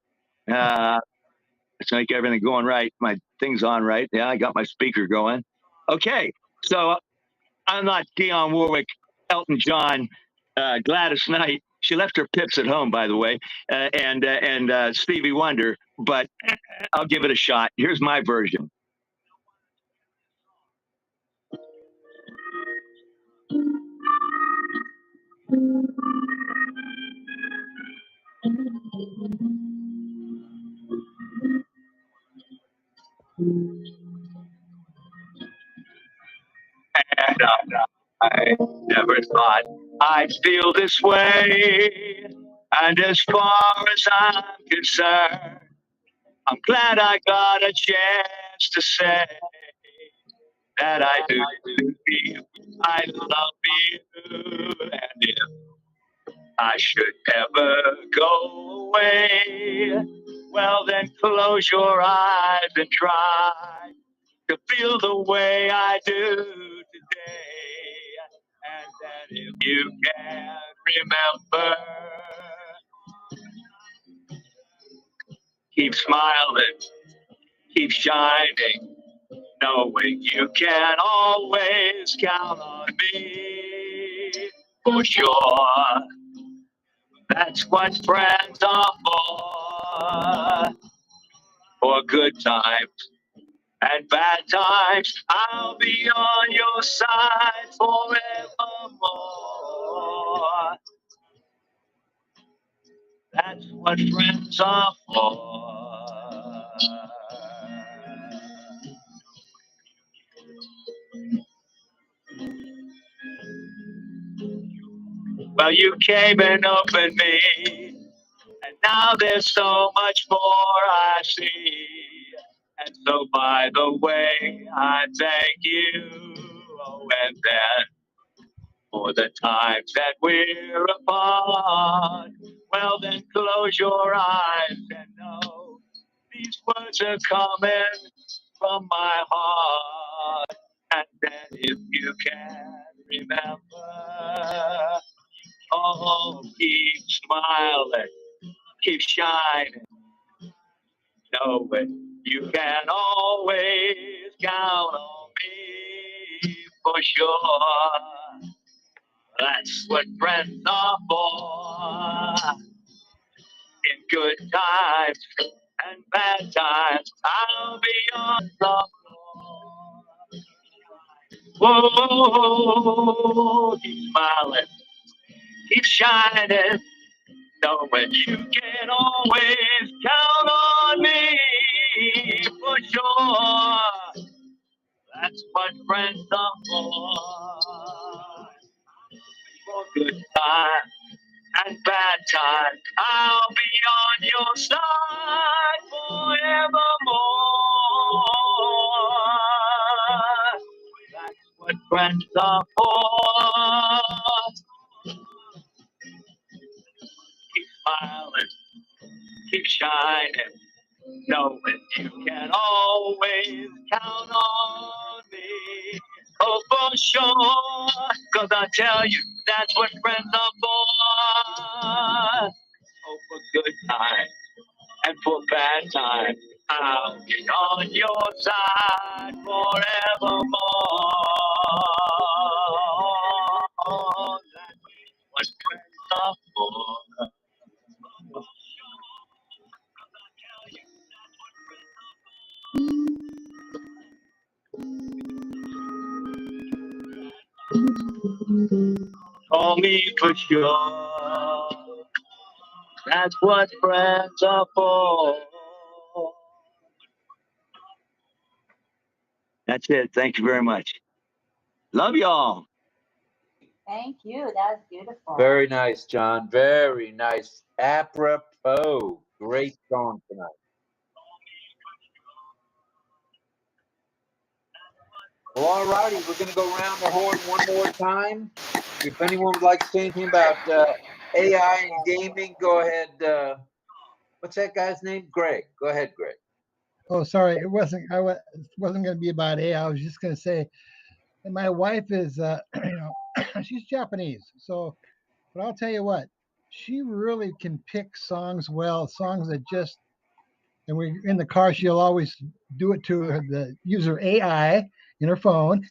Let's make everything going right. My thing's on right. Yeah, I got my speaker going. Okay. So I'm not Dionne Warwick, Elton John, Gladys Knight. She left her pips at home, by the way, and Stevie Wonder. But I'll give it a shot. Here's my version. And I never thought I'd feel this way. And as far as I'm concerned, I'm glad I got a chance to say that I do feel I love you. And if I should ever go away, well, then close your eyes and try to feel the way I do today. And then if you can remember, keep smiling, keep shining, knowing you can always count on me. For sure, that's what friends are for. for good times and bad times. I'll be on your side forevermore. That's what friends are for. Well, you came and opened me, and now there's so much more I see. And so, by the way, I thank you, oh, and then for the times that we're apart. Well, then close your eyes and know these words are coming from my heart. And then if you can remember, oh, keep smiling, keep shining. Know it, you can always count on me for sure. That's what friends are for. In good times and bad times, I'll be on the floor. Whoa, keep smiling, keep shining. Knowing you can always count on me for sure. That's what friends are for good times and bad times. I'll be on your side forevermore. That's what friends are for. Keep smiling, keep shining, knowing you can always count on me. Oh, for sure, 'cause I tell you, that's what friends are for. Oh, for good times and for bad times, I'll be on your side forevermore. That's what friends are for. Call me for sure. That's what friends are for. That's it. Thank you very much. Love y'all. Thank you. That was beautiful. Very nice, John. Very nice. Apropos. Great song tonight. Well, all righty. We're going to go around the horn one more time. If anyone would like to say anything about AI and gaming, go ahead. What's that guy's name? Greg. Go ahead, Greg. Oh, sorry. It wasn't going to be about AI. I was just going to say that my wife is, she's Japanese. So, but I'll tell you what, she really can pick songs well, songs that just, and we're in the car, she'll always do it to the user AI in her phone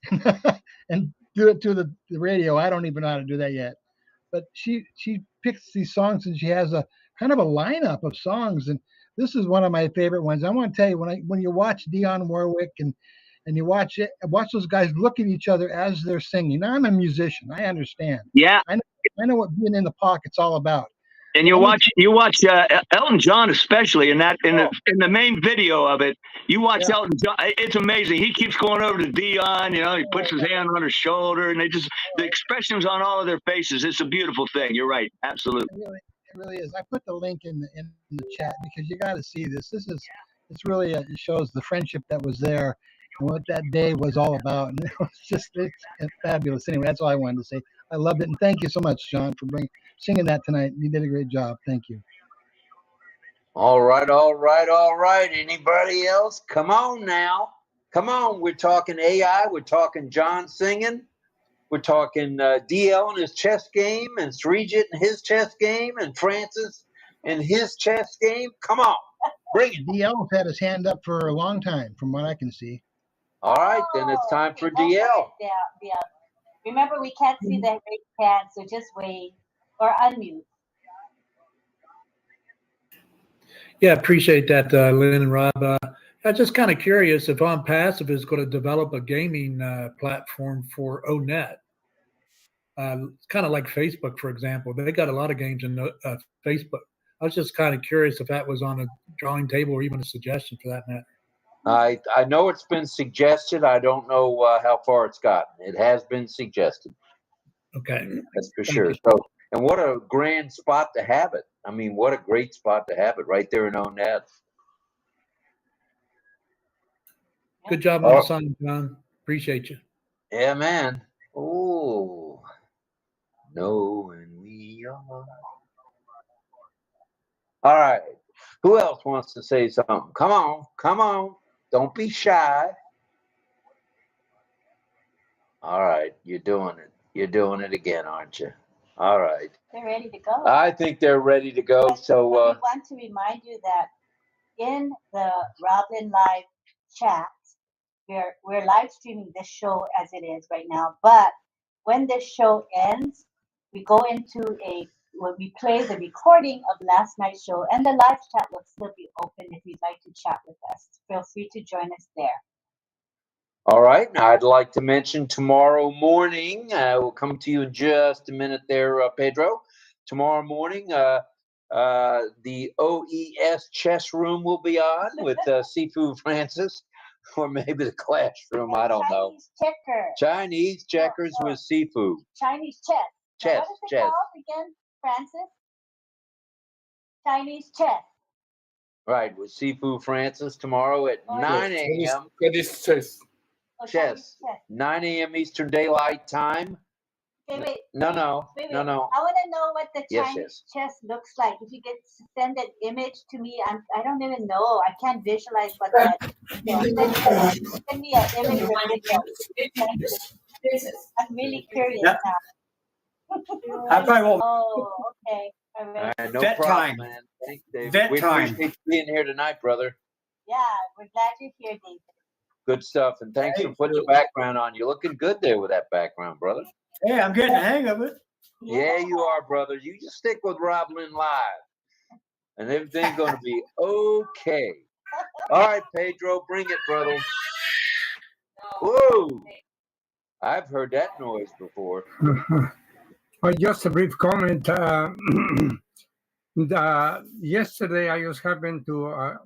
and do it to the radio. I don't even know how to do that yet. But she picks these songs and she has a kind of a lineup of songs. And this is one of my favorite ones. I want to tell you, when you watch Dionne Warwick and you watch those guys look at each other as they're singing. Now, I'm a musician. I understand. Yeah. I know what being in the pocket's all about. And you watch Elton John, especially in the main video of it. You watch Elton John; it's amazing. He keeps going over to Dionne. He puts his hand on her shoulder, and the expressions on all of their faces. It's a beautiful thing. You're right, absolutely. It really is. I put the link in the chat because you got to see this. It's really it shows the friendship that was there and what that day was all about. And it's fabulous. Anyway, that's all I wanted to say. I loved it, and thank you so much, John, for singing that tonight. You did a great job. Thank you. All right. Anybody else? Come on now. Come on. We're talking AI. We're talking John singing. We're talking DL and his chess game, and Srijit and his chess game, and Francis and his chess game. Come on. Bring it. DL's had his hand up for a long time, from what I can see. All right, then it's time for DL. Yeah. Remember, we can't see the raised hand, so just wait or unmute. Yeah, appreciate that, Lynn and Rob. I'm just kind of curious if ONPASSIVE is going to develop a gaming platform for ONET. Kind of like Facebook, for example. They got a lot of games in Facebook. I was just kind of curious if that was on a drawing table or even a suggestion for that matter. I know it's been suggested. I don't know how far it's gotten. It has been suggested. Okay. That's for sure. So, and what a grand spot to have it. I mean, what a great spot to have it right there in ONET. Good job on the song, John. Appreciate you. Yeah, man. Oh, knowing we are. All right. Who else wants to say something? Come on. Come on. Don't be shy. All right. You're doing it. You're doing it again, aren't you? All right. They're ready to go. I think they're ready to go. So we want to remind you that in the RobLynn Live chat, we're live streaming this show as it is right now. But when this show ends, we go into when we play the recording of last night's show, and the live chat will still be open if you'd like to chat with us. Feel free to join us there. all right. Now, I'd like to mention tomorrow morning, we'll come to you in just a minute there, Pedro. Tomorrow morning, the OES chess room will be on with 𝗚𝗺𝗴 Francis, or maybe the classroom. I don't know. Chinese checkers with 𝗚𝗺𝗴. Chinese chess. Chess. What is it called again, Francis? Chinese chess. Right, with 𝗚𝗺𝗴 Francis tomorrow at 9 a.m. Chess. 9 a.m. Eastern Daylight Time. Wait. No. I want to know what the Chinese chess looks like. If you could send an image to me, I don't even know. I can't visualize what that is. Send me an image or video. I'm really curious now. I probably won't. Oh, okay. All right. No Vet problem, time. man. Thanks, David. Vet We time. appreciate you being here tonight, brother. Yeah, we're glad you're here, David. Good stuff, and thanks for putting the background on. You're looking good there with that background, brother. Hey, I'm getting the hang of it. Yeah, you are, brother. You just stick with RobLynn Live, and everything's going to be okay. All right, Pedro, bring it, brother. Whoa! I've heard that noise before. Well, just a brief comment. Yesterday, I just happened to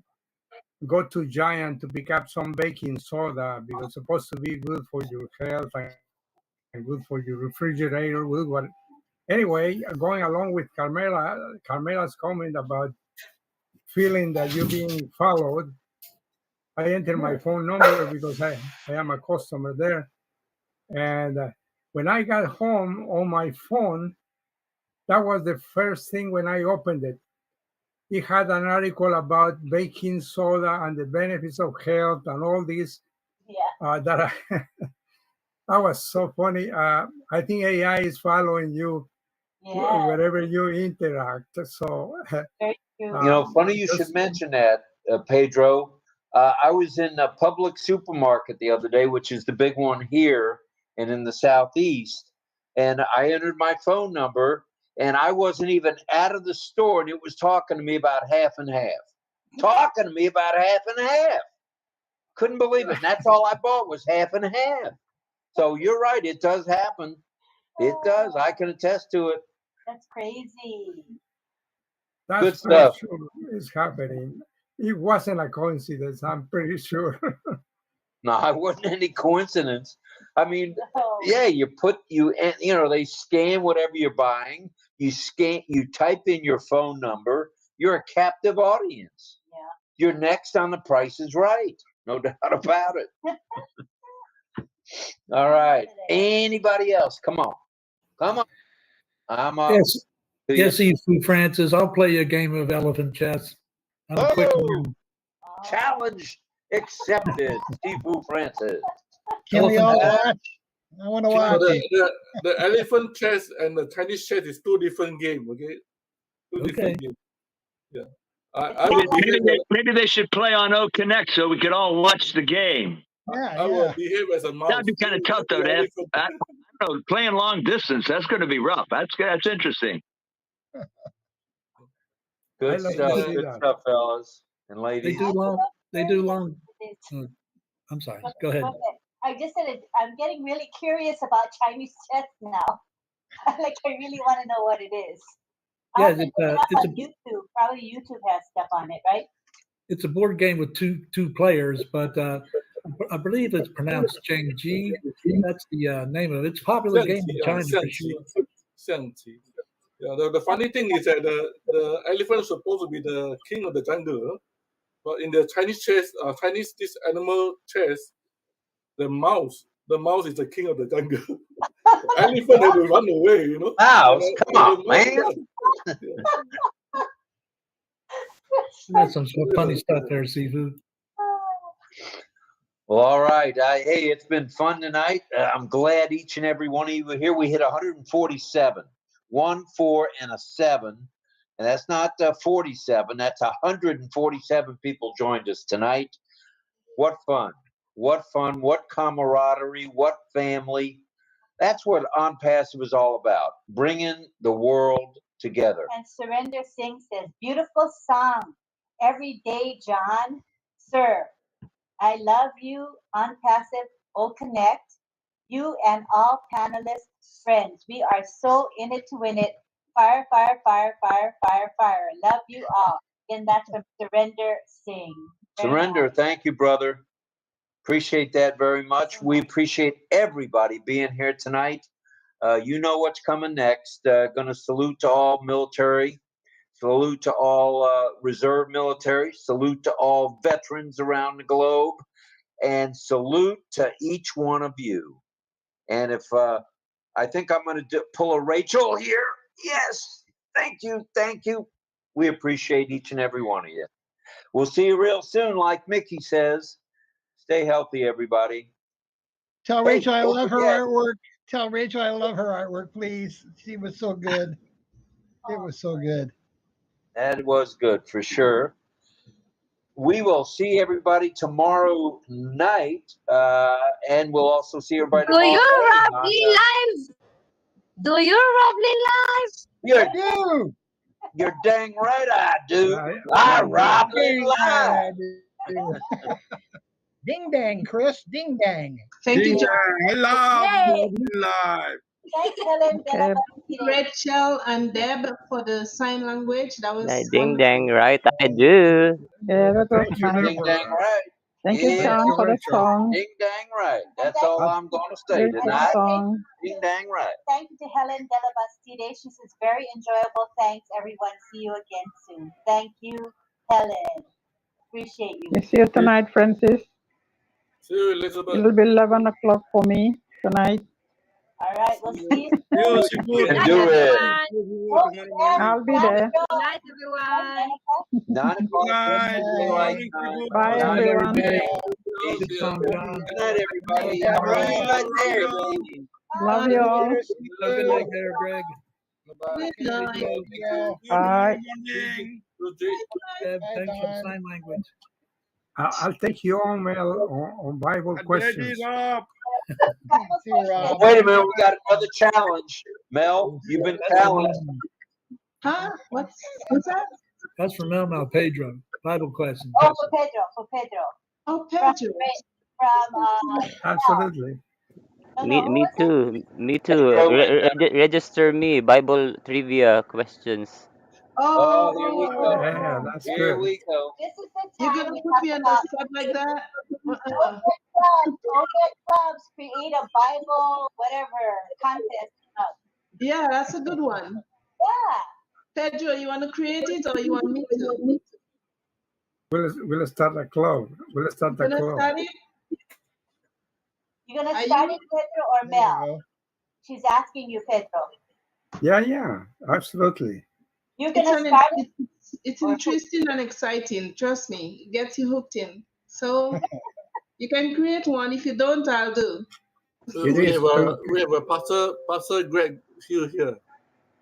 go to Giant to pick up some baking soda because it's supposed to be good for your health and good for your refrigerator. Anyway, going along with Carmela's comment about feeling that you're being followed, I entered my phone number because I am a customer there. And when I got home on my phone, that was the first thing when I opened it. It had an article about baking soda and the benefits of health and all this. Yeah. That was so funny. I think AI is following you wherever you interact. So, funny you should mention that, Pedro. I was in a public supermarket the other day, which is the big one here and in the Southeast, and I entered my phone number, and I wasn't even out of the store, and it was talking to me about half and half. Talking to me about half and half. Couldn't believe it. And that's all I bought was half and half. So you're right. It does happen. It does. I can attest to it. That's crazy. That's good stuff. Sure is happening. It wasn't a coincidence. I'm pretty sure. No, it wasn't any coincidence. I mean, yeah, they scan whatever you're buying. You type in your phone number. You're a captive audience. Yeah. You're next on The Price is Right. No doubt about it. All right. Anybody else? Come on. I'm up. Yes, 𝗚𝗺𝗴 Francis. I'll play you a game of elephant chess. I'm a quick one. Challenge accepted, 𝗚𝗺𝗴 Francis. Can we all watch? I want to watch. The elephant chess and the Chinese chess is two different games, okay? Different games. Yeah. Maybe they should play on OConnect so we could all watch the game. I will behave as a mouse. That'd be kind of tough, though. I don't know, playing long distance, that's going to be rough. That's interesting. Good love stuff. to see Good that. stuff, fellas and They ladies. do long. They do long. It's- I'm sorry. Go ahead. I just said I'm getting really curious about Chinese chess now. Like I really want to know what it is. Yeah, I'll look it up on YouTube. Probably YouTube has stuff on it, right? it's a board game with two players, but I believe it's pronounced Changji. That's the name of it. It's a popular game in China for sure. Xiangqi. Yeah, the funny thing is that the elephant is supposed to be the king of the jungle, but in the Chinese chess, this animal chess, the mouse is the king of the jungle. The elephant had to run away, you know. Mouse, come on, man. That's some funny stuff there, Seafood. Well, all right. Hey, it's been fun tonight. I'm glad each and every one of you were here. We hit 147. 1, 4, and a 7. And that's not 47. That's 147 people joined us tonight. What fun. What fun. What camaraderie. What family. That's what ONPASSIVE is all about. Bringing the world together. And Surrender Singh says, beautiful song every day, John. Sir, I love you, ONPASSIVE OConnect, you and all panelists, friends. We are so in it to win it. Fire, fire, fire, fire, fire, fire. Love you all. And that's from Surrender Singh. Surrender, thank you, brother. Appreciate that very much. We appreciate everybody being here tonight. You know what's coming next. Going to salute to all military, salute to all reserve military, salute to all veterans around the globe, and salute to each one of you. And if I think I'm going to pull a Rachel here. Yes, thank you, thank you. We appreciate each and every one of you. We'll see you real soon, like Mickey says. Stay healthy, everybody. Tell Rachel I love her artwork. Tell Rachel I love her artwork, please. She was so good. It was so good. That was good for sure. We will see everybody tomorrow night, and we'll also see everybody Do tomorrow you morning. RobLynn live? Do you RobLynn live? You're dang right I do. I RobLynn live. Ding dang, Chris. Ding dang. Thank you, John. I love Yay. live. Thanks, Helen. Rachel and Deb for the sign language. That was Ding dang, right? I do. Yeah, that was nice. Ding dang right. Thank you, John, for the song. Ding dang right. That's all I'm going to say Very good tonight. song. Ding dang right. Thank you to Helen Della Bastide. She says, very enjoyable. Thanks, everyone. See you again soon. Thank you, Helen. Appreciate you. We see you tonight, Francis. See you, Elizabeth. It'll be 11 o'clock for me tonight. All right, we'll see you. You can do it. I'll be there. Good night, everyone. 9 o'clock. Bye, everyone. Good night, everybody. All right, there, ladies. Love you all. Good night there, Greg. Bye. Thanks for sign language. I'll take you on, Mel, on Bible questions. Wait a minute, we got another challenge. Mel, you've been challenged. Huh? What's that? That's from Mel Pedro. Bible question. Oh, for Pedro. Oh, Pedro. From Absolutely. Me too. Register me. Bible trivia questions. Oh, here we go. Yeah, that's Here good. we go. This is the You're time gonna we put me talk on the about spot like that? OConnect clubs, create a Bible, whatever, contest. Yeah, that's a good one. Yeah. Pedro, you want to create it or you want me to? We'll start a club. We'll start a Gonna club. start it? You're going to start it, Pedro, or Mel? She's asking you, Pedro. Yeah, absolutely. You're going to start it? It's interesting and exciting. Trust me, it gets you hooked in. So you can create one. If you don't, I'll do. We have a Pastor Greg here.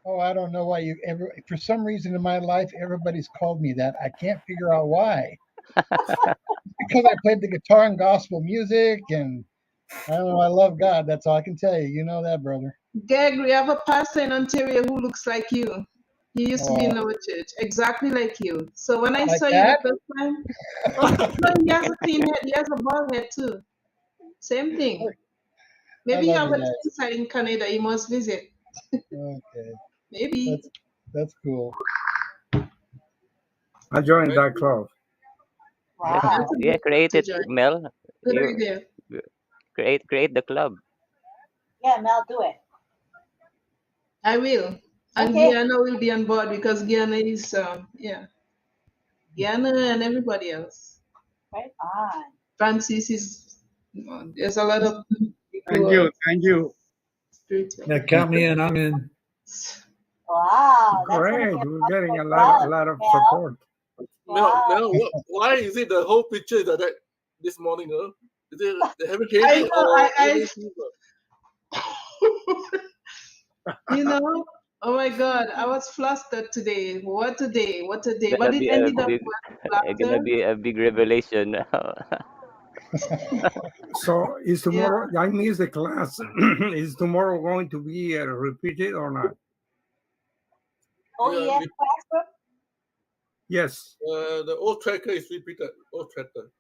Oh, I don't know why you ever. For some reason in my life, everybody's called me that. I can't figure out why. Because I played the guitar and gospel music, and I don't know. I love God. That's all I can tell you. You know that, brother. Greg, we have a pastor in Ontario who looks like you. He used to be in our church, exactly like you. So when I Like saw you that? the first time, no, he has a clean head. He has a bald head too. Same thing. Maybe you love have you a guys. inside in Canada. You must visit. Okay, Maybe. that's cool. I joined that club. Wow. Yeah, create it, join. Mel. Good You idea. create the club. Yeah, Mel, do it. I will. And Okay. Guyana will be on board because Guyana is, yeah, Guyana and everybody else. Right on. Francis is, there's a lot of people. Thank you. Thank you. Spiritual. Yeah, count me in. I'm in. Wow. That's gonna Great, be we're getting a fun, lot of Mel. support. Wow. Mel, why is it the whole picture is like that this morning? Is it they haven't changed I it know, or I only you know, oh my God, I was flustered today. What a day, what a day. But Gonna it be a ended up big, with gonna laughter. be a big revelation now. So is tomorrow? I missed the class. Is tomorrow going to be repeated or not? Oh, yes, classroom? Yes. The old tracker is repeated. Old tracker.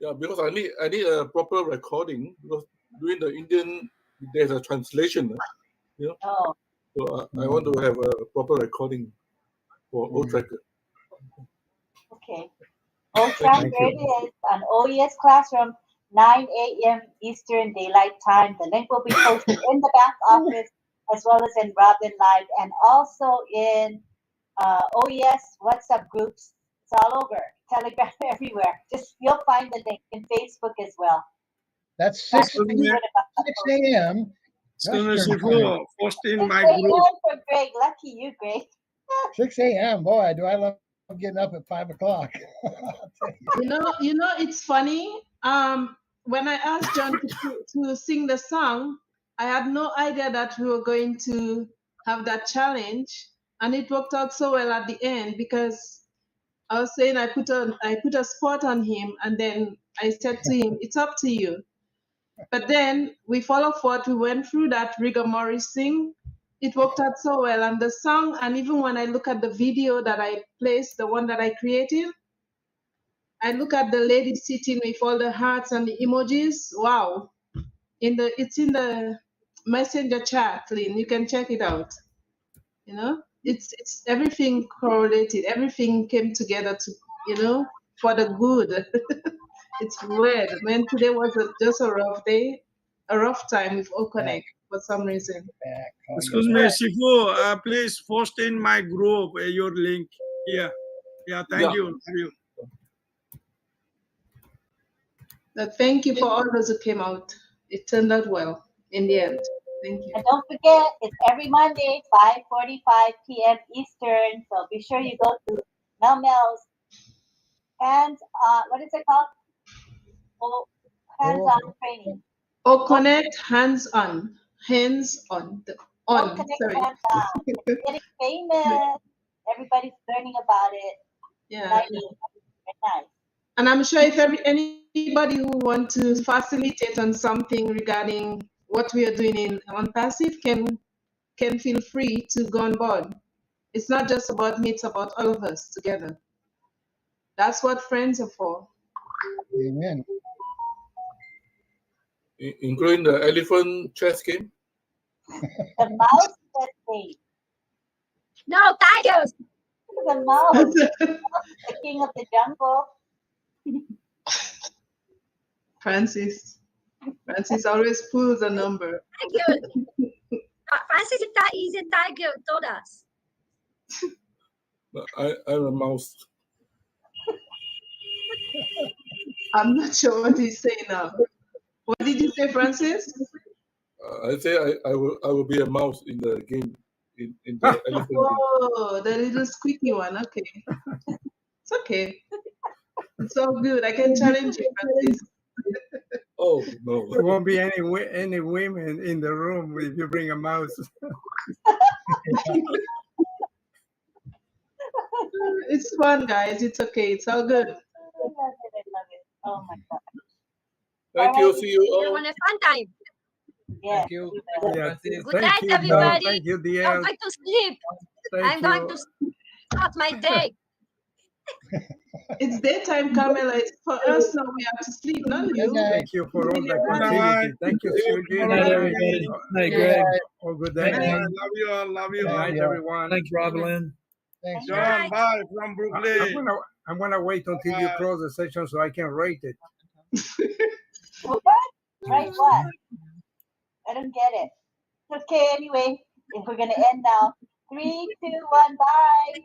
Yeah, because I need a proper recording because during the Indian there's a translation. You know. Oh. So I want to have a proper recording for old tracker. Okay. OTracker it is on OES Classroom, 9 a.m. Eastern Daylight Time. The link will be posted in the back office as well as in RobLynn Live and also in OES WhatsApp groups. It's all over. Telegram everywhere. Just you'll find the link in Facebook as well. That's 6 a.m. Excuse me, first in 6 my a.m. group. for Greg. Lucky you, Greg. 6 a.m. Boy, do I love getting up at 5 o'clock. You know, it's funny. When I asked John to sing the song, I had no idea that we were going to have that challenge, and it worked out so well at the end because I was saying I put a spot on him, and then I said to him, "It's up to you." But then we followed forth. We went through that rigmarole thing. It worked out so well, and the song, and even when I look at the video that I placed, the one that I created, I look at the lady sitting with all the hearts and the emojis. Wow! It's in the messenger chat, Lynn. You can check it out. You know, it's everything correlated. Everything came together to for the good. It's weird, man. Today was just a rough day, a rough time with OConnect for some reason. Excuse me, Shifu, please post in my group your link here. Yeah, thank you. Love you. But thank you for all those who came out. It turned out well in the end. Thank you. And don't forget, it's every Monday, 5:45 p.m. Eastern. So be sure you go to Mel's hands. What is it called? Oh, hands-on training. OConnect hands-on. Hands-on. OConnect hands-on. It's getting famous. Everybody's learning about it. Yeah. Very nice. And I'm sure if anybody who wants to facilitate on something regarding what we are doing in ONPASSIVE can feel free to go on board. It's not just about me, it's about all of us together. That's what friends are for. Amen. Including the elephant chess game. The mouse chess game. No, tigers. The mouse. The king of the jungle. Francis always pulls a number. Francis is a tiger, told us. I'm a mouse. I'm not sure what he's saying now. What did you say, Francis? I say I will be a mouse in the game in the elephant game. Oh, the little squeaky one. Okay, it's okay. It's all good. I can challenge you, Francis. Oh no! There won't be any women in the room if you bring a mouse. It's fun, guys. It's okay. It's all good. I love it. Oh my God. Thank you. See you all. Everyone have fun time. Yeah. Thank you. Yeah, Good night, you, everybody. Thank you, Don't DL. go to sleep. I'm going to start my day. It's daytime, Carmela. It's for us now. We have to sleep, not you. Thank you for all the Good continuity. night. Thank you, Sergey. Good night, everybody. Good night, Greg. Oh, good Good day. night. Love you all. Love you Good all. night, everyone. Thanks, RobLynn. Thanks, Good John, night. bye from Brooklyn. I'm gonna wait until you Bye. close the session so I can rate it. What? Right what? I don't get it. Okay, anyway, if we're gonna end now. 3, 2, 1, bye.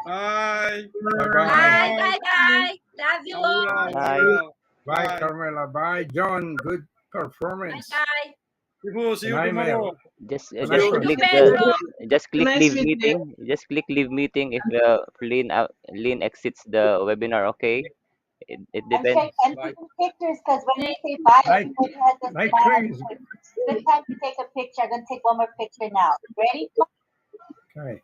Bye. Bye Bye, bye. bye, bye. Love you Love you all. all. Love Bye. you all. Bye, Bye. Carmela. Bye, John. Good Bye, performance. bye. See you Good night, Mel. tomorrow. Just Good night, Thank you, Chris. Pedro. just click Nice leave meeting you. meeting. Just click leave meeting if Lynn exits the webinar. Okay. It I'm depends. taking pictures because when we say bye, Like, everybody has a like smile. Chris. Good time to take a picture. I'm gonna take one more picture now. Ready? Okay.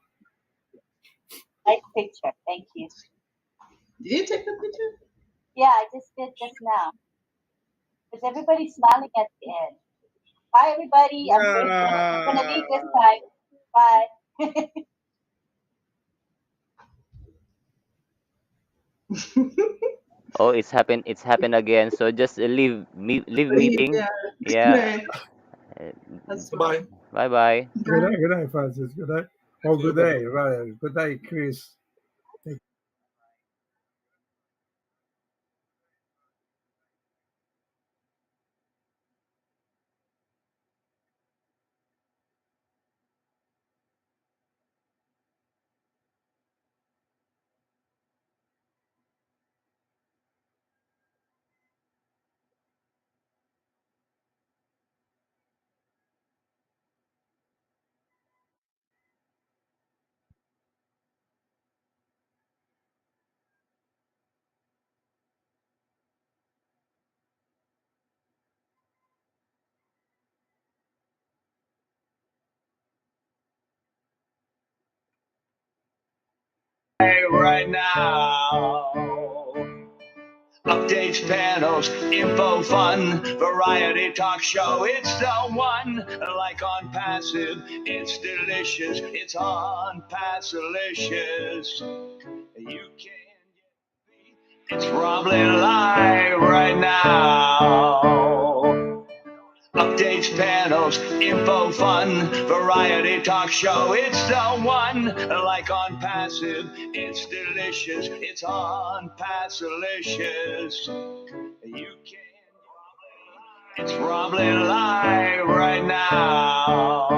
Nice picture. Thank you. Did you take the picture? Yeah, I just did just now. Because everybody's smiling at the end. Bye, everybody. I'm gonna leave this time. Bye. Oh, it's happened again. So just leave meeting. Yeah. Bye. Bye bye. Good night, Francis. Good night. Oh, good day, rather. Good night, Chris. Right now. Updates, panels, info, fun, variety talk show. It's the one. Like on passive, it's delicious. It's on Passalicious. You can. It's RobLynn live right now. Updates, panels, info, fun, variety talk show. It's the one. Like on passive, it's delicious. It's on Passalicious. You can. It's RobLynn live right now.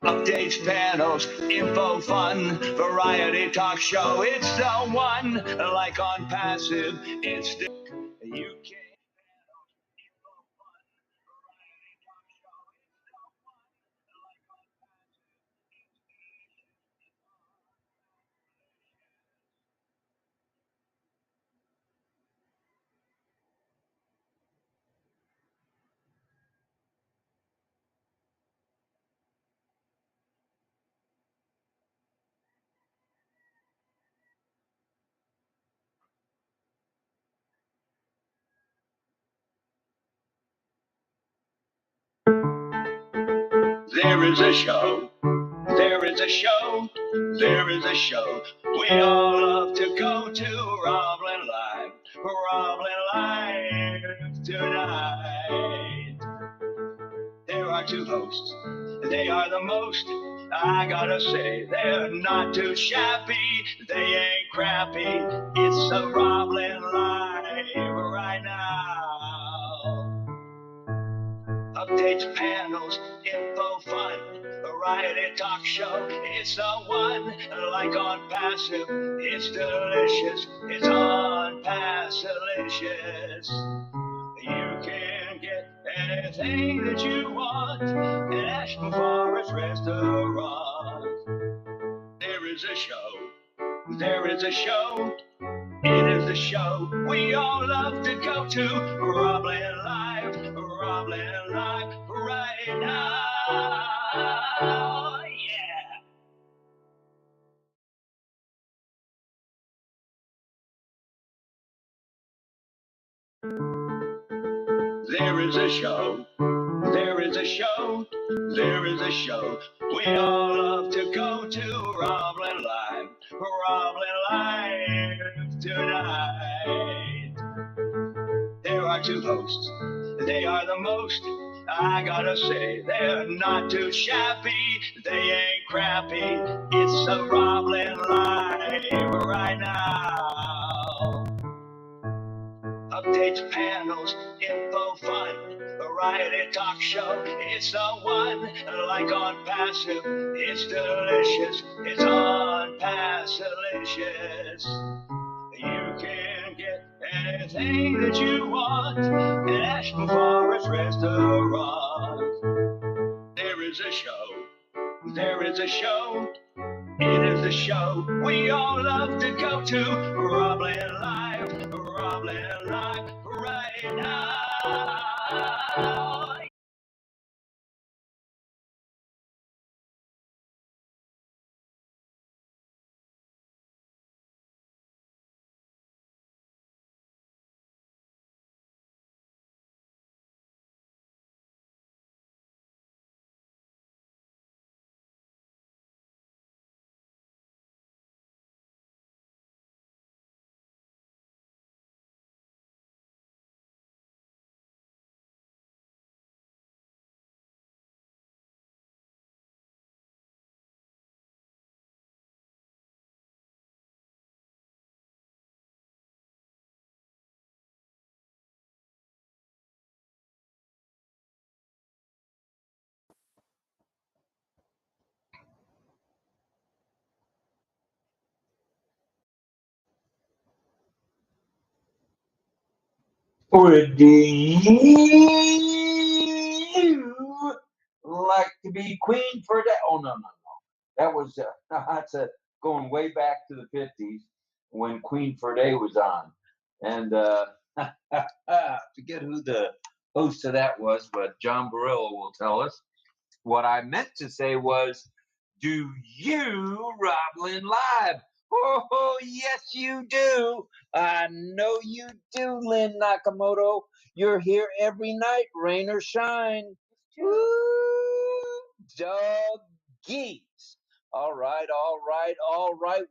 Updates, panels, info, fun, variety talk show. It's the one. Like on passive, it's you can. There is a show. There is a show. There is a show. We all love to go to RobLynn Live. RobLynn Live tonight. There are two hosts. They are the most. I gotta say, they're not too shabby. They ain't crappy. It's a RobLynn Live right now. Updates, panels, info, fun, variety talk show. It's the one. Like on passive, it's delicious. It's on Passalicious. You can get anything that you want at Ashmore's restaurant. There is a show. There is a show. It is a show we all love to go to. RobLynn Live right now. Yeah. There is a show. There is a show, there is a show we all love to go to. RobLynn Live, RobLynn Live tonight. There are two hosts, they are the most, I gotta say, they're not too shabby, they ain't crappy, it's a RobLynn Live right now. Updates, panels, info, fun, variety talk show, it's the one, like ONPASSIVE, it's delicious, it's ONPASSIVE-licious. You can get anything that you want at Ashton Forest Restaurant. There is a show, there is a show, it is a show we all love to go to. RobLynn Live right now. Would you like to be queen for that? Oh, no. That was, that's going way back to the 50s when Queen 𝗚𝗺 was on. And forget who the host of that was, but John Barillo will tell us. What I meant to say was, do you RobLynn Live? Oh, yes, you do. I know you do, Lynn Nakamoto. You're here every night, rain or shine. Woo, doggies. All right.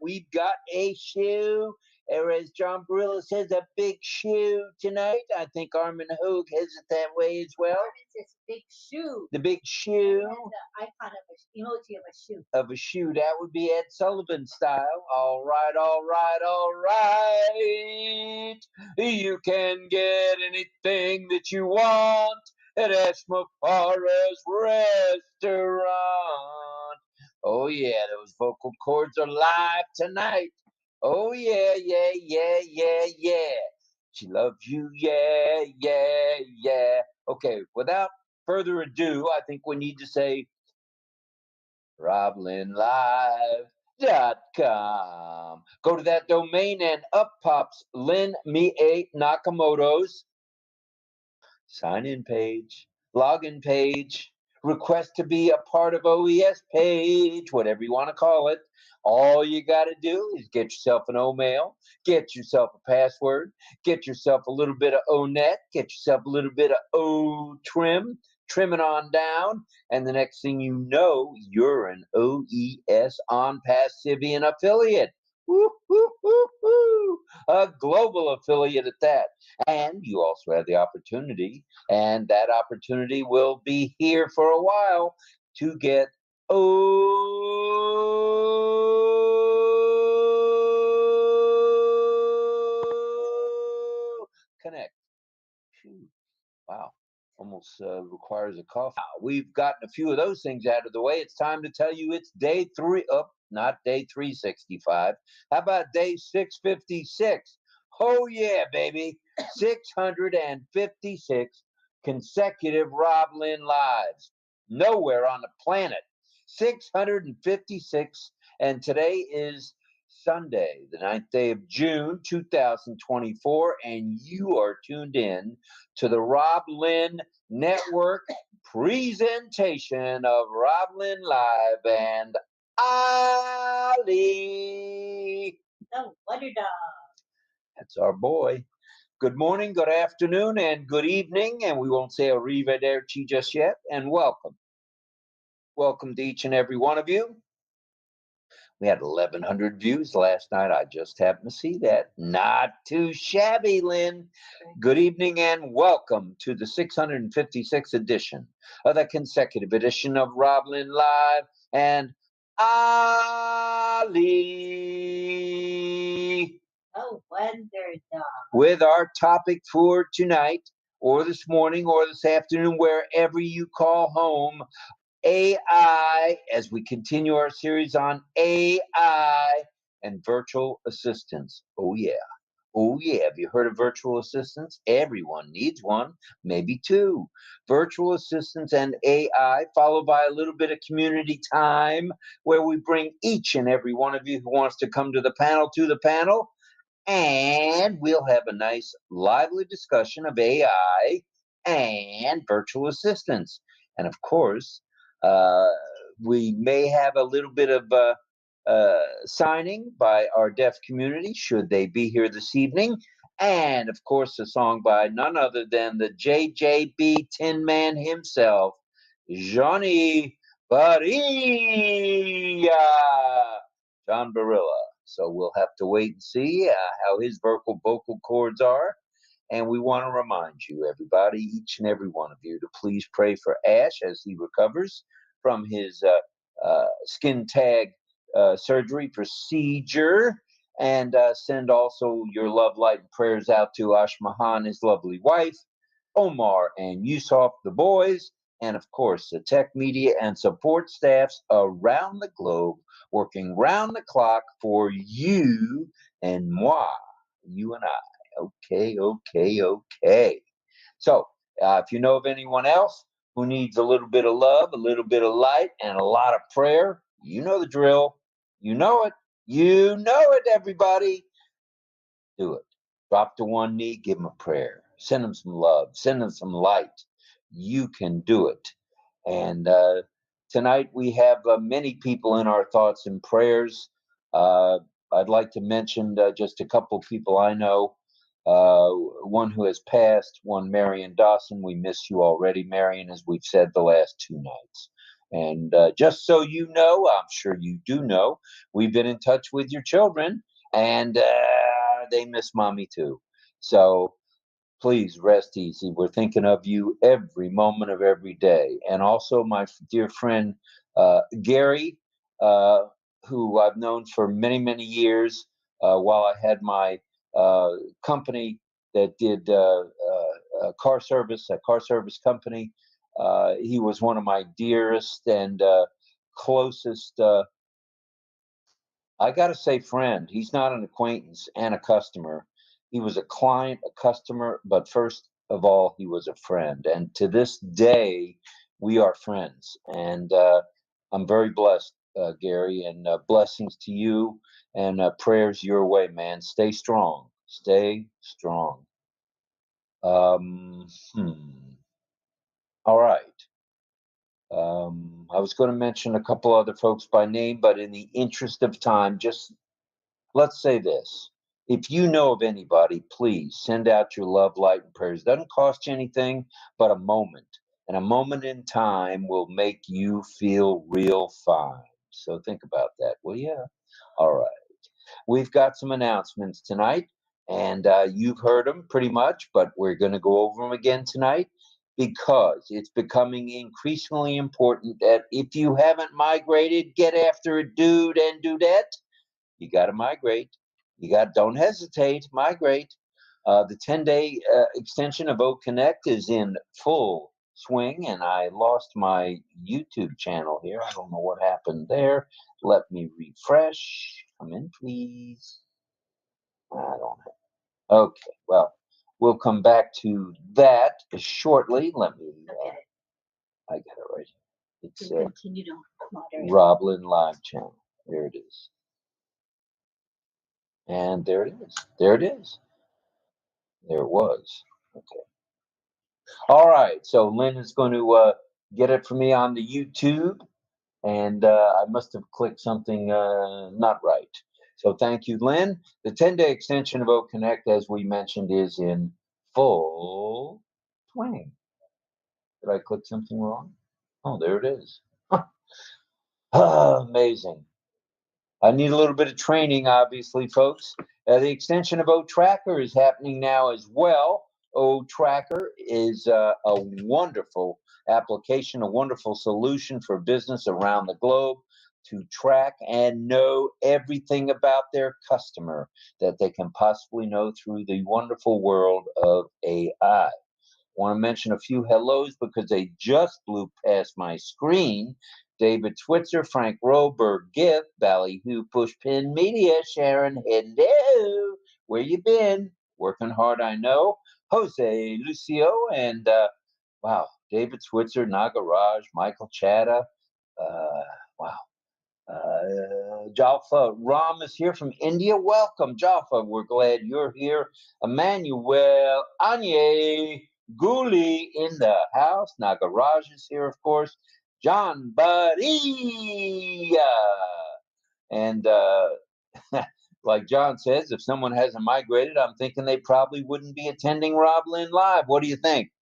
We've got a shoe. Or as John Barillo says, a big shoe tonight. I think Armin Hoog has it that way as well. It's a big shoe. The big shoe. And the icon of an emoji of a shoe. Of a shoe. That would be Ed Sullivan style. All right. You can get anything that you want at Ashton Forest Restaurant. Oh, yeah, those vocal cords are live tonight. Oh, yeah. She loves you, yeah. Okay, without further ado, I think we need to say RobLynnLive.com. Go to that domain and up pops Lynn Nakamoto's sign-in page, login page, request to be a part of OES page, whatever you want to call it. All you got to do is get yourself an O-mail, get yourself a password, get yourself a little bit of O-net, get yourself a little bit of O-trim, trim it on down, and the next thing you know, you're an OES ONPASSIVE affiliate. Woo, woo, woo, woo. A global affiliate at that. And you also have the opportunity, and that opportunity will be here for a while, to get OConnect. Wow. Almost requires a cough. We've gotten a few of those things out of the way. It's time to tell you it's day 3 up, not day 365. How about day 656? Oh yeah, baby. 656 consecutive RobLynn Lives. Nowhere on the planet. 656, and today is Sunday, the 9th day of June, 2024, and you are tuned in to the RobLynn Network presentation of RobLynn Live and Ali. The Wonder Dog. That's our boy. good morning, good afternoon, and good evening, and we won't say arrivederci just yet, and welcome. Welcome to each and every one of you. We had 1,100 views last night. I just happened to see that. Not too shabby, Lynn. Good evening and welcome to the 656th edition of the consecutive edition of RobLynn Live and Ali. Oh, wonder dog. With our topic for tonight, or this morning, or this afternoon, wherever you call home, AI, as we continue our series on AI and virtual assistants. Oh, yeah. Oh, yeah. Have you heard of virtual assistants? Everyone needs one, maybe two. Virtual assistants and AI, followed by a little bit of community time, where we bring each and every one of you who wants to come to the panel. And we'll have a nice, lively discussion of AI and virtual assistants. And of course, we may have a little bit of signing by our deaf community, should they be here this evening. And of course, a song by none other than the JJB Tin Man himself, Johnny Barilla. John Barilla. So we'll have to wait and see how his vocal cords are. And we want to remind you, everybody, each and every one of you, to please pray for Ash as he recovers from his skin tag surgery procedure. And send also your love, light, and prayers out to Ash Mahan, his lovely wife, Omar and Yusuf, the boys, and of course, the tech media and support staffs around the globe, working round the clock for you and moi, you and I. Okay. So, if you know of anyone else who needs a little bit of love, a little bit of light, and a lot of prayer, you know the drill. You know it. You know it, everybody. Do it. Drop to one knee, give them a prayer. Send them some love. Send them some light. You can do it. And tonight we have many people in our thoughts and prayers. I'd like to mention just a couple people I know. One who has passed, one Marion Dawson. We miss you already, Marion, as we've said the last 2 nights. And just so you know, I'm sure you do know, we've been in touch with your children, and they miss mommy too. So please rest easy. We're thinking of you every moment of every day. And also my dear friend, Gary, who I've known for many, many years, while I had my company that did car service, a car service company. He was one of my dearest and closest, I got to say, friend. He's not an acquaintance and a customer. He was a client, a customer, but first of all, he was a friend. And to this day, we are friends. And I'm very blessed, Gary, and blessings to you, and prayers your way, man. Stay strong. Stay strong. All right. I was going to mention a couple other folks by name, but in the interest of time, just let's say this. If you know of anybody, please send out your love, light, and prayers. It doesn't cost you anything but a moment. And a moment in time will make you feel real fine. So think about that, will you? All right. We've got some announcements tonight, and you've heard them pretty much, but we're going to go over them again tonight because it's becoming increasingly important that if you haven't migrated, get after it, dude and dudette. You got to migrate. Don't hesitate, migrate. The 10-day extension of OConnect is in full swing, and I lost my YouTube channel here. I don't know what happened there. Let me refresh. Come in, please. I don't know. Okay, well, we'll come back to that shortly. Let me. I got it right here. It's continue to moderate. RobLynn Live channel. There it is. And there it is. There it is. There it was. Okay. All right. So Lynn is going to get it for me on the YouTube. And I must have clicked something not right. So thank you, Lynn. The 10-day extension of OConnect, as we mentioned, is in full swing. Did I click something wrong? Oh, there it is. Amazing. I need a little bit of training, obviously, folks. The extension of OTracker is happening now as well. OTracker is a wonderful application, a wonderful solution for business around the globe to track and know everything about their customer that they can possibly know through the wonderful world of AI. I want to mention a few hellos because they just blew past my screen. David Switzer, Frank 𝗚𝗺𝗶, Ballyhoo Pushpin Media, Sharon hello. Where you been? Working hard, I know. Jose Lucio and wow, David Switzer, Nagaraj, Michael Chatta. Wow. Jalfa Ram is here from India. Welcome, Jalfa. We're glad you're here. Emmanuel Anye Guli in the house. Nagaraj is here, of course. John Badia. And like John says, if someone hasn't migrated, I'm thinking they probably wouldn't be attending RobLynn Live. What do you think?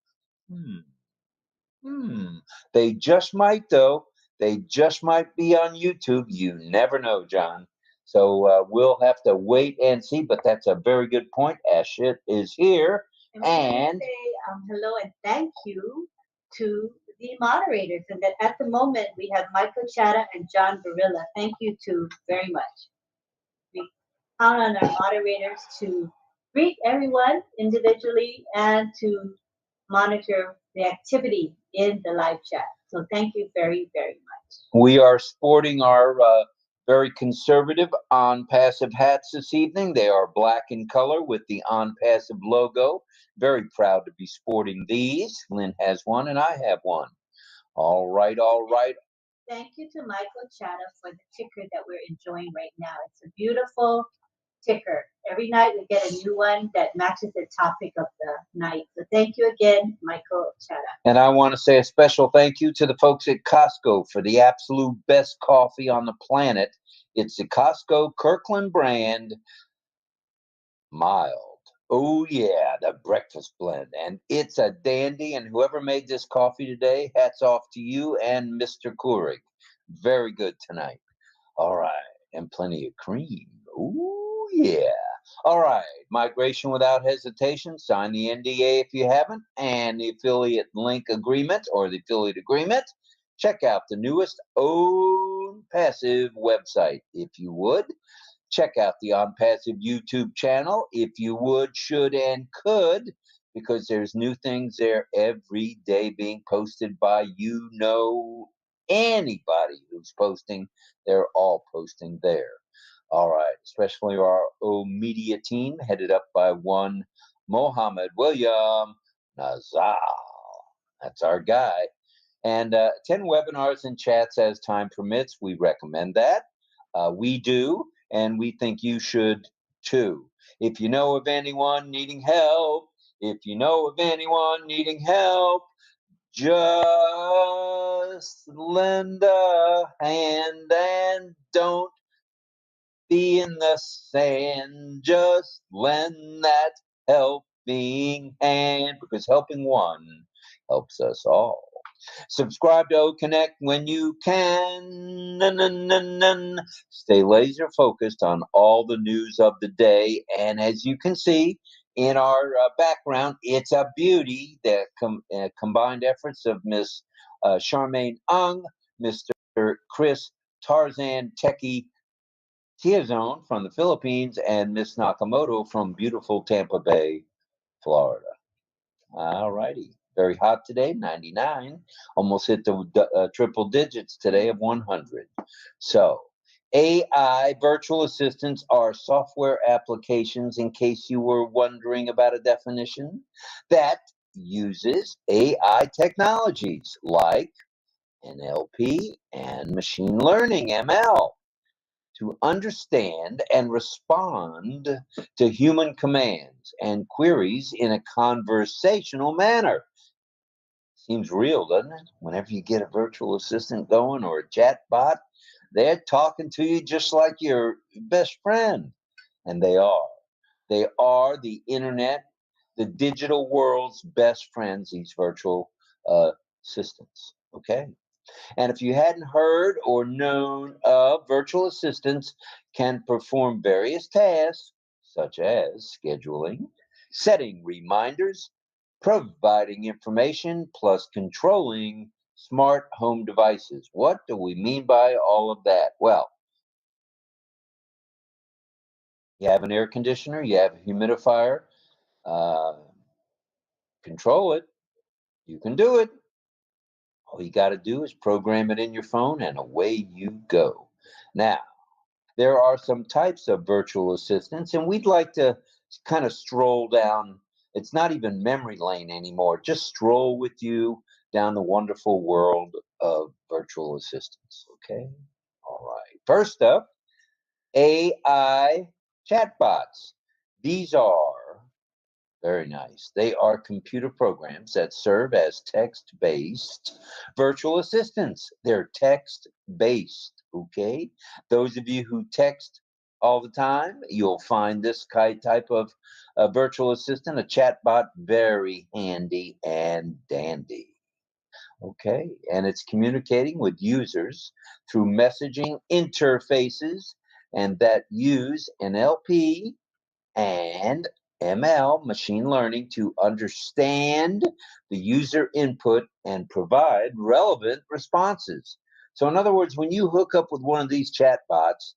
They just might, though. They just might be on YouTube. You never know, John. So we'll have to wait and see. But that's a very good point. Ashit is here. And say hello and thank you to the moderators. And that at the moment we have Michael Chatta and John 𝗚𝗺𝗏. Thank you two very much. We count on our moderators to greet everyone individually and to monitor the activity in the live chat. So thank you very, very much. We are sporting our very conservative ONPASSIVE hats this evening. They are black in color with the ONPASSIVE logo. Very proud to be sporting these. Lynn has one and I have one. All right, all right. Thank you to Michael Chatta for the ticker that we're enjoying right now. It's a beautiful ticker. Every night we get a new one that matches the topic of the night. So thank you again, Michael Chatta. And I want to say a special thank you to the folks at Costco for the absolute best coffee on the planet. It's the Costco Kirkland brand Mild. Oh yeah, the breakfast blend. And it's a dandy. And whoever made this coffee today, hats off to you and Mr. 𝗚𝗺𝗵. Very good tonight. All right. And plenty of cream. Ooh, yeah. All right. Migration without hesitation. Sign the NDA if you haven't. And the affiliate link agreement or the affiliate agreement. Check out the newest ONPASSIVE website, if you would. Check out the ONPASSIVE YouTube channel, if you would, should, and could, because there's new things there every day being posted by anybody who's posting. They're all posting there. All right, especially our media team, headed up by one Mohammed William Nazal. That's our guy. And 10 webinars and chats as time permits. We recommend that. We do. And we think you should too. If you know of anyone needing help, just lend a hand and don't be in the sand. Just lend that helping hand, because helping one helps us all. Subscribe to OConnect when you can. Stay laser focused on all the news of the day. And as you can see in our background, it's a beauty. The combined efforts of Miss Charmaine Ung, Mr. Chris Tarzan Techie Tiazone from the Philippines, and Miss Nakamoto from beautiful Tampa Bay, Florida. All righty. Very hot today, 99. Almost hit the triple digits today of 100. So, AI virtual assistants are software applications, in case you were wondering about a definition, that uses AI technologies like NLP and machine learning, ML, to understand and respond to human commands and queries in a conversational manner. Seems real, doesn't it? Whenever you get a virtual assistant going or a chat bot, They're talking to you just like your best friend. And they are. They are the internet, the digital world's best friends, these virtual assistants. Okay? And if you hadn't heard or known of, virtual assistants can perform various tasks, such as scheduling, setting reminders, providing information, plus controlling smart home devices. What do we mean by all of that? Well, you have an air conditioner, you have a humidifier, control it. You can do it. All you got to do is program it in your phone and away you go. Now, there are some types of virtual assistants, and we'd like to kind of stroll down. It's not even memory lane anymore. Just stroll with you down the wonderful world of virtual assistants. Okay? All right. First up, AI chatbots. These are very nice. They are computer programs that serve as text-based virtual assistants. They're text-based, okay? Those of you who text all the time, you'll find this type of virtual assistant, a chatbot, very handy and dandy. Okay, and it's communicating with users through messaging interfaces and that use NLP and ML, machine learning, to understand the user input and provide relevant responses. So in other words, when you hook up with one of these chatbots,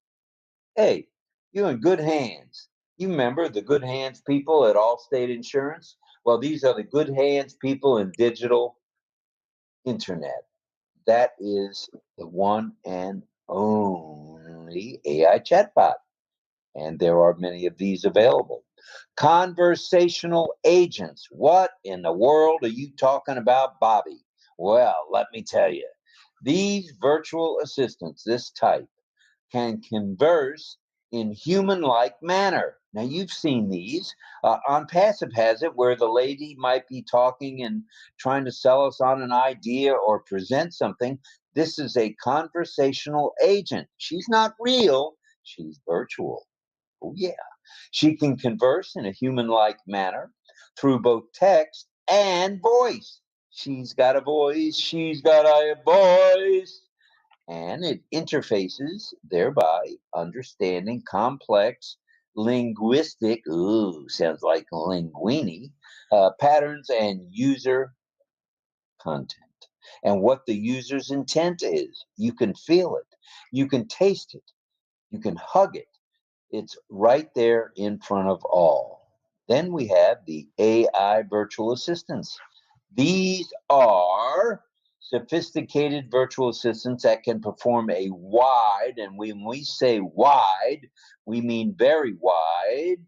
hey, you're in good hands. You remember the good hands people at Allstate Insurance? Well, these are the good hands people in digital internet. That is the one and only AI chatbot. And there are many of these available. Conversational agents. What in the world are you talking about, Bobby? Well, let me tell you. These virtual assistants, this type, can converse in human-like manner. Now, you've seen these. ONPASSIVE has it, where the lady might be talking and trying to sell us on an idea or present something. This is a conversational agent. She's not real. She's virtual. Oh, yeah. She can converse in a human-like manner through both text and voice. She's got a voice. She's got a voice. And it interfaces, thereby understanding complex linguistic, sounds like linguini, patterns and user content. And what the user's intent is. You can feel it. You can taste it. You can hug it. It's right there in front of all. Then we have the AI virtual assistants. These are sophisticated virtual assistants that can perform a wide, and when we say wide, we mean very wide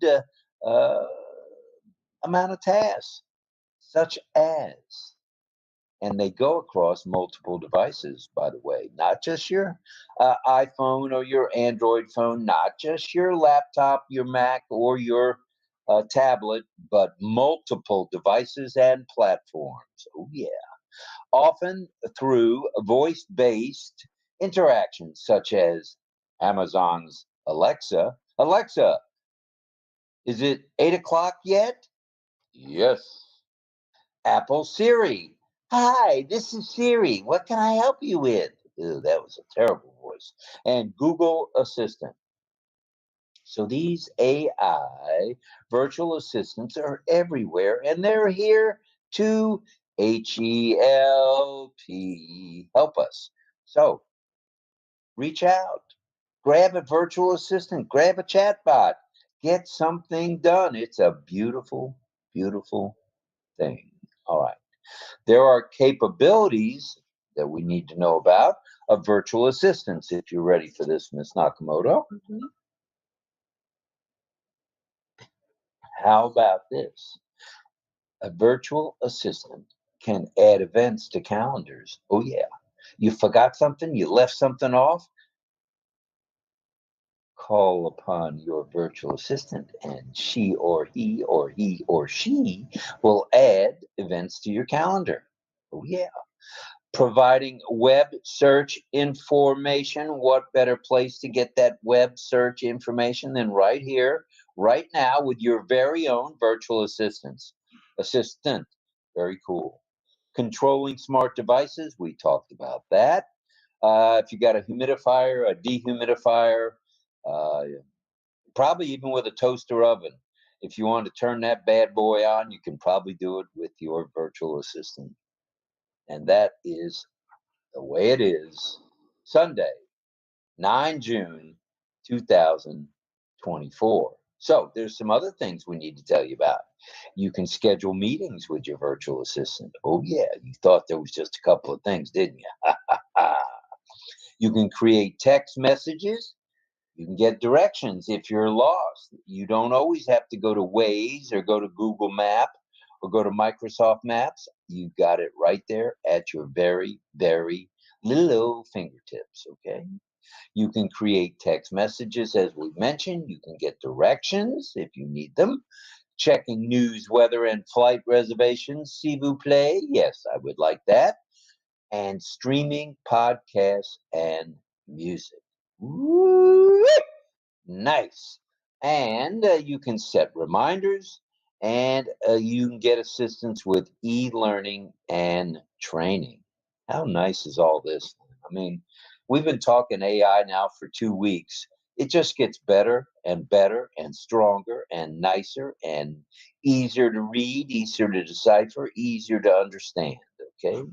amount of tasks, such as, and they go across multiple devices, by the way, not just your iPhone or your Android phone, not just your laptop, your Mac, or your tablet, but multiple devices and platforms. Oh, yeah. Often through voice-based interactions, such as Amazon's Alexa. Alexa, is it 8 o'clock yet? Yes. Apple Siri. Hi, this is Siri. What can I help you with? Ew, that was a terrible voice. And Google Assistant. So these AI virtual assistants are everywhere, and they're here to help us. So reach out, grab a virtual assistant, grab a chatbot, get something done. It's a beautiful, beautiful thing. All right. There are capabilities that we need to know about of virtual assistants. If you're ready for this, Ms. Nakamoto. Mm-hmm. How about this? A virtual assistant can add events to calendars. Oh, yeah. You forgot something, you left something off. Call upon your virtual assistant, and she or he will add events to your calendar. Oh, yeah. providing web search information. What better place to get that web search information than right here, right now, with your very own virtual assistant. Very cool. Controlling smart devices, we talked about that. If you got a humidifier, a dehumidifier, probably even with a toaster oven, if you want to turn that bad boy on, you can probably do it with your virtual assistant. And that is the way it is. Sunday, 9 June 2024. So there's some other things we need to tell you about. You can schedule meetings with your virtual assistant. Oh yeah, you thought there was just a couple of things, didn't you? You can create text messages. You can get directions if you're lost. You don't always have to go to Waze or go to Google Map or go to Microsoft Maps. You got it right there at your very, very little fingertips, okay? You can create text messages, as we mentioned. You can get directions if you need them. Checking news, weather, and flight reservations. S'il vous plaît. Yes, I would like that. And streaming podcasts and music. Woo! Nice. And you can set reminders, and you can get assistance with e-learning and training. How nice is all this? I mean, we've been talking AI now for 2 weeks. It just gets better and better and stronger and nicer and easier to read, easier to decipher, easier to understand, okay?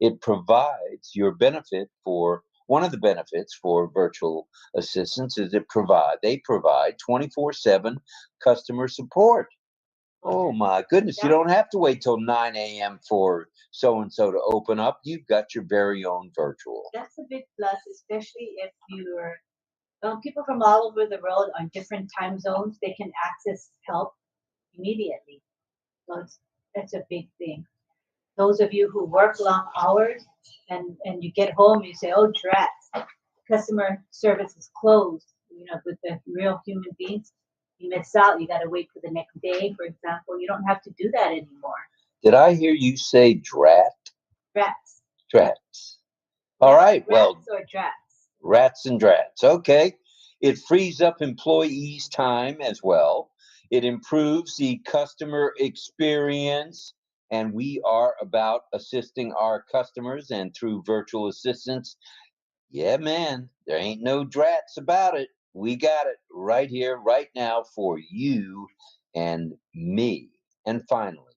It provides your benefit for one of the benefits for virtual assistants is they provide 24/7 customer support. Oh my goodness, you don't have to wait till 9 a.m. for so-and-so to open up. You've got your very own virtual. That's a big plus, especially if you're people from all over the world on different time zones, they can access help immediately. So that's a big thing. Those of you who work long hours and you get home, you say, oh, drats, customer service is closed, with the real human beings. You miss out. You got to wait for the next day, for example. You don't have to do that anymore. Did I hear you say drat? Drats. Drats. All right. Well, rats or drats. Rats and drats. Okay. It frees up employees' time as well. It improves the customer experience. And we are about assisting our customers, and through virtual assistants. Yeah, man, there ain't no drats about it. We got it right here, right now for you and me. And finally,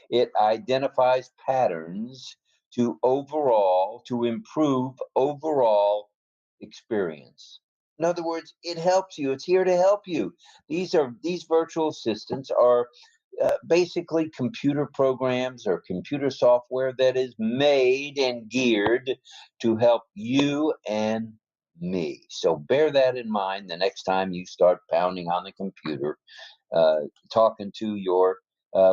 it identifies patterns to improve overall experience. In other words, it helps you. It's here to help you. These virtual assistants are basically computer programs or computer software that is made and geared to help you and me. So bear that in mind the next time you start pounding on the computer, talking to your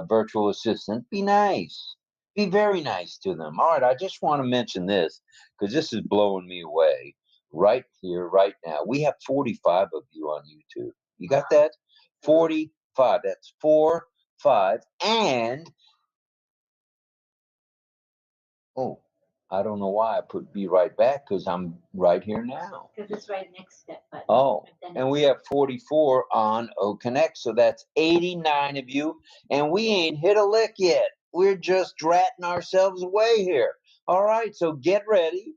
virtual assistant. Be nice. Be very nice to them. All right, I just want to mention this because this is blowing me away right here, right now. We have 45 of you on YouTube. You got that? 45. That's 4, 5, and I don't know why I put be right back because I'm right here now. Because it's right next step. And we have 44 on OConnect, so that's 89 of you, and we ain't hit a lick yet. We're just dratting ourselves away here. All right, so get ready,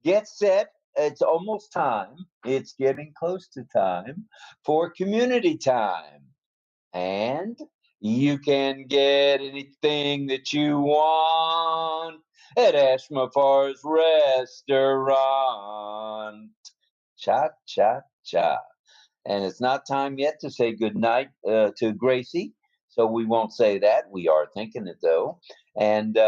get set. It's almost time. It's getting close to time for community time. And you can get anything that you want at 𝗚𝗺𝗶's restaurant. Cha, cha, cha. And it's not time yet to say good night to Gracie, so we won't say that. We are thinking it, though. And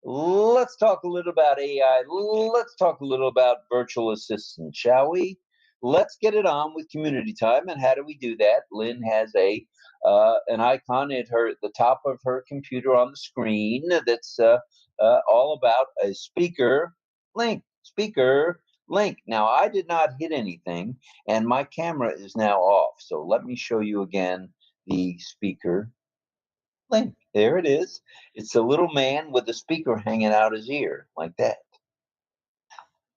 let's talk a little about AI. Let's talk a little about virtual assistants, shall we? Let's get it on with community time. And how do we do that? Lynn has an icon at the top of her computer on the screen that's all about a speaker link. Now, I did not hit anything, and my camera is now off. So let me show you again the speaker link. There it is. It's a little man with a speaker hanging out his ear like that.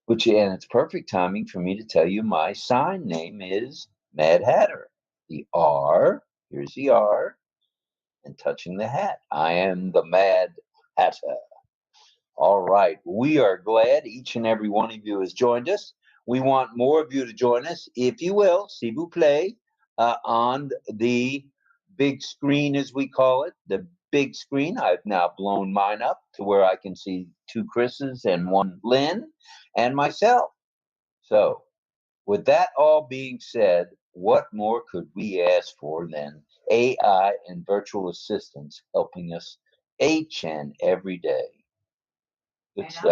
And it's perfect timing for me to tell you my sign name is Mad Hatter. The R, here's the R, and touching the hat. I am the Mad Hatter. All right. We are glad each and every one of you has joined us. We want more of you to join us, if you will, s'il vous plaît, on the big screen, as we call it, the big screen. I've now blown mine up to where I can see 2 Chris's and 1 Lynn and myself. So with that all being said, what more could we ask for than AI and virtual assistants helping us each and every day? Good stuff.